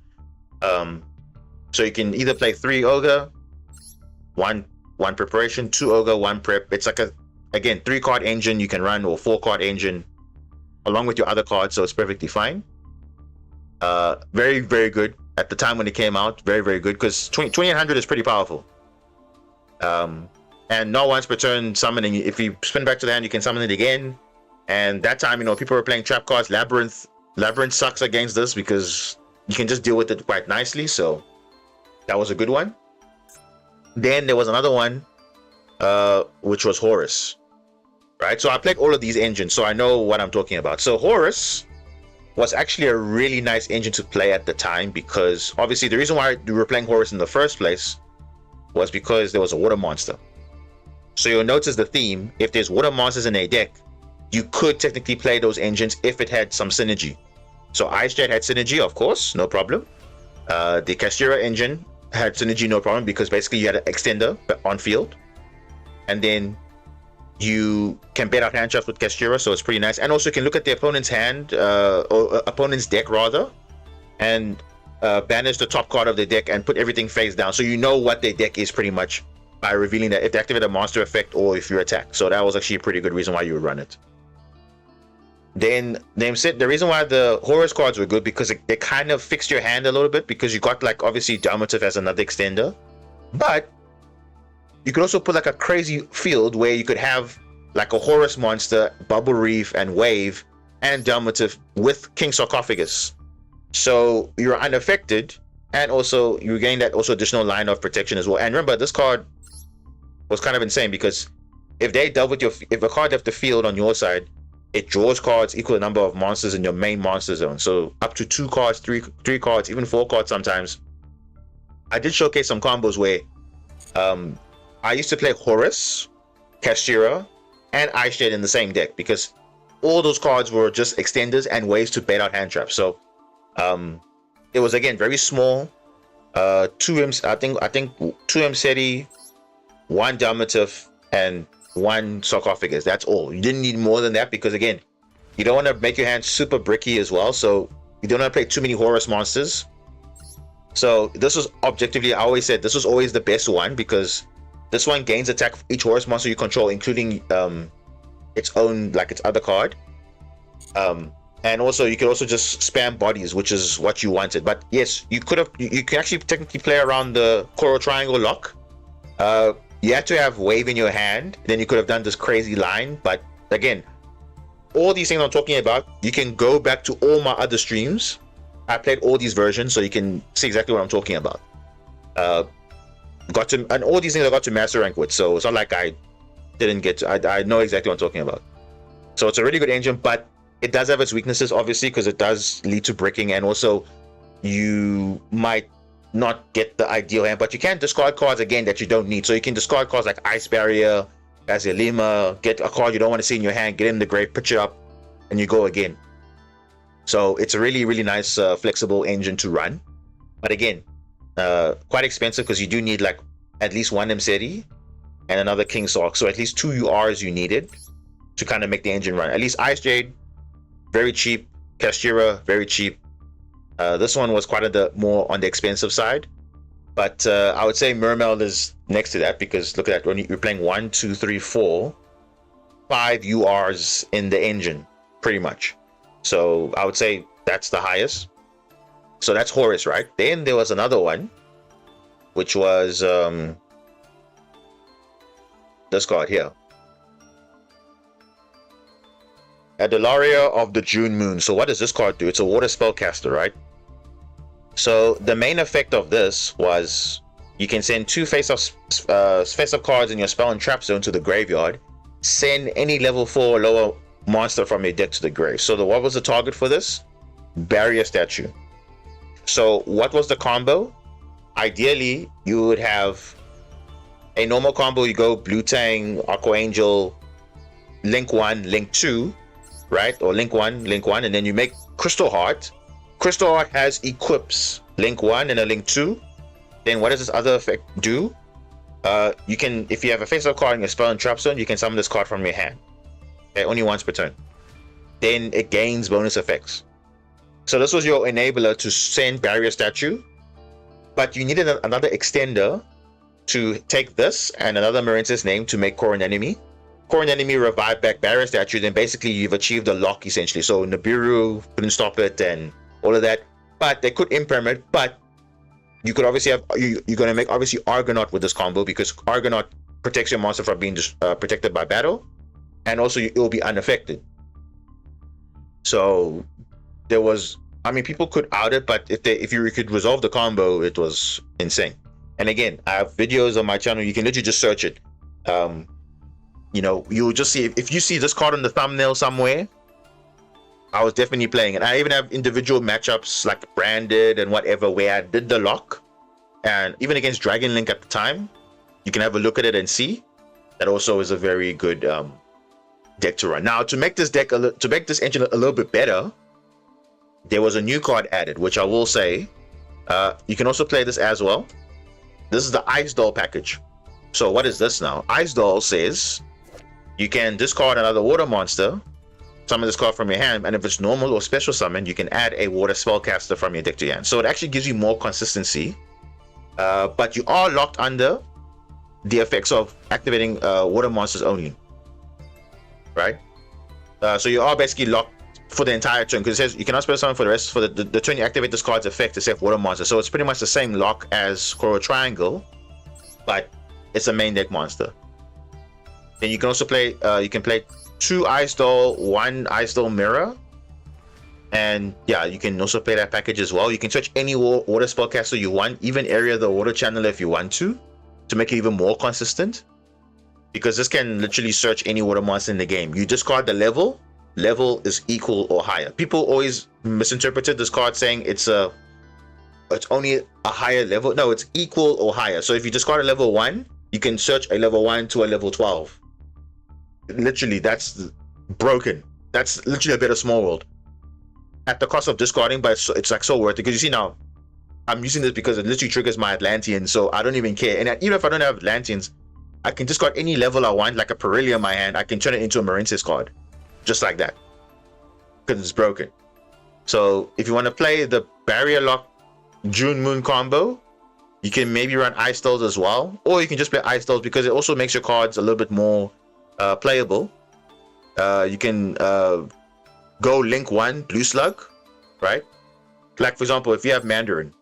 So you can either play 3 Ogre, 1 preparation, 2 Ogre, 1 prep. It's like again, 3 card engine you can run, or 4 card engine along with your other cards, so it's perfectly fine. Very, very good at the time when it came out. Very, very good, because 2800 is pretty powerful. And not once per turn summoning. If you spin back to the hand, you can summon it again. And that time, people were playing trap cards. Labyrinth sucks against this because you can just deal with it quite nicely. So that was a good one. Then there was another one, which was Horus. Right, so I played all of these engines, so I know what I'm talking about. So Horus was actually a really nice engine to play at the time, because obviously the reason why we were playing Horus in the first place was because there was a water monster. So you'll notice the theme. If there's water monsters in a deck, you could technically play those engines if it had some synergy. So Ice Jade had synergy, of course, no problem. The Castira engine had synergy, no problem, because basically you had an extender on field, and then you can bet out hand traps with Castira, so it's pretty nice. And also you can look at the opponent's hand, or opponent's deck rather, and banish the top card of the deck and put everything face down, so you know what their deck is pretty much by revealing that if they activate a monster effect or if you attack. So that was actually a pretty good reason why you would run it. Then the reason why the Horus cards were good, because they kind of fixed your hand a little bit, because you got like obviously Dominative as another extender, but you could also put like a crazy field where you could have like a Horus monster, Bubble Reef, and Wave, and Delmative with King Sarcophagus. So you're unaffected, and also you gain that also additional line of protection as well. And remember, this card was kind of insane because if they dealt with if a card left the field on your side, it draws cards equal the number of monsters in your main monster zone. So up to 2 cards, three cards, even 4 cards sometimes. I did showcase some combos where I used to play Horus, Kashira, and Ice Shade in the same deck because all those cards were just extenders and ways to bait out hand traps. So it was again very small. 2 I think 2 Mseti, 1 Delmative, and 1 Sarcophagus. That's all. You didn't need more than that because again, you don't want to make your hand super bricky as well. So you don't want to play too many Horus monsters. So this was objectively, I always said this was always the best one because this one gains attack for each Horus monster you control, including its own, like its other card. And also you could also just spam bodies, which is what you wanted. But yes, you can actually technically play around the Coral Triangle lock. You had to have Wave in your hand, then you could have done this crazy line. But again, all these things I'm talking about, you can go back to all my other streams. I played all these versions, so you can see exactly what I'm talking about. And all these things I got to master rank with, so it's not like I didn't get to, I know exactly what I'm talking about. So it's a really good engine, but it does have its weaknesses, obviously, because it does lead to bricking, and also you might not get the ideal hand, but you can discard cards again that you don't need. So you can discard cards like Ice Barrier, Azalima, get a card you don't want to see in your hand, get in the grave, pitch it up, and you go again. So it's a really, really nice flexible engine to run. But again, quite expensive because you do need like at least 1 Mseti and another King Sark. So at least 2 URs you needed to kind of make the engine run. At least Ice Jade, very cheap. Kashira, very cheap. This one was quite more on the expensive side. But I would say Mermail is next to that because look at that. When you're playing 1, 2, 3, 4, 5 URs in the engine, pretty much. So I would say that's the highest. So that's Horus, right? Then there was another one, which was this card here. Adelaria of the June Moon. So what does this card do? It's a water spellcaster, right? So the main effect of this was you can send 2 face-up cards in your spell and trap zone to the graveyard. Send any level 4 or lower monster from your deck to the grave. So what was the target for this? Barrier statue. So what was the combo? Ideally, you would have a normal combo. You go Blue Tang, Aqua Angel, Link 1, Link 2, right? Or Link 1, and then you make Crystal Heart. Crystal Heart has equips Link 1 and a Link 2. Then what does this other effect do? You can, if you have a face-up card in your spell and trap zone, you can summon this card from your hand. Okay, only once per turn. Then it gains bonus effects. So this was your enabler to send Barrier Statue, but you needed another extender to take this and another Marincess name to make Core an Enemy. Core an Enemy revive back Barrier Statue, then basically you've achieved a lock essentially. So Nibiru couldn't stop it and all of that, but they could imperm it. But you could obviously have you're going to make obviously Argonaut with this combo because Argonaut protects your monster from being protected by battle, and also it will be unaffected. So there was, I mean, people could out it, but if you could resolve the combo, it was insane. And again, I have videos on my channel. You can literally just search it. You know, you'll just see if you see this card on the thumbnail somewhere. I was definitely playing it. I even have individual matchups like branded and whatever where I did the lock, and even against Dragon Link at the time. You can have a look at it and see. That also is a very good deck to run. Now, to make this engine a little bit better, there was a new card added, which I will say, you can also play this as well. This is the Ice Doll package. So what is this now? Ice Doll says you can discard another water monster, summon this card from your hand, and if it's normal or special summon, you can add a water spellcaster from your deck to your hand. So it actually gives you more consistency, but you are locked under the effects of activating water monsters only, right? So you are basically locked for the entire turn because it says you cannot spell summon for the rest for the turn you activate this card's effect except water monster. So it's pretty much the same lock as Coral Triangle, but it's a main deck monster. Then you can also play, you can play 2 Ice Doll, 1 Ice Doll Mirror. And yeah, you can also play that package as well. You can search any water spellcaster you want, even area the water channel if you want to make it even more consistent. Because this can literally search any water monster in the game. You discard the level is equal or higher. People always misinterpreted this card saying it's only a higher level. No, it's equal or higher. So if you discard a level 1, you can search a level 1 to a level 12. Literally, that's broken. That's literally a bit of Small World at the cost of discarding, but it's like so worth it. Because you see now, I'm using this because it literally triggers my Atlantean, so I don't even care. And even if I don't have Atlanteans, I can discard any level I want, like a Perillia in my hand. I can turn it into a Marincess card, just like that, because it's broken. So if you want to play the Barrier Lock June Moon combo, you can maybe run Ice Dolls as well, or you can just play Ice Dolls because it also makes your cards a little bit more playable. You can go Link 1 Blue Slug, right? Like for example, if you have Mandarin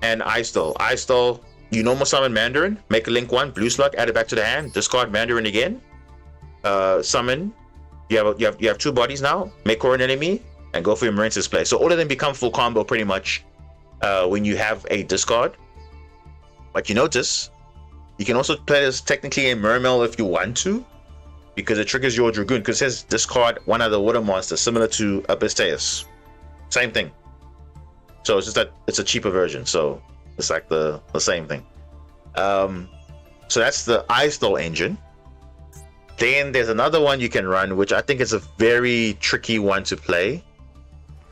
and Ice Doll, you normal summon Mandarin, make a Link 1 Blue Slug, add it back to the hand, discard Mandarin again, summon. You have 2 bodies now, make her an enemy, and go for your Marincess play. So all of them become full combo pretty much when you have a discard. But you notice you can also play this technically in Mermail if you want to, because it triggers your Dragoon, because it says discard one other water monster similar to Abisteus. Same thing. So it's just that it's a cheaper version, so it's like the same thing. So that's the Ice Doll engine. Then there's another one you can run, which I think is a very tricky one to play.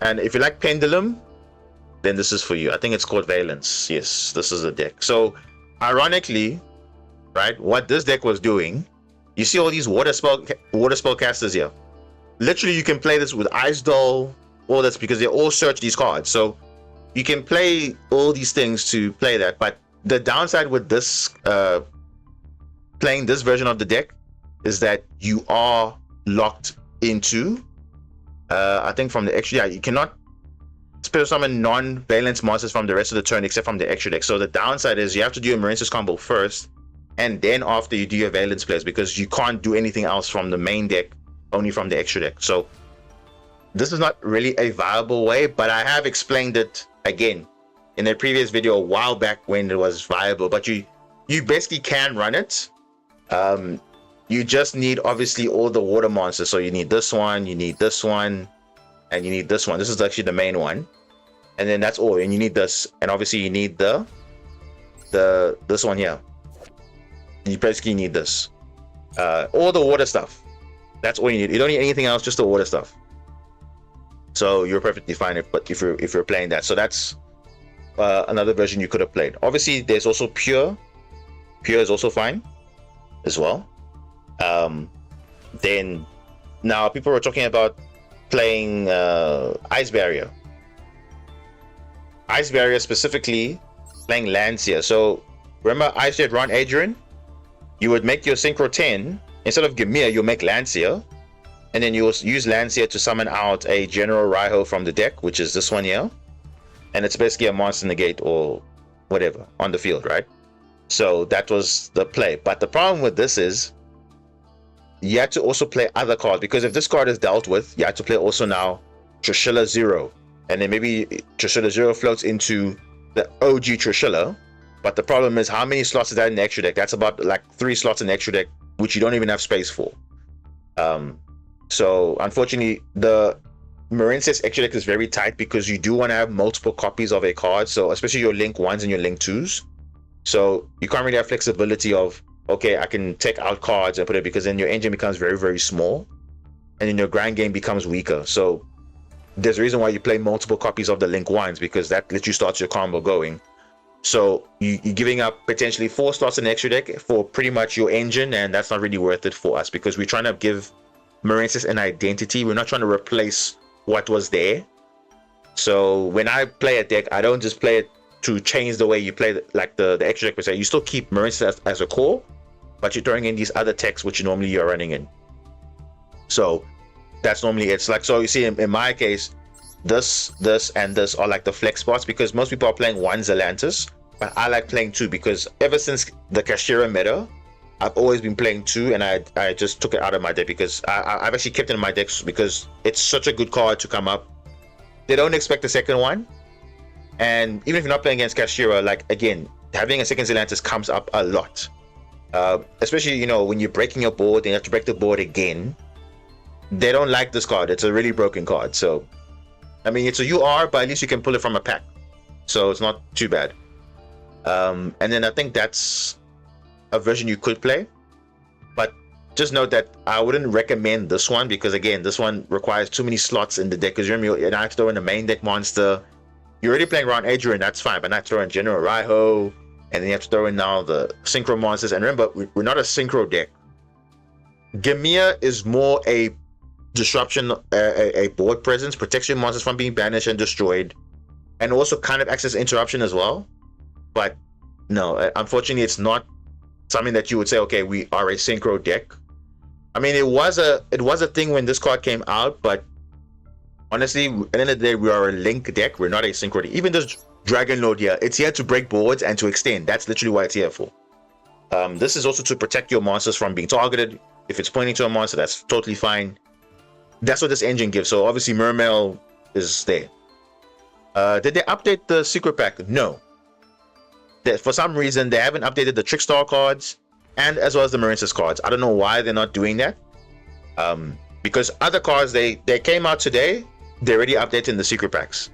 And if you like Pendulum, then this is for you. I think it's called Valence. Yes, this is a deck. So ironically, right, what this deck was doing, you see all these water spell casters here. Literally, you can play this with Ice Doll, all that's because they all search these cards. So you can play all these things to play that. But the downside with this, playing this version of the deck, is that you are locked into, I think from the extra, you cannot special summon non-valence monsters from the rest of the turn except from the extra deck. So the downside is you have to do a Marincess combo first, and then after you do your valence plays, because you can't do anything else from the main deck, only from the extra deck. So this is not really a viable way, but I have explained it again in a previous video a while back when it was viable. But you basically can run it. You just need obviously all the water monsters. So you need this one, you need this one, and you need this one. This is actually the main one, and then that's all. And you need this, and obviously you need this one here. You basically need this, all the water stuff. That's all you need. You don't need anything else, just the water stuff. So you're perfectly fine if you're playing that. So that's another version you could have played. Obviously, there's also Pure. Pure is also fine as well. Then now people were talking about playing Ice Barrier. Ice Barrier specifically playing Lancia. So remember Ice Jet Ron Adrian? You would make your Synchro 10, instead of Gamia, you'll make Lancia, and then you'll use Lancia to summon out a General Raiho from the deck, which is this one here. And it's basically a monster negate or whatever on the field, right? So that was the play. But the problem with this is you have to also play other cards, because if this card is dealt with, you have to play also now Trishula Zero, and then maybe Trishula Zero floats into the OG Trishula. But the problem is, how many slots is that in the extra deck? That's about like 3 slots in the extra deck, which you don't even have space for. So unfortunately, the Marincess extra deck is very tight because you do want to have multiple copies of a card. So especially your Link 1s and your Link 2s. So you can't really have flexibility of, okay, I can take out cards and put it, because then your engine becomes very, very small, and then your grind game becomes weaker. So there's a reason why you play multiple copies of the Link 1s, because that literally starts your combo going. So you're giving up potentially 4 slots in the extra deck for pretty much your engine, and that's not really worth it for us, because we're trying to give Marincess an identity. We're not trying to replace what was there. So when I play a deck, I don't just play it to change the way you play the extra deck per se. You still keep Marincess as a core, but you're throwing in these other techs which normally you're running in. So that's normally it's like, so you see in my case, this and this are like the flex spots, because most people are playing one Zelantis, but I like playing 2 because ever since the Kashira meta, I've always been playing 2, and I just took it out of my deck because I've actually kept it in my decks because it's such a good card to come up. They don't expect the second one, and even if you're not playing against Kashira, like again, having a second Zelantis comes up a lot. Especially, you know, when you're breaking your board and you have to break the board again. They don't like this card. It's a really broken card. So, I mean, it's a UR, but at least you can pull it from a pack. So it's not too bad. And then I think that's a version you could play. But just note that I wouldn't recommend this one because, again, this one requires too many slots in the deck. Because remember, you're not throwing the main deck monster. You're already playing around Adrian, that's fine. But not throwing General Raiho. And then you have to throw in now the synchro monsters. And remember, we're not a synchro deck. Gamia is more a disruption, a board presence, protects your monsters from being banished and destroyed, and also kind of acts as interruption as well. But no, unfortunately, it's not something that you would say, okay, we are a synchro deck. I mean, it was a thing when this card came out, but honestly, at the end of the day, we are a link deck. We're not a synchro deck. Even this Dragon Lord here, it's here to break boards and to extend. That's literally what it's here for. This is also to protect your monsters from being targeted. If it's pointing to a monster, that's totally fine. That's what this engine gives. So obviously Mermail is there. Did they update the secret pack? No. For some reason, they haven't updated the Trickstar cards and as well as the Marincess cards. I don't know why they're not doing that. Because other cards, they came out today, they're already updating the secret packs.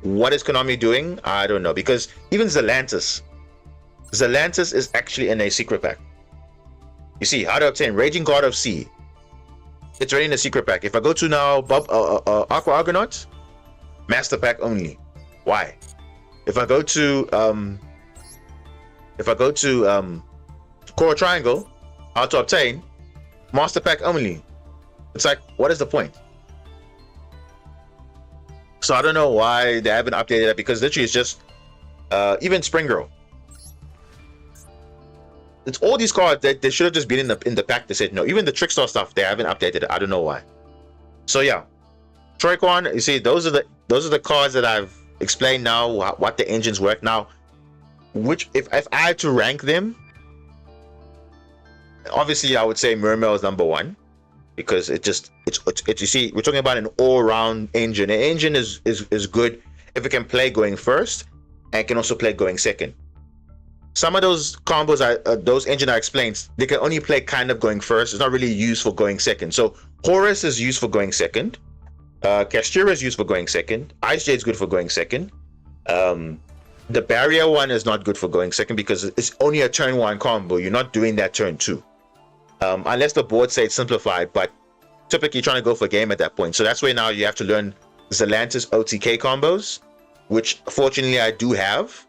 What is Konami doing? I don't know. Because even Zelantis is actually in a secret pack. You see, how to obtain Raging God of Sea. It's already in the secret pack. If I go to now Aqua Argonaut, master pack only. Why? If I go to Coral Triangle, how to obtain master pack only. It's like, what is the point? So I don't know why they haven't updated that, because literally it's just even Spring Girl. It's all these cards that they should have just been in the pack. They said no. Even the Trickstar stuff, they haven't updated it. I don't know why. So yeah, Troyquan. You see, those are the cards that I've explained now. What the engines work now. Which, if I had to rank them, obviously I would say Mermail is number 1, because it's you see, we're talking about an all-round engine. An engine is good if it can play going first and can also play going second. Some of those combos, those engine I explained, they can only play kind of going first. It's not really used for going second. So Horus is used for going second. Kashira is used for going second. Ice Jade is good for going second. The Barrier one is not good for going second because it's only a turn 1 combo. You're not doing that turn 2. Unless the board say it's simplified, but typically you're trying to go for a game at that point. So that's where now you have to learn Zelantis OTK combos, which fortunately I do have.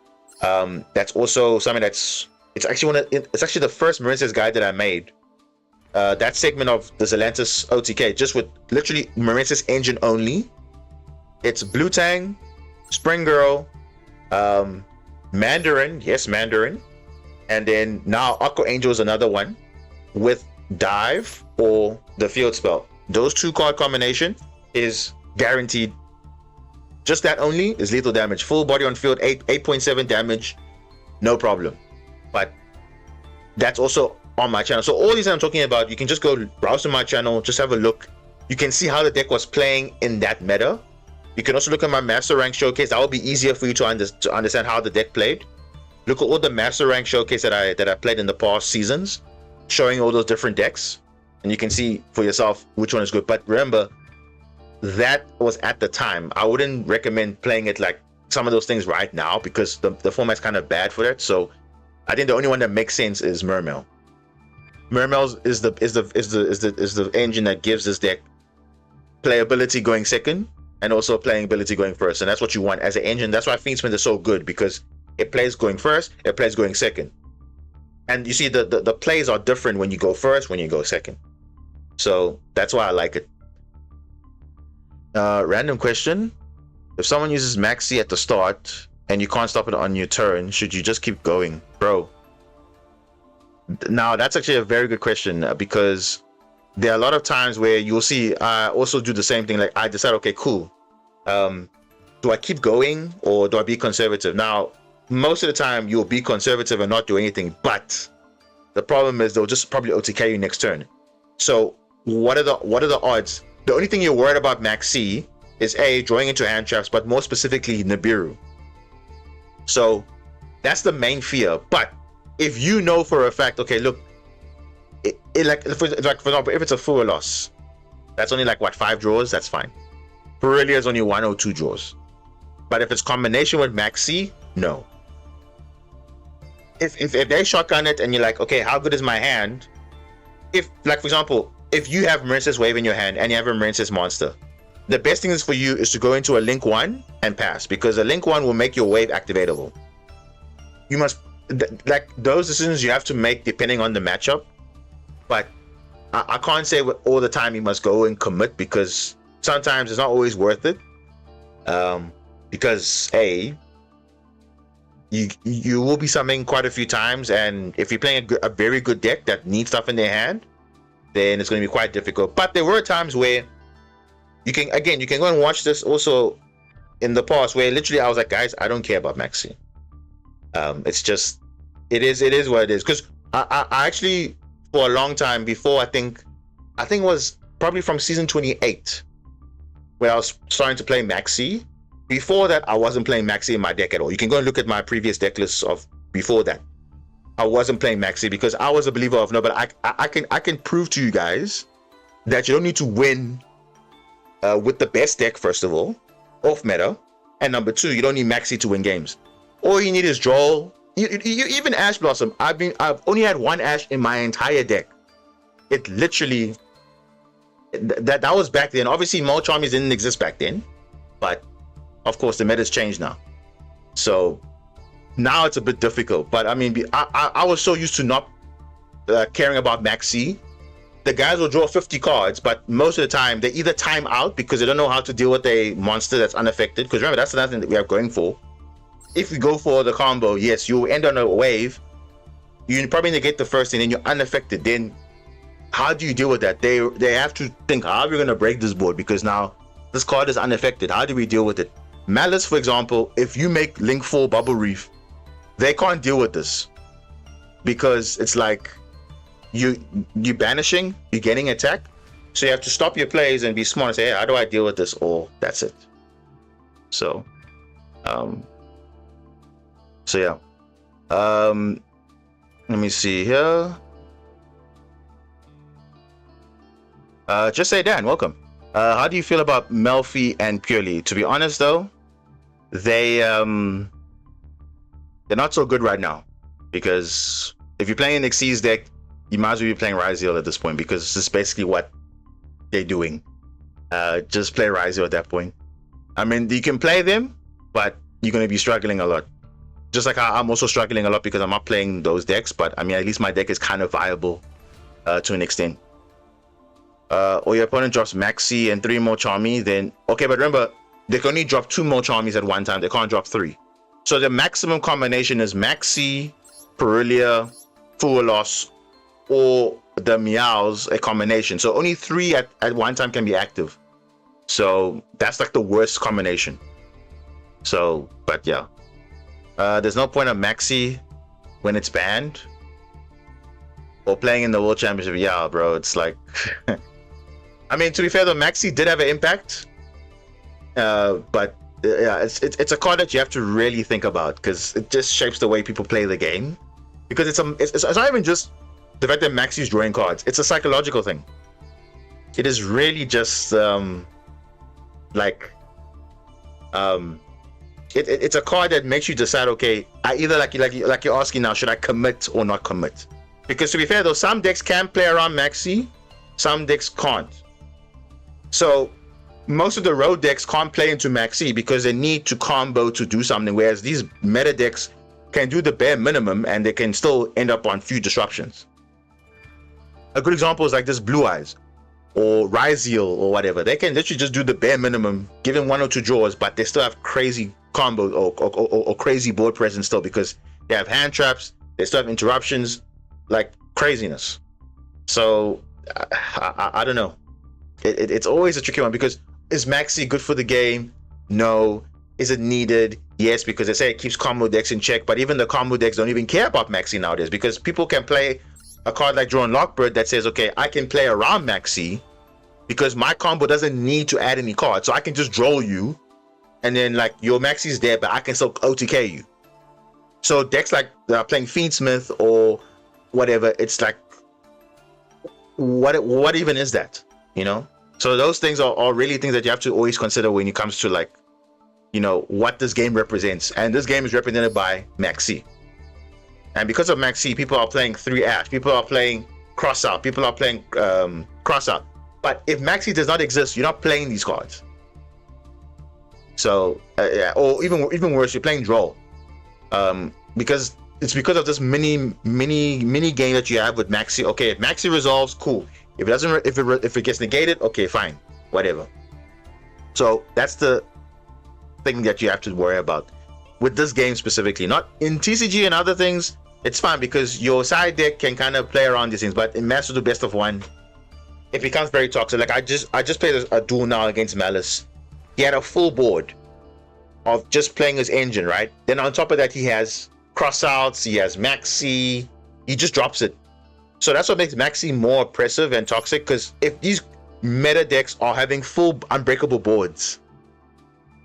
That's also something it's actually the first Marincess guide that I made. That segment of the Zelantis OTK, just with literally Marincess engine only. It's Blue Tang, Spring Girl, Mandarin, yes, Mandarin, and then now Aqua Angel is another one with Dive or the Field Spell. Those 2 card combination is guaranteed. Just that only is lethal damage. Full body on field, 8.7 damage, no problem. But that's also on my channel. So all these I'm talking about, you can just go browse to my channel, just have a look. You can see how the deck was playing in that meta. You can also look at my Master Rank Showcase. That will be easier for you to understand how the deck played. Look at all the Master Rank Showcase that I played in the past seasons, showing all those different decks. And you can see for yourself which one is good. But remember, that was at the time. I wouldn't recommend playing it like some of those things right now, because the format's kind of bad for that. So I think the only one that makes sense is Mermail. Mermail is the engine that gives this deck playability going second and also playability going first, and that's what you want as an engine. That's why Fiendspin is so good, because it plays going first, it plays going second, and you see the plays are different when you go first, when you go second. So that's why I like it. Random question: if someone uses Maxi at the start and you can't stop it on your turn, should you just keep going, bro? Now that's actually a very good question, because there are a lot of times where you'll see I also do the same thing. Like, I decide, okay, cool, do I keep going or do I be conservative? Now most of the time you'll be conservative and not do anything. But the problem is they'll just probably OTK you next turn. So what are the odds? The only thing you're worried about Max C is drawing into hand traps, but more specifically Nibiru. So that's the main fear. But if you know for a fact, okay, look, like for example, if it's a full loss, that's only like what, 5 draws, that's fine. Borrelia is only 1 or 2 draws. But if it's combination with Max C, no. If they shotgun it and you're like, okay, how good is my hand? If, like, for example, if you have Marincess Wave in your hand and you have a Marincess monster, the best thing is for you is to go into a Link 1 and pass, because a Link 1 will make your wave activatable. You must, like, those decisions you have to make depending on the matchup. But I can't say all the time you must go and commit, because sometimes it's not always worth it. Because you will be summoning quite a few times, and if you're playing a very good deck that needs stuff in their hand, then it's going to be quite difficult. But there were times where you can go and watch this also in the past, where literally I was like, guys, I don't care about Maxi. It's just, it is what it is. Because I actually, for a long time before, I think it was probably from season 28 where I was starting to play Maxi. Before that, I wasn't playing Maxi in my deck at all. You can go and look at my previous deck lists of before that. I wasn't playing Maxi because I was a believer of, no, but I can prove to you guys that you don't need to win with the best deck, first of all, off meta, and number 2, you don't need Maxi to win games. All you need is draw. Even Ash Blossom, I've only had 1 Ash in my entire deck. It literally, that was back then. Obviously, Mo Charmies didn't exist back then, but of course the meta's changed now. So now it's a bit difficult. But I mean, I was so used to not caring about Maxi. The guys will draw 50 cards, but most of the time they either time out because they don't know how to deal with a monster that's unaffected. Because remember, that's another thing that we are going for. If you go for the combo, yes, you end on a wave. You probably negate the first thing, and you're unaffected. Then how do you deal with that? They have to think, how are we going to break this board? Because now this card is unaffected. How do we deal with it? Malice, for example, if you make Link 4 Bubble Reef, they can't deal with this. Because it's like, you banishing, you're getting attack. So you have to stop your plays and be smart and say, hey, how do I deal with this? Or that's it. So yeah. Let me see here. Just say Dan, welcome. How do you feel about Melfi and Purely? To be honest though, they're not so good right now, because if you're playing an Xyz deck, you might as well be playing Ryziel at this point, because this is basically what they're doing. Just play Ryziel at that point. I mean, you can play them, but you're going to be struggling a lot. Just like I'm also struggling a lot because I'm not playing those decks, but I mean, at least my deck is kind of viable to an extent. Or your opponent drops Maxi and 3 more Charmy, then okay, but remember, they can only drop 2 more Charmies at one time. They can't drop 3. So the maximum combination is Maxi, Perilia, Full Loss, or the Meows, a combination. So only 3 at one time can be active. So that's like the worst combination. So, but yeah. There's no point of Maxi when it's banned. Or playing in the World Championship. Yeah, bro, it's like... I mean, to be fair though, Maxi did have an impact. But yeah, it's a card that you have to really think about, because it just shapes the way people play the game. Because it's not even just the fact that Maxi's drawing cards. It's a psychological thing. It is really just it's a card that makes you decide, okay, I either like you're asking now, should I commit or not commit? Because to be fair though, some decks can play around Maxi, some decks can't. So most of the road decks can't play into Maxi because they need to combo to do something, whereas these meta decks can do the bare minimum and they can still end up on few disruptions. A good example is like this Blue Eyes or Ryziel or whatever. They can literally just do the bare minimum, give them 1 or 2 draws, but they still have crazy combos or crazy board presence still, because they have hand traps, they still have interruptions, like craziness. So I don't know. It's always a tricky one, because is Maxi good for the game? No. Is it needed? Yes, because they say it keeps combo decks in check, but even the combo decks don't even care about Maxi nowadays, because people can play a card like Drawn Lockbird that says, okay, I can play around Maxi because my combo doesn't need to add any cards, so I can just draw you, and then like your Maxi's there, but I can still OTK you. So decks like playing Fiendsmith or whatever, it's like, what even is that? You know? So those things are really things that you have to always consider when it comes to like, you know, what this game represents. And this game is represented by Maxi. And because of Maxi, people are playing 3 Ash, people are playing Cross Out, people are playing Cross Out. But if Maxi does not exist, you're not playing these cards. So, yeah, or even worse, you're playing Draw. Because it's because of this mini game that you have with Maxi. Okay, if Maxi resolves, cool. If it doesn't, if it gets negated, okay, fine, whatever. So that's the thing that you have to worry about with this game specifically. Not in TCG and other things, it's fine because your side deck can kind of play around these things. But in Master Duel Best of One, it becomes very toxic. Like I just played a duel now against Malice. He had a full board of just playing his engine, right? Then on top of that, he has crossouts, he has Maxi, he just drops it. So that's what makes Maxi more oppressive and toxic, because if these meta decks are having full unbreakable boards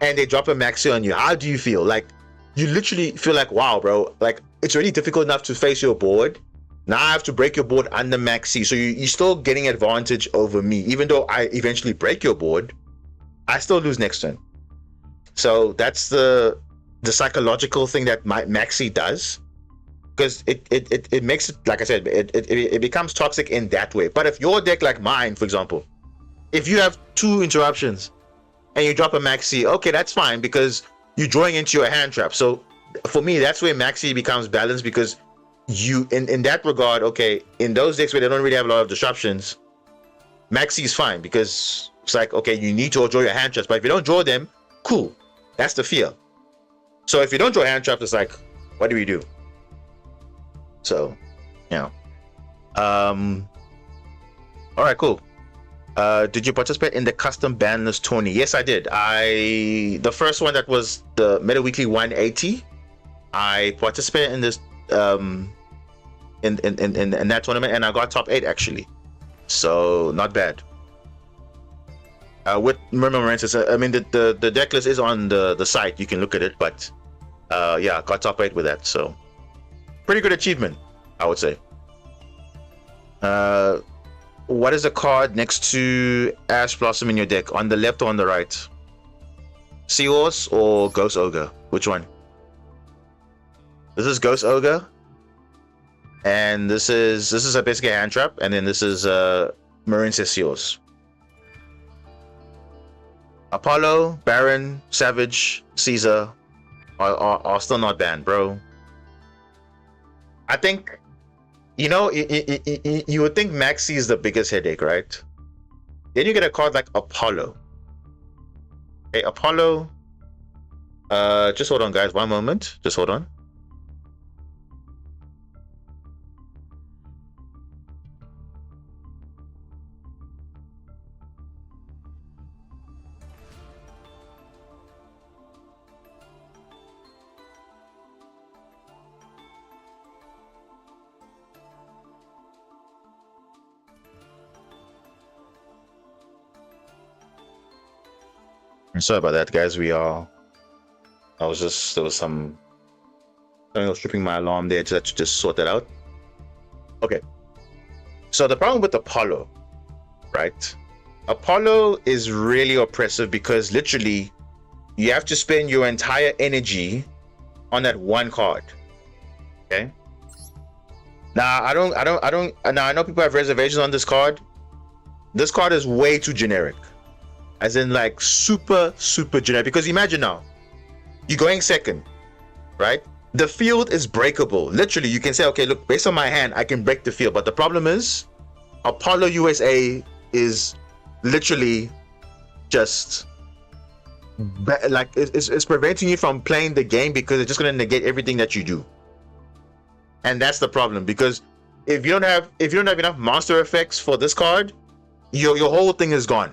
and they drop a Maxi on you, how do you feel? Like, you literally feel like, wow, bro, like it's already difficult enough to face your board. Now I have to break your board under Maxi. So you're still getting advantage over me. Even though I eventually break your board, I still lose next turn. So that's the psychological thing that Maxi does, because it makes it, like I said, it becomes toxic in that way. But if your deck, like mine, for example, if you have 2 interruptions and you drop a Maxi, okay, that's fine, because you're drawing into your hand trap. So for me, that's where Maxi becomes balanced, because you in that regard, okay, in those decks where they don't really have a lot of disruptions, Maxi is fine, because it's like, okay, you need to draw your hand traps, but if you don't draw them, cool, that's the fear. So if you don't draw hand traps, it's like, what do we do? So, you know, all right, cool. Did you participate in the custom ban list tourney? Yes, I did. The first one, that was the Meta Weekly 180. I participated in this in that tournament, and I got top 8 actually. So not bad. With Mermail Marincess, I mean the deck list is on the site. You can look at it, but yeah, got top 8 with that. So pretty good achievement, I would say. What is the card next to Ash Blossom in your deck? On the left or on the right? Seahorse or Ghost Ogre? Which one? This is Ghost Ogre, and this is a basically hand trap, and then this is Marincess Seahorse. Apollo, Baron, Savage, Caesar are still not banned, bro. I think, you know, you would think Maxi is the biggest headache, right? Then you get a card like Apollo. Hey, Apollo. Just hold on, guys. One moment. Just hold on. Sorry about that, guys. There was something was tripping my alarm there. To just sort that out. Okay. So the problem with Apollo, right? Apollo is really oppressive because literally you have to spend your entire energy on that one card. Okay. Now I know people have reservations on this card. This card is way too generic. As in, like, super generic. Because imagine now, you're going second, right? The field is breakable. Literally, you can say, okay, look, based on my hand, I can break the field. But the problem is, Apollo USA is literally just like it's preventing you from playing the game, because it's just going to negate everything that you do. And that's the problem, because if you don't have enough monster effects for this card, your whole thing is gone.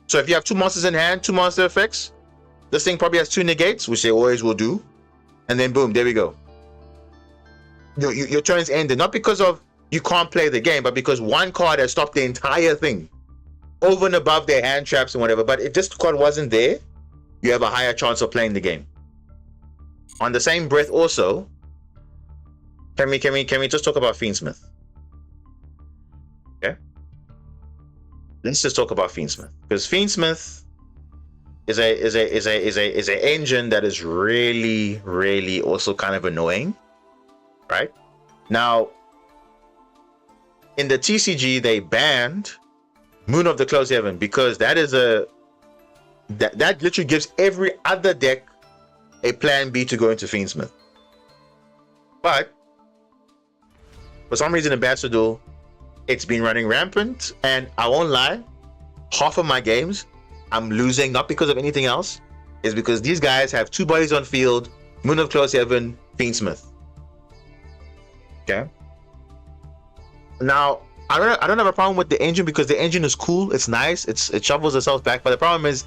So if you have 2 monsters in hand, 2 monster effects, this thing probably has 2 negates, which they always will do. And then boom, there we go. Your turn's ended. Not because of you can't play the game, but because one card has stopped the entire thing. Over and above their hand traps and whatever. But if this card wasn't there, you have a higher chance of playing the game. On the same breath also, can we just talk about Fiendsmith? Okay. Let's just talk about Fiendsmith. Because Fiendsmith is a engine that is really also kind of annoying. Right? Now, in the TCG, they banned Moon of the Closed Heaven because that is that literally gives every other deck a plan B to go into Fiendsmith. But for some reason in Master Duel, it's been running rampant, and I won't lie, half of my games I'm losing not because of anything else, is because these guys have 2 bodies on field, Moon of Closed Heaven, Fiendsmith. Okay. Now, I don't have a problem with the engine because the engine is cool, it's nice, it shovels itself back, but the problem is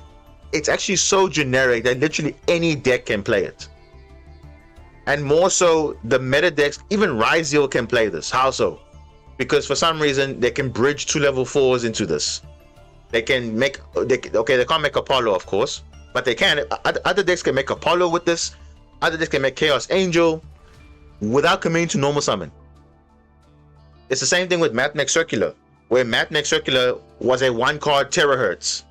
it's actually so generic that literally any deck can play it. And more so, the meta decks, even Ryzeal can play this. How so? Because for some reason, they can bridge 2 level 4s into this. They can make, they can't make Apollo, of course, but they can. Other decks can make Apollo with this. Other decks can make Chaos Angel without committing to normal summon. It's the same thing with Mathmech Circular, where Mathmech Circular was a 1-card Terahertz.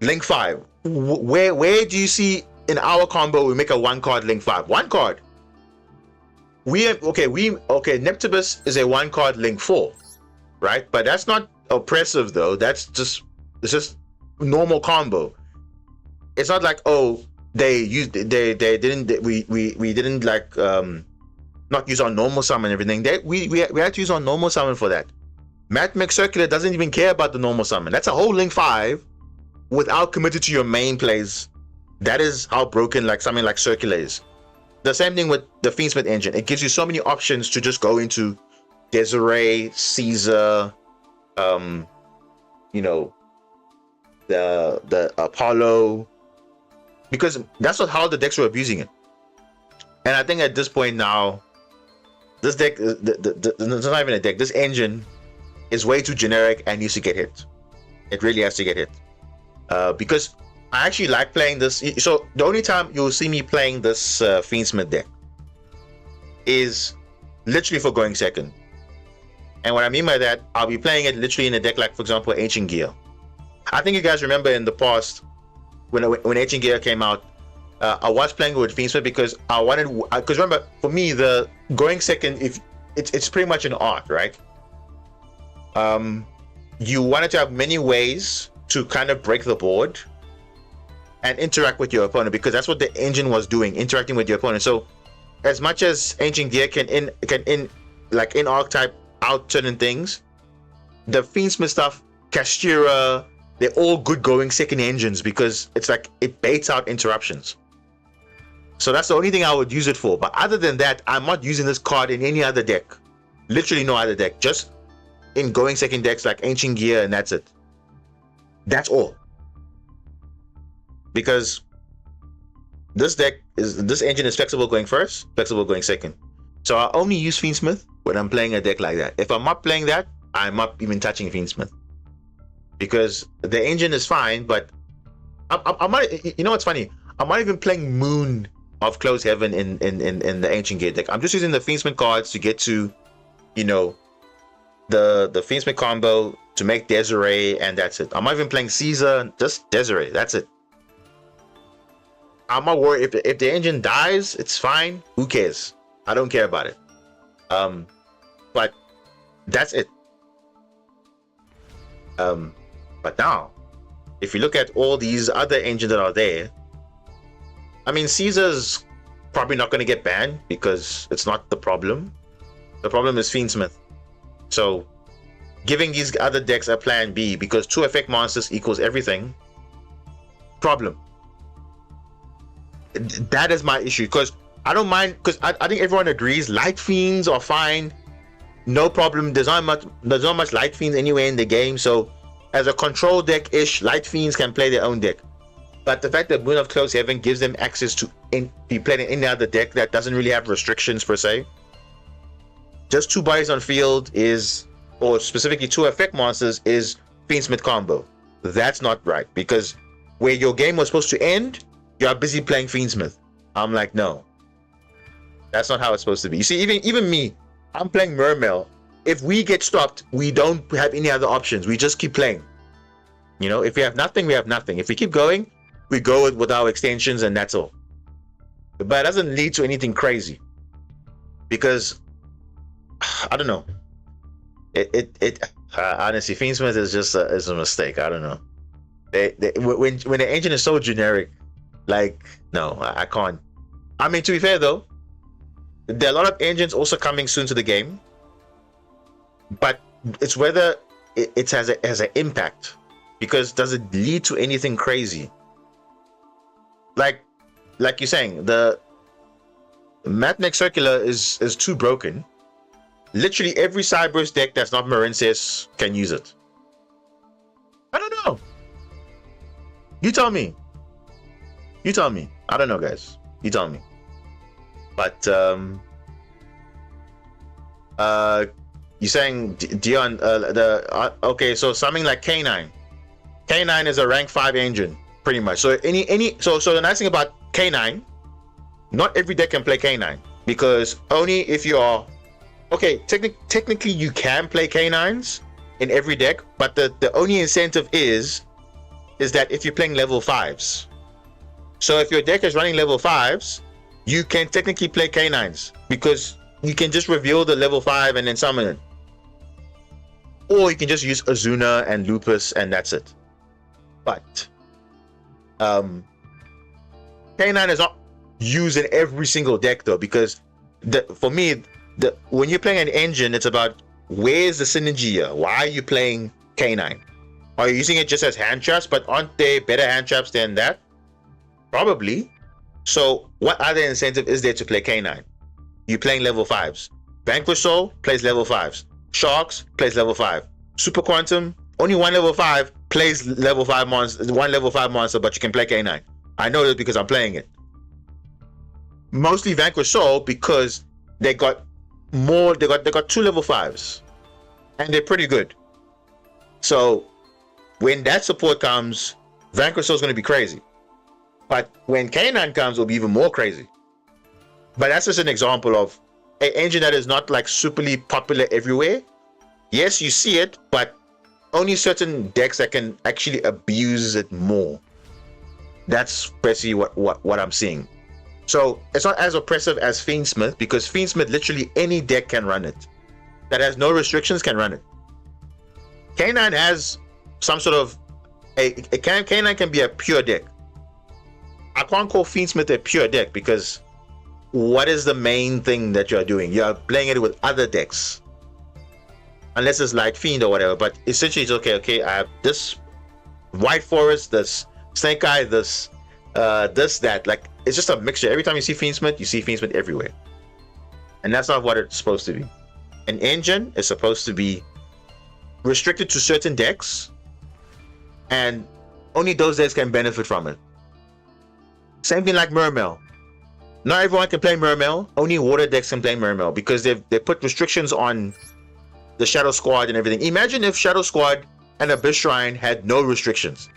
Link 5. Where do you see in our combo we make a 1-card Link 5? 1 card. Neptibus is a 1-card Link 4, right? But that's not oppressive though. It's just normal combo. It's not like, oh, we didn't like not use our normal summon and everything. We had to use our normal summon for that. Mathmech Circular doesn't even care about the normal summon. That's a whole Link 5 without committed to your main plays. That is how broken like something like Circular is. The same thing with the Fiendsmith engine. It gives you so many options to just go into Desiree, Caesar, the Apollo, because that's how the decks were abusing it. And I think at this point now, this deck, it's not even a deck. This engine is way too generic and needs to get hit. It really has to get hit. Because I actually like playing this. So the only time you'll see me playing this Fiendsmith deck is literally for going second. And what I mean by that, I'll be playing it literally in a deck like, for example, Ancient Gear. I think you guys remember in the past when Ancient Gear came out, I was playing with Fiendsmith because I wanted. Because remember, for me, the going second, if it's pretty much an art, right? You wanted to have many ways to kind of break the board and interact with your opponent, because that's what the engine was doing, interacting with your opponent. So as much as Ancient Gear can in archetype out certain things, the Fiendsmith stuff, Kastira, they're all good going second engines because it's like it baits out interruptions. So that's the only thing I would use it for. But other than that, I'm not using this card in any other deck. Literally no other deck, just in going second decks like Ancient Gear, and that's it. That's all. Because this engine is flexible going first, flexible going second. So I only use Fiendsmith when I'm playing a deck like that. If I'm not playing that, I'm not even touching Fiendsmith. Because the engine is fine, but I might, you know what's funny? I'm not even playing Moon of Closed Heaven in the Ancient Gear deck. I'm just using the Fiendsmith cards to get to, the Fiendsmith combo to make Desiree, and that's it. I'm not even playing Caesar, just Desiree, that's it. I'm not worried if the engine dies, it's fine. Who cares? I don't care about it. But that's it. But now, if you look at all these other engines that are there, I mean, Caesar's probably not going to get banned because it's not the problem. The problem is Fiendsmith. So, giving these other decks a plan B because 2 effect monsters equals everything. Problem. That is my issue, because I don't mind, because I think everyone agrees Light Fiends are fine, no problem. There's not much Light Fiends anywhere in the game, so as a control deck ish, Light Fiends can play their own deck. But the fact that Moon of Close Heaven gives them access to be played in any other deck that doesn't really have restrictions per se. Just 2 bodies on field is, or specifically 2 effect monsters is Fiendsmith combo. That's not right, because where your game was supposed to end, you're busy playing Fiendsmith. I'm like, no. That's not how it's supposed to be. You see, even me, I'm playing Mermail. If we get stopped, we don't have any other options. We just keep playing. You know, if we have nothing, we have nothing. If we keep going, we go with our extensions and that's all. But it doesn't lead to anything crazy. Because, I don't know. Honestly, Fiendsmith is just is a mistake. I don't know. When the engine is so generic, like, no, I can't. I mean, to be fair though, there are a lot of engines also coming soon to the game, but it's whether it has an impact, because does it lead to anything crazy? Like you're saying, the Matnek Circular is too broken. Literally every Cyberse deck that's not Marincess can use it. I don't know. You tell me. You tell me. I don't know, guys. You tell me. But you're saying Dion, okay, so something like K9. K9 is a rank 5 engine, pretty much. So so the nice thing about K9, not every deck can play K9, because only if you are okay, technically you can play K9s in every deck, but the only incentive is that if you're playing level 5s. So if your deck is running level 5s, you can technically play K9s, because you can just reveal the level 5 and then summon it. Or you can just use Azuna and Lupus and that's it. But K9 is not used in every single deck though, because for me, when you're playing an engine, it's about where's the synergy here? Why are you playing K9? Are you using it just as hand traps? But aren't there better hand traps than that? Probably. So what other incentive is there to play K9? You're playing level 5s. Vanquish Soul plays level 5s. Sharks plays level 5. Super Quantum, only one level 5 plays level 5 monster, one level 5 monster, but you can play K9. I know this because I'm playing it. Mostly Vanquish Soul, because they got 2 level 5s. And they're pretty good. So when that support comes, Vanquish Soul is going to be crazy. But when K9 comes, it'll be even more crazy. But that's just an example of an engine that is not like superly popular everywhere. Yes, you see it, but only certain decks that can actually abuse it more. That's basically what I'm seeing. So it's not as oppressive as Fiendsmith, because Fiendsmith, literally any deck can run it. That has no restrictions can run it. K9 has some sort of K9 can be a pure deck. I can't call Fiendsmith a pure deck, because what is the main thing that you're doing? You're playing it with other decks. Unless it's Light Fiend or whatever, but essentially it's okay, I have this White Forest, this Snake Eye, this, that. Like, it's just a mixture. Every time you see Fiendsmith, you see Fiendsmith everywhere. And that's not what it's supposed to be. An engine is supposed to be restricted to certain decks, and only those decks can benefit from it. Same thing like Mermail. Not everyone can play Mermail. Only water decks can play Mermail, because they put restrictions on the Shadow Squad and everything. Imagine if Shadow Squad and Abyss Shrine had no restrictions.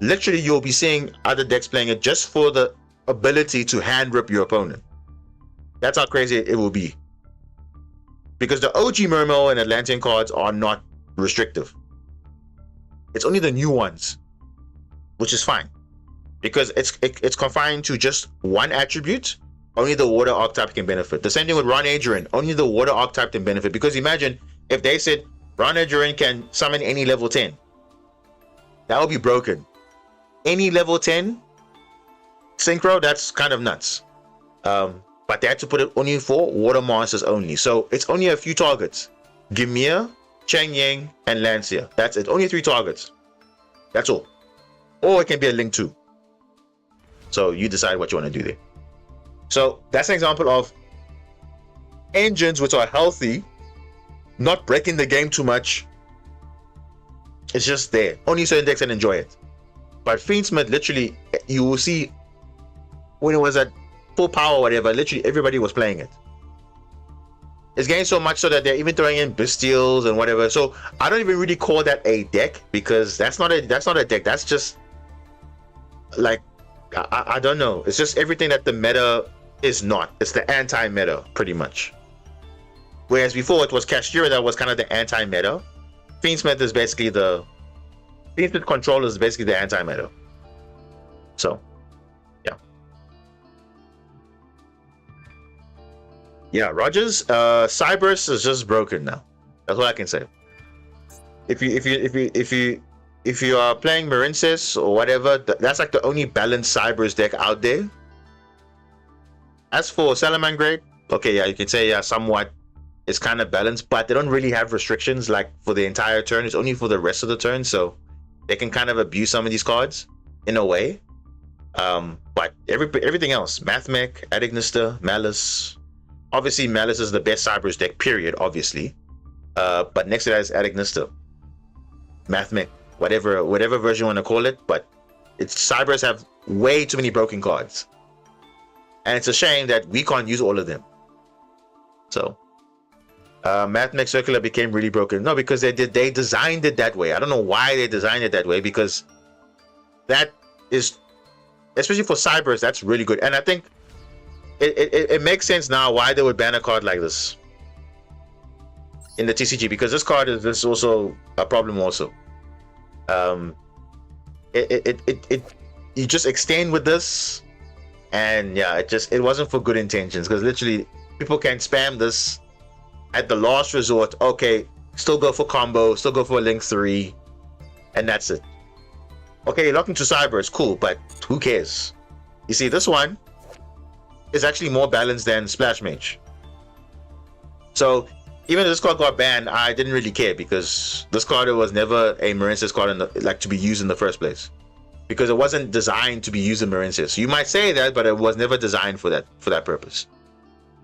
Literally, you'll be seeing other decks playing it just for the ability to hand rip your opponent. That's how crazy it will be. Because the OG Mermail and Atlantean cards are not restrictive. It's only the new ones, which is fine, because it's confined to just one attribute. Only the water archetype can benefit. The same thing with Ron Adrian. Only the water archetype can benefit. Because imagine if they said Ron Adrian can summon any level 10. That would be broken. Any level 10 synchro, that's kind of nuts. But they had to put it only for water monsters only. So it's only a few targets. Gimir, Chang Yang, and Lancia. That's it. Only 3 targets. That's all. Or it can be a link too. So you decide what you want to do there. So that's an example of engines which are healthy, not breaking the game too much. It's just there. Only certain decks can enjoy it. But Fiendsmith, literally, you will see when it was at full power or whatever, literally everybody was playing it. It's getting so much so that they're even throwing in Bestials and whatever. So I don't even really call that a deck, because that's not a deck. That's just like, I don't know. It's just everything that the meta is not. It's the anti-meta, pretty much. Whereas before it was Kashtira that was kind of the anti-meta. Fiendsmith is basically the Fiendsmith controller is basically the anti-meta. So yeah, Rogers, Cyberse is just broken now. That's what I can say. If you are playing Marincess or whatever, that's like the only balanced Cyberse deck out there. As for Salamangreat, okay, yeah, you can say somewhat it's kind of balanced, but they don't really have restrictions like for the entire turn. It's only for the rest of the turn, so they can kind of abuse some of these cards in a way. But everything else, Mathmech, Adignista, Malice. Obviously, Malice is the best Cyberse deck, period, obviously. But next to that is Adignista, Mathmech, whatever version you want to call it. But Cyberse have way too many broken cards. And it's a shame that we can't use all of them. So, Mathmech Circular became really broken. No, because they designed it that way. I don't know why they designed it that way, because that is, especially for Cyberse, that's really good. And I think it makes sense now why they would ban a card like this in the TCG, because this card is also a problem also. You just extend with this, and yeah, it wasn't for good intentions, because literally people can spam this at the last resort. Okay, still go for combo, still go for a link 3, and that's it. Okay, locked into Cyberse, cool, but who cares? You see, this one is actually more balanced than Splash Mage. So even if this card got banned, I didn't really care, because this card was never a Marincess card to be used in the first place, because it wasn't designed to be used in Marincess. You might say that, but it was never designed for that purpose.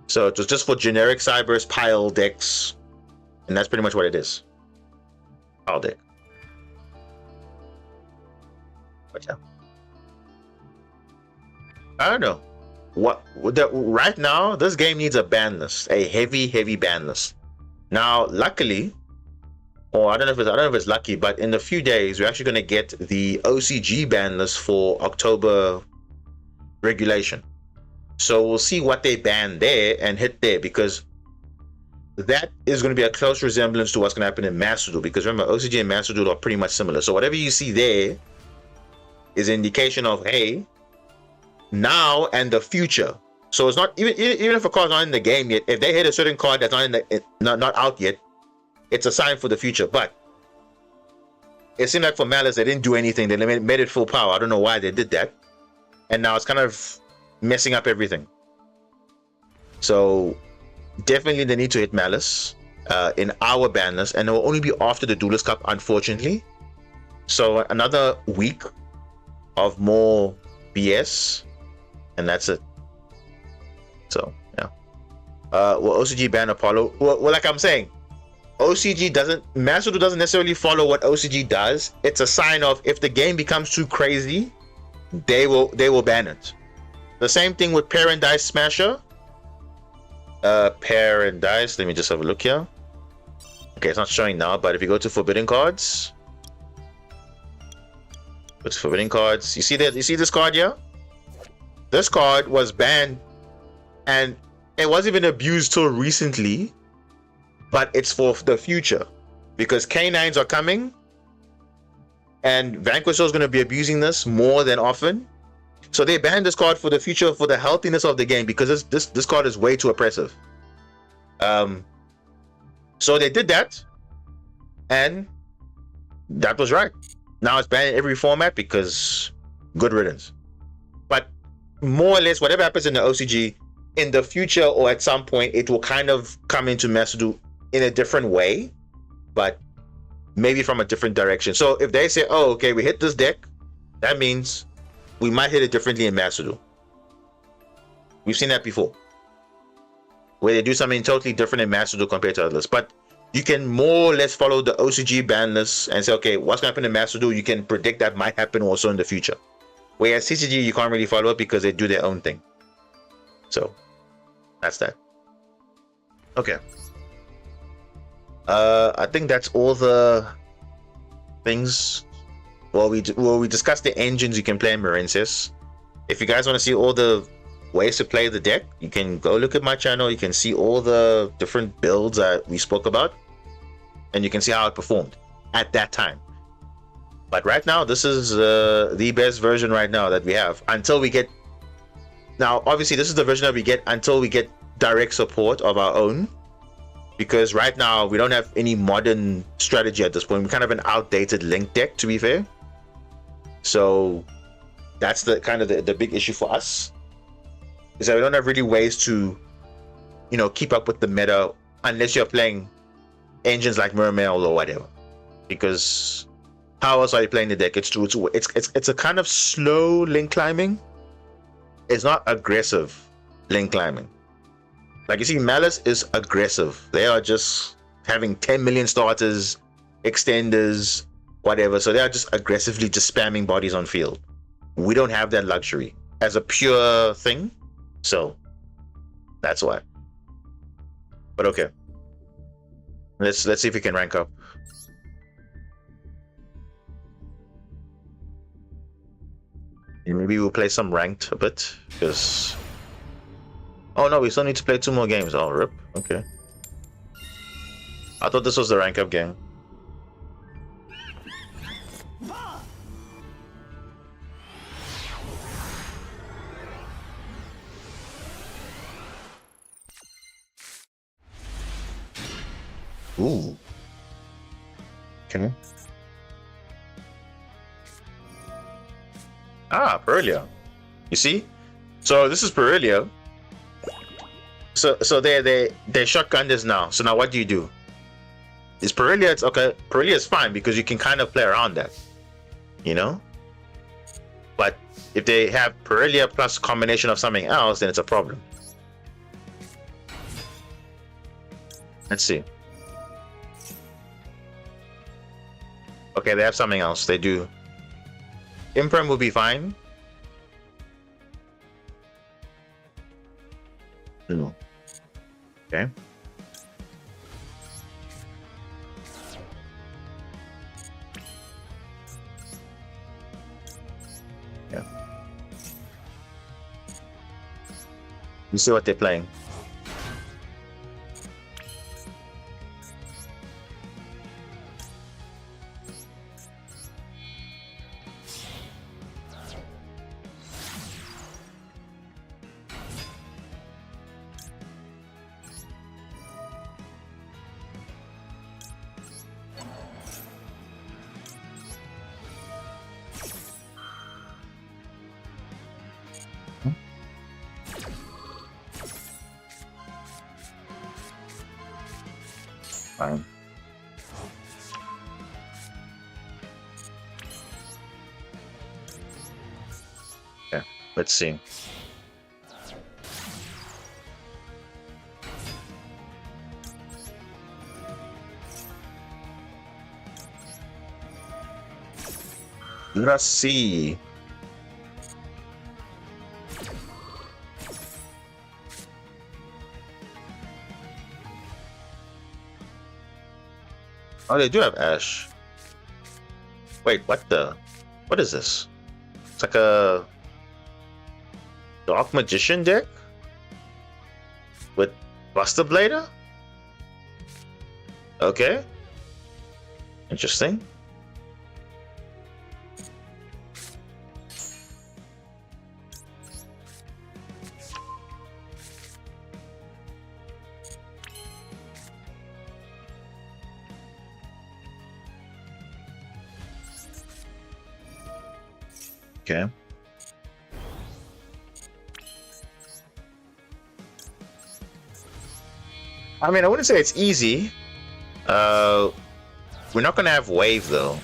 So it was just for generic Cyberse pile decks, and that's pretty much what it is. Pile deck. But yeah, I don't know. Right now, this game needs a ban list, a heavy ban list. Now, luckily, or I don't know if it's lucky, but in a few days we're actually going to get the OCG ban list for October regulation. So we'll see what they ban there and hit there, because that is going to be a close resemblance to what's going to happen in Master Duel. Because remember, OCG and Master Duel are pretty much similar. So whatever you see there is an indication of, hey, now and the future. So it's not even if a card's not in the game yet, if they hit a certain card that's not out yet, it's a sign for the future. But it seemed like for Malice they didn't do anything. They made it full power. I don't know why they did that, and now it's kind of messing up everything. So definitely they need to hit Malice in our ban list, and it will only be after the Duelist Cup, unfortunately. So another week of more BS, and that's it. So yeah, will OCG ban Apollo? Well, like I'm saying, Master Duel doesn't necessarily follow what OCG does. It's a sign of, if the game becomes too crazy, they will ban it. The same thing with Paradise Smasher. Paradise, let me just have a look here. Okay, it's not showing now, but if you go to Forbidden Cards, you see that? You see this card here? This card was banned, and it wasn't even abused till recently, but it's for the future, because K9s are coming, and Vanquisher is going to be abusing this more than often. So they banned this card for the future, for the healthiness of the game, because this card is way too oppressive. So they did that, and that was right. Now it's banned in every format, because good riddance. But more or less, whatever happens in the OCG, in the future or at some point, it will kind of come into Master Duel in a different way, but maybe from a different direction. So if they say, oh, okay, we hit this deck, that means we might hit it differently in Master Duel. We've seen that before, where they do something totally different in Master Duel compared to others. But you can more or less follow the OCG ban list and say, okay, what's going to happen in Master Duel? You can predict that might happen also in the future. Whereas CCG, you can't really follow it because they do their own thing. So that's that. Okay. I think that's all the things. Well, we discussed the engines you can play in Marincess. If you guys want to see all the ways to play the deck, you can go look at my channel. You can see all the different builds that we spoke about, and you can see how it performed at that time. But right now, this is the best version right now that we have until we get. Now, obviously, this is the version that we get until we get direct support of our own, because right now we don't have any modern strategy at this point. We're kind of an outdated Link deck, to be fair. So that's the kind of the big issue for us, is that we don't have really ways to, you know, keep up with the meta unless you're playing engines like Mermail or whatever. Because how else are you playing the deck? It's a kind of slow link climbing. It's not aggressive link climbing. Like, you see, Malice is aggressive. They are just having 10 million starters, extenders, whatever. So they are just aggressively just spamming bodies on field. We don't have that luxury as a pure thing. So that's why. But okay. Let's see if we can rank up. And maybe we'll play some ranked a bit, because oh no, we still need to play 2 more games. Oh, rip. Okay. I thought this was the rank up game. Ooh. Okay. Ah, Perelia. You see? So this is Perelia. So they shotgun this now. So now what do you do? Is Perelia? It's okay. Perelia is fine because you can kind of play around that, you know. But if they have Perelia plus combination of something else, then it's a problem. Let's see. Okay, they have something else. They do. Imprem will be fine. No. Okay. Yeah. You see what they're playing. Fine. Yeah, let's see. Let's see. Oh, they do have Ash. Wait, what the? What is this? It's like a Dark Magician deck with Buster Blader? Okay. Interesting. Okay. I mean, I wouldn't say it's easy. We're not gonna have wave though.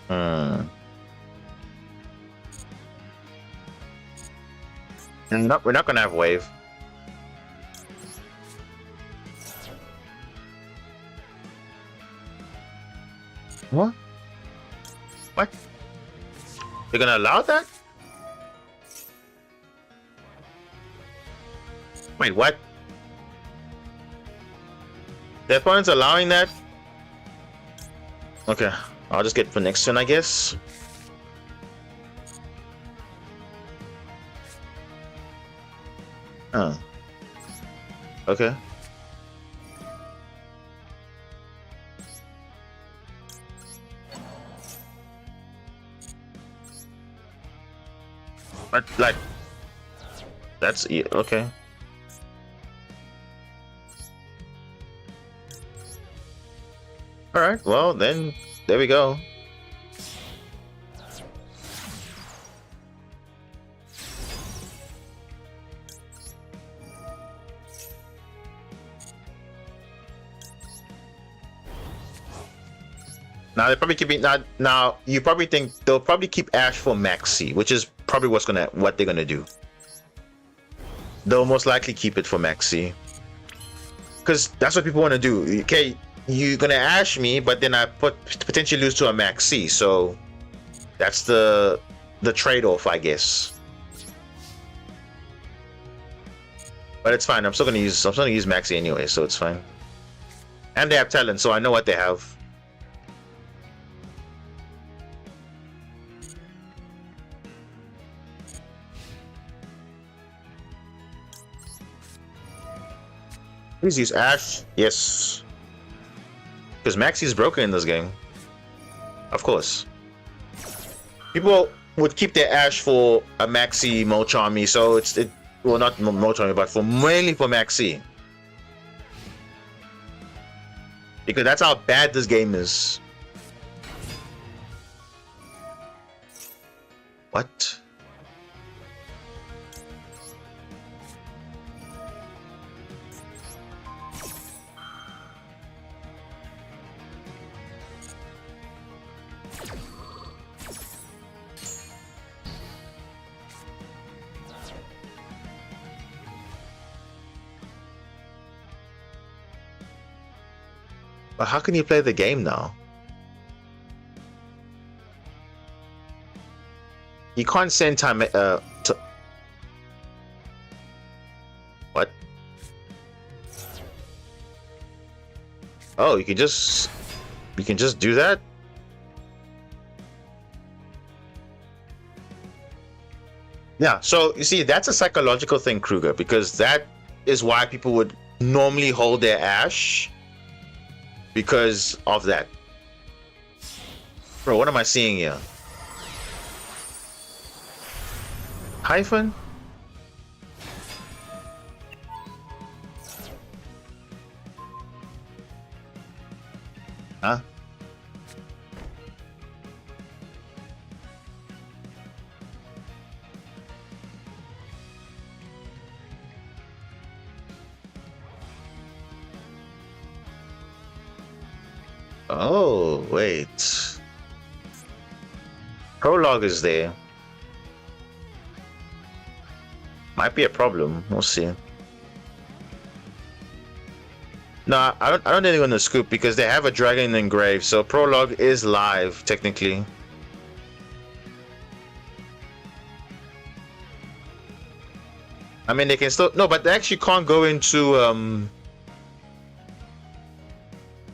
Hmm. No, we're not gonna have wave. What? What? You're gonna allow that? Wait, what? The opponent's allowing that? Okay, I'll just get for next turn, I guess. Huh. Okay. But, like, that's okay. All right. Well, then there we go. Now they're probably keeping now. You probably think they'll probably keep Ash for Maxi, which is probably what they're gonna do. They'll most likely keep it for Maxi, because that's what people want to do. Okay, you're gonna Ash me, but then I potentially lose to a Maxi, so that's the trade-off, I guess. But it's fine. I'm still gonna use Maxi anyway, so it's fine. And they have talent, so I know what they have. Please use Ash. Yes. Because Maxi is broken in this game. Of course. People would keep their Ash for a Maxi Molcharmy, so well, not Molcharmy, but mainly for Maxi. Because that's how bad this game is. What? But how can you play the game now? You can't send time what? Oh, you can just do that? Yeah, so you see, that's a psychological thing, Kruger, because that is why people would normally hold their Ash. Because of that. Bro, what am I seeing here? Hyphen? Huh? Oh, wait. Prologue is there. Might be a problem. We'll see. No, I don't think they're gonna scoop because they have a dragon engraved, so Prologue is live technically. I mean, they can still but they actually can't go into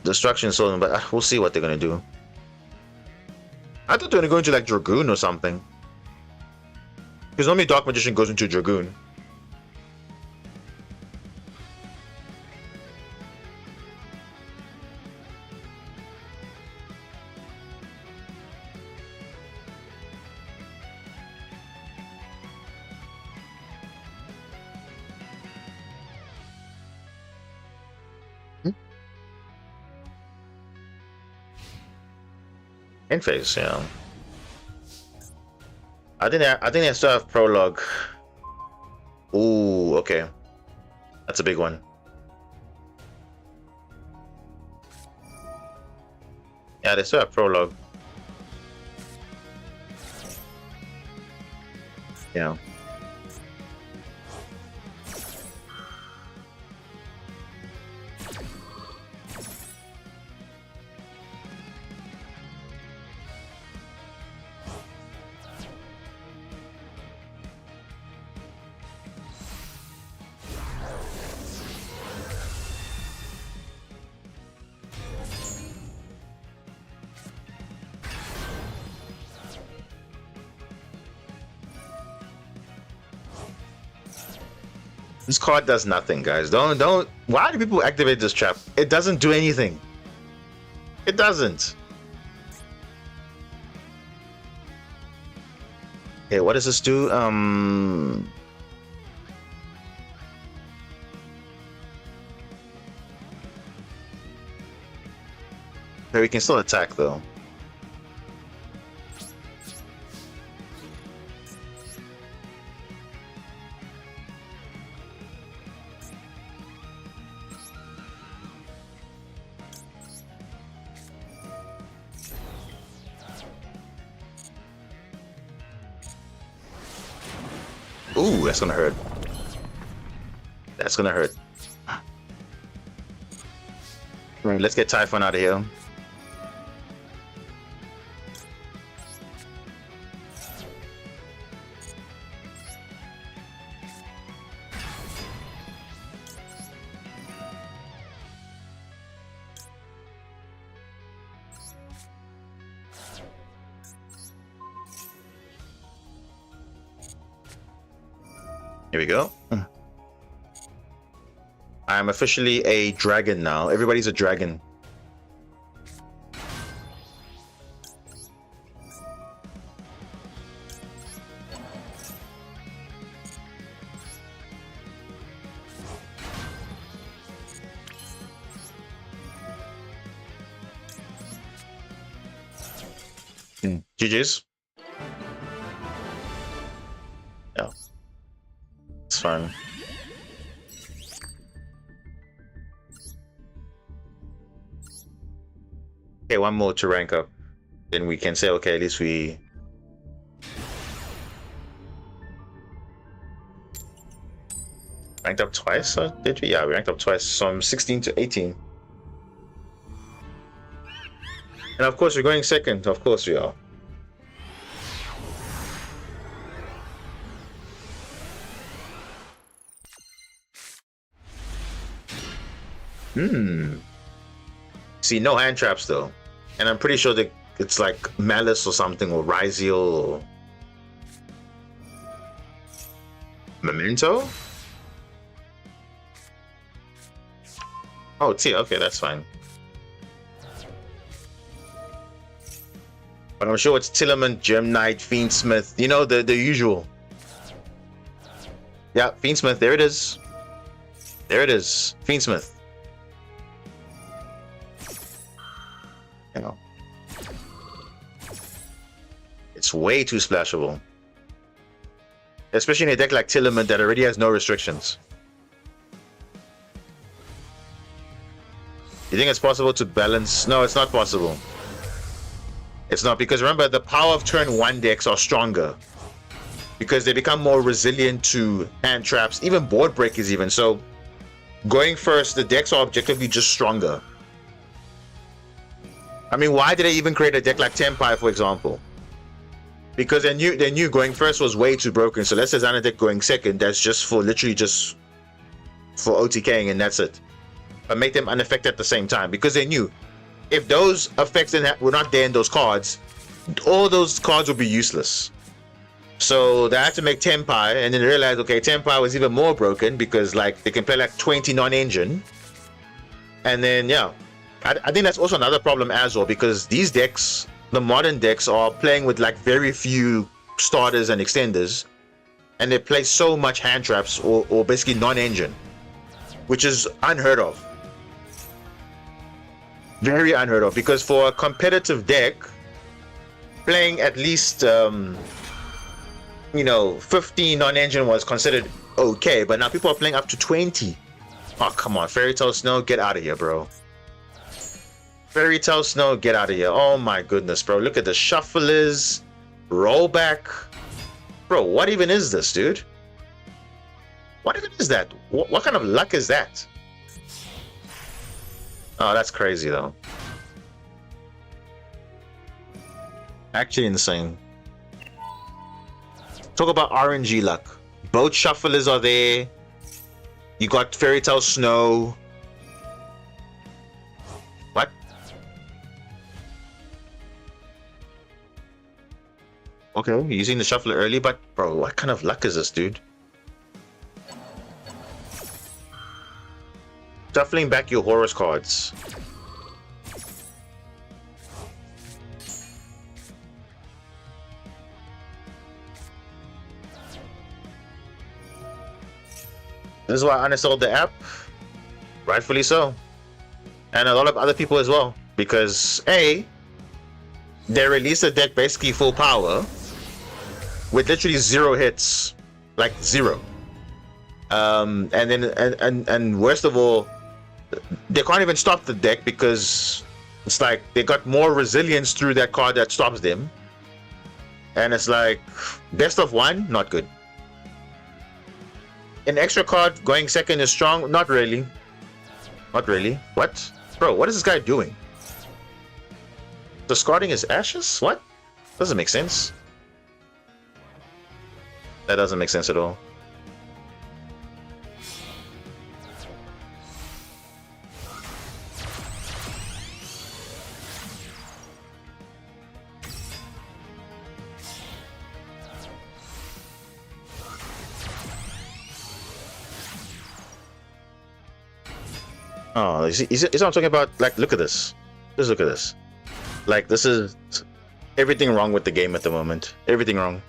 Destruction Zone, but we'll see what they're gonna do. I thought they were gonna go into like Dragoon or something, because normally Dark Magician goes into Dragoon. In phase, yeah. I think they still have Prologue. Ooh, okay. That's a big one. Yeah, they still have Prologue. Yeah. This card does nothing, guys. Don't. Why do people activate this trap? It doesn't do anything. It doesn't. Okay, what does this do? Okay, we can still attack though. Ooh, that's gonna hurt. That's gonna hurt. Right, let's get Typhon out of here. Here we go. I'm officially a dragon now. Everybody's a dragon. GG's. Yeah. It's fine. Okay, one more to rank up. Then we can say, okay, at least we... ranked up twice, or did we? Yeah, we ranked up twice, from 16 to 18. And of course, we're going second. Of course we are. See, no hand traps though. And I'm pretty sure that it's like Malice or something, or Ryziel, or Memento? Oh, Tia, okay, that's fine. But I'm sure it's Tillerman, Gem Knight, Fiendsmith, you know, the usual. Yeah, Fiendsmith, there it is. There it is, Fiendsmith. You know, it's way too splashable, especially in a deck like Tillerman that already has no restrictions. You think it's possible to balance? No, it's not possible. It's not, because remember, the power of turn 1 decks are stronger because they become more resilient to hand traps, even board breakers even. So going first, the decks are objectively just stronger. I mean, why did they even create a deck like Tempai, for example? Because they knew going first was way too broken. So let's design a deck going second that's just for literally just for OTKing, and that's it. But make them unaffected at the same time, because they knew if those effects were not there in those cards, all those cards would be useless. So they had to make Tempai, and then they realized, okay, Tempai was even more broken because like they can play like 20 non-engine, and then yeah. I think that's also another problem as well, because these decks, the modern decks, are playing with like very few starters and extenders, and they play so much hand traps or basically non-engine, which is unheard of. Very unheard of, because for a competitive deck, playing at least, you know, 15 non-engine was considered okay, but now people are playing up to 20. Oh, come on, Fairy Tail Snow, get out of here, bro. Fairy Tail Snow, get out of here. Oh my goodness, bro. Look at the shufflers, rollback. Bro, what even is this, dude? What even is that? What kind of luck is that? Oh, that's crazy, though. Actually insane. Talk about RNG luck. Both shufflers are there. You got Fairy Tale Snow. What? Okay, you're using the shuffler early, but bro, what kind of luck is this, dude? Shuffling back your Horus cards. This is why I uninstalled the app. Rightfully so. And a lot of other people as well. Because A, they released a deck basically full power with literally 0 hits. Like 0. And then and worst of all, they can't even stop the deck because it's like they got more resilience through that card that stops them. And it's like best of 1, not good. An extra card going second is strong? Not really. Not really. What? Bro, what is this guy doing? Discarding his ashes? What? Doesn't make sense. That doesn't make sense at all. Oh, you see what I'm talking about? Like, look at this. Just look at this. Like, this is everything wrong with the game at the moment. Everything wrong.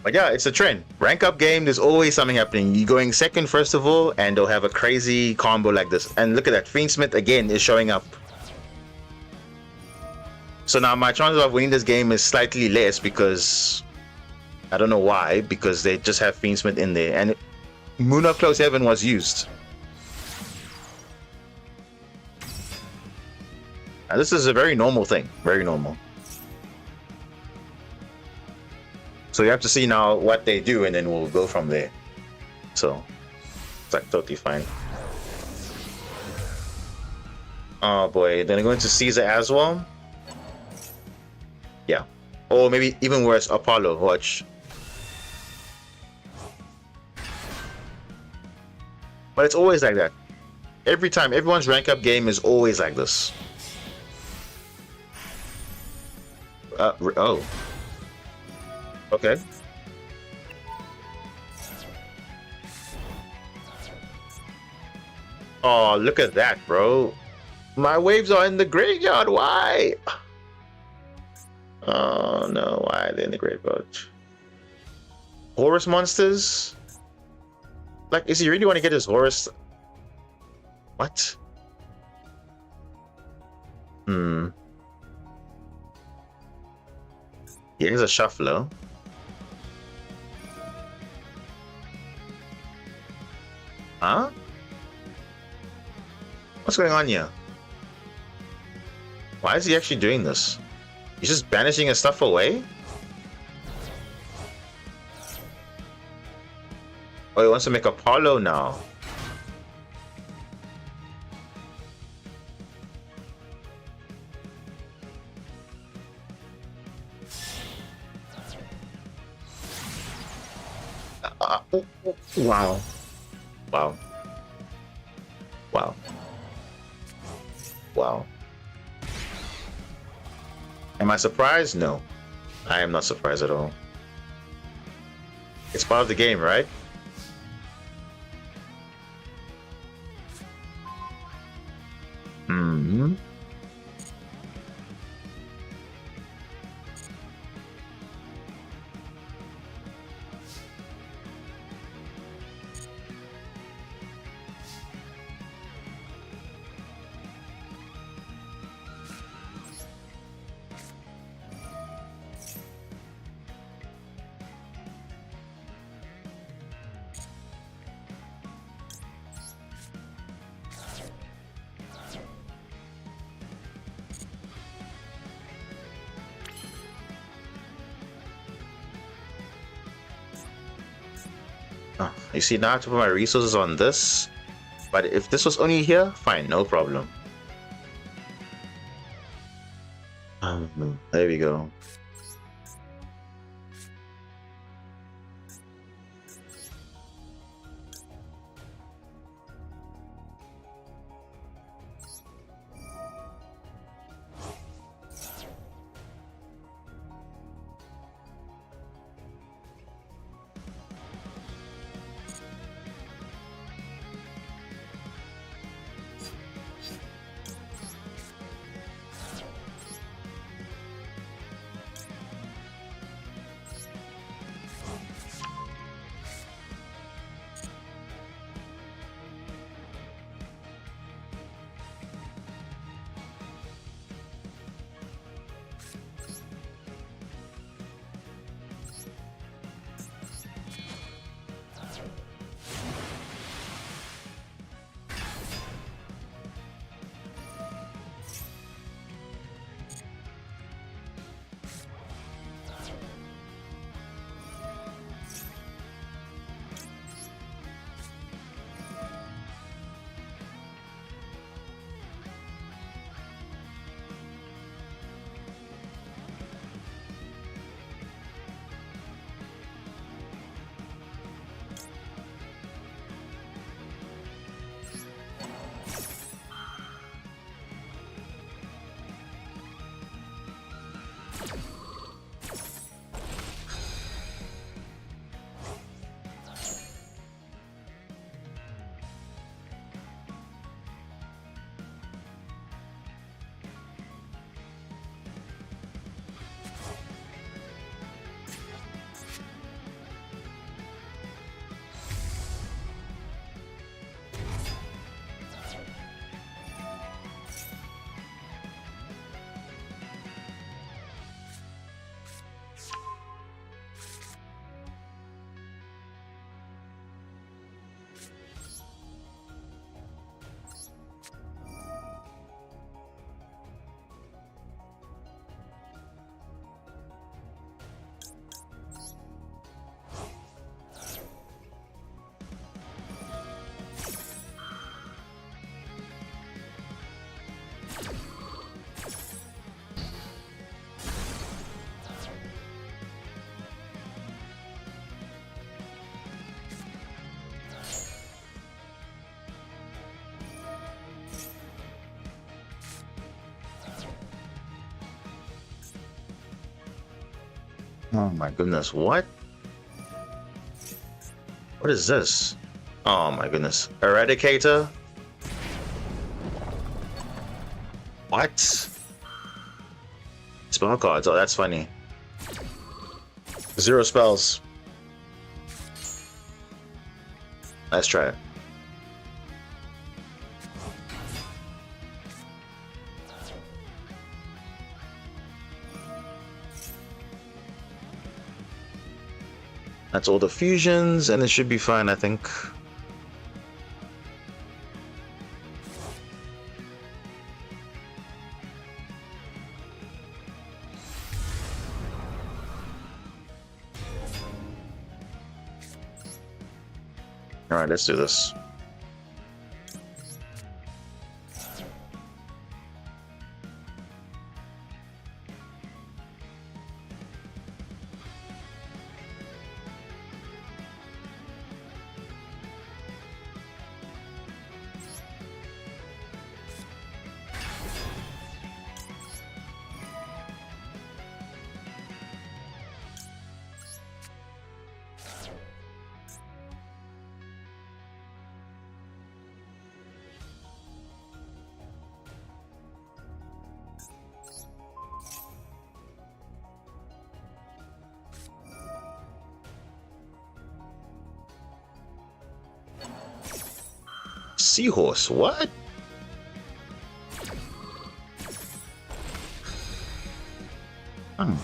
But yeah, it's a trend. Rank up game, there's always something happening. You're going second, first of all, and they'll have a crazy combo like this. And look at that, Fiendsmith again is showing up. So now my chances of winning this game is slightly less because I don't know why, because they just have Fiendsmith in there. And Moon of Close Heaven was used. Now, this is a very normal thing. Very normal. So you have to see now what they do, and then we'll go from there. So it's like totally fine. Oh boy, then I go into Caesar as well. Yeah. Or maybe even worse, Apollo. Watch. But it's always like that. Every time, everyone's rank up game is always like this. Oh. Okay. Oh, look at that, bro. My waves are in the graveyard. Why? Oh, no. Why are they in the graveyard? Horus monsters? Like, is he really want to get his Horus? What? Here's a shuffler. Huh? What's going on here? Why is he actually doing this? He's just banishing his stuff away? Oh, he wants to make Apollo now. Wow. Wow. Wow. Wow. Am I surprised? No. I am not surprised at all. It's part of the game, right? Hmm. Oh, you see, now I have to put my resources on this. But if this was only here, fine, no problem. There we go. Oh my goodness, what? What is this? Oh my goodness. Eradicator? What? Spell cards, oh that's funny. 0 spells. Let's try it. That's all the fusions, and it should be fine, I think. Alright, let's do this. Seahorse, what? Hmm.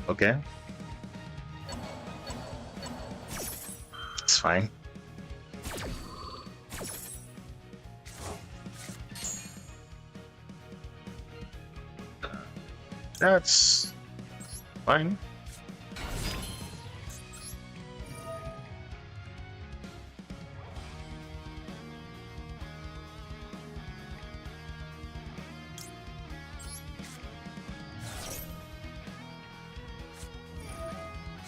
Okay. It's fine. That's fine.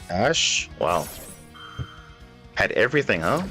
Gosh, wow. Had everything, huh?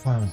Wow.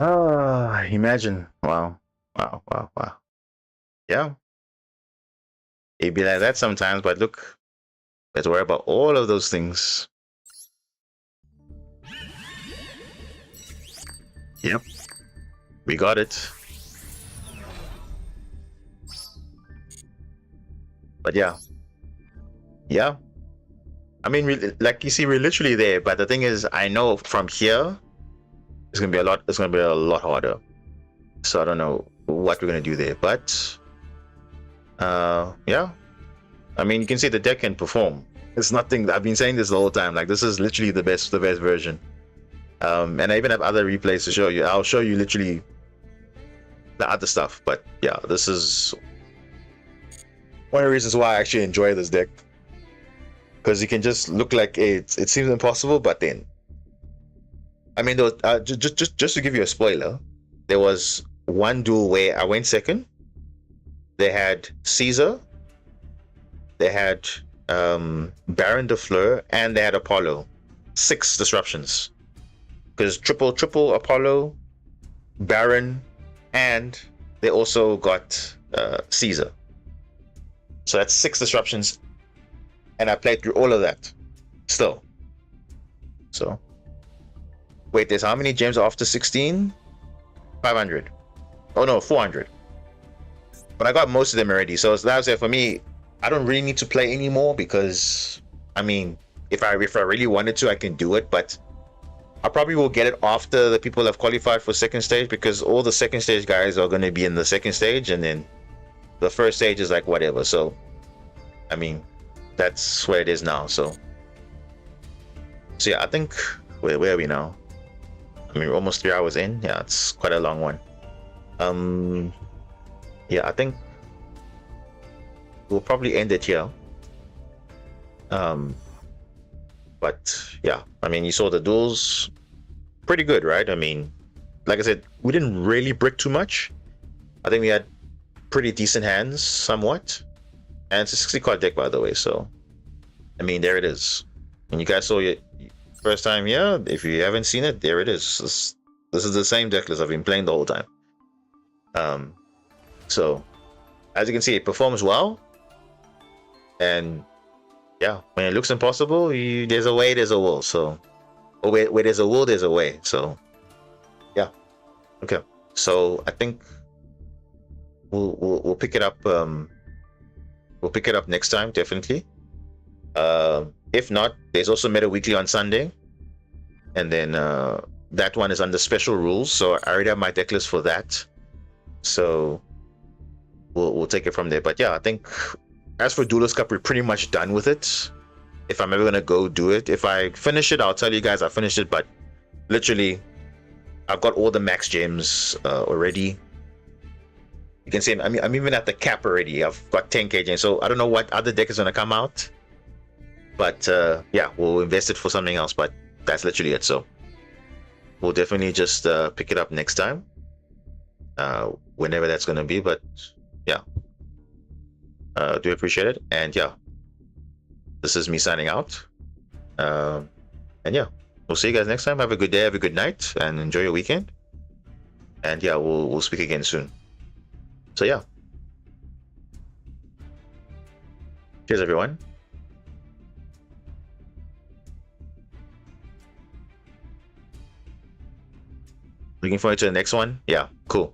Ah, imagine. Wow. Wow. Wow. Wow. Yeah. It'd be like that sometimes, but look, let's worry about all of those things. Yep. We got it. But yeah. Yeah. I mean, like you see, we're literally there. But the thing is, I know from here, it's gonna be a lot. It's gonna be a lot harder. So I don't know what we're gonna do there. But yeah. I mean, you can see the deck can perform. It's nothing. I've been saying this the whole time. Like this is literally the best version. And I even have other replays to show you. I'll show you literally the other stuff. But yeah, this is one of the reasons why I actually enjoy this deck, because you can just look like it seems impossible, but then I mean, just to give you a spoiler, there was one duel where I went second. They had Caesar, they had Baron de Fleur, and they had Apollo. 6 disruptions, because triple Apollo, Baron, and they also got Caesar. So that's 6 disruptions, and I played through all of that still. So wait, there's how many gems after 16? 500. Oh no, 400. But I got most of them already. So that's it for me. I don't really need to play anymore, because I mean, if I really wanted to, I can do it, but I probably will get it after the people have qualified for second stage, because all the second stage guys are going to be in the second stage, and then the first stage is like whatever. So I mean, that's where it is now. So yeah, I think where are we now? I mean, we're almost 3 hours in. Yeah, it's quite a long one. Yeah, I think we'll probably end it here. But yeah, I mean, you saw the duels, pretty good, right? I mean, like I said, we didn't really brick too much. I think we had pretty decent hands, somewhat. And it's a 60 card deck, by the way. So, I mean, there it is. And you guys saw it first time here. If you haven't seen it, there it is. This is the same deck list I've been playing the whole time. So, as you can see, it performs well. And yeah, when it looks impossible, there's a way, there's a will. So, where there's a will, there's a way. So, yeah. Okay. So I think we'll pick it up. We'll pick it up next time, definitely. If not, there's also Meta Weekly on Sunday, and then that one is under special rules. So I already have my deck list for that. So we'll take it from there. But yeah, I think as for Duelist Cup, we're pretty much done with it. If I'm ever gonna go do it, if I finish it, I'll tell you guys I finished it. But literally, I've got all the max gems already. You can see I'm even at the cap already. I've got 10k gems. So I don't know what other deck is gonna come out. But yeah, we'll invest it for something else. But that's literally it. So we'll definitely just pick it up next time, whenever that's gonna be. But yeah, do appreciate it. And yeah, this is me signing out. And yeah, we'll see you guys next time. Have a good day, have a good night, and enjoy your weekend. And yeah, we'll speak again soon. So yeah, cheers everyone. Looking forward to the next one. Yeah, cool.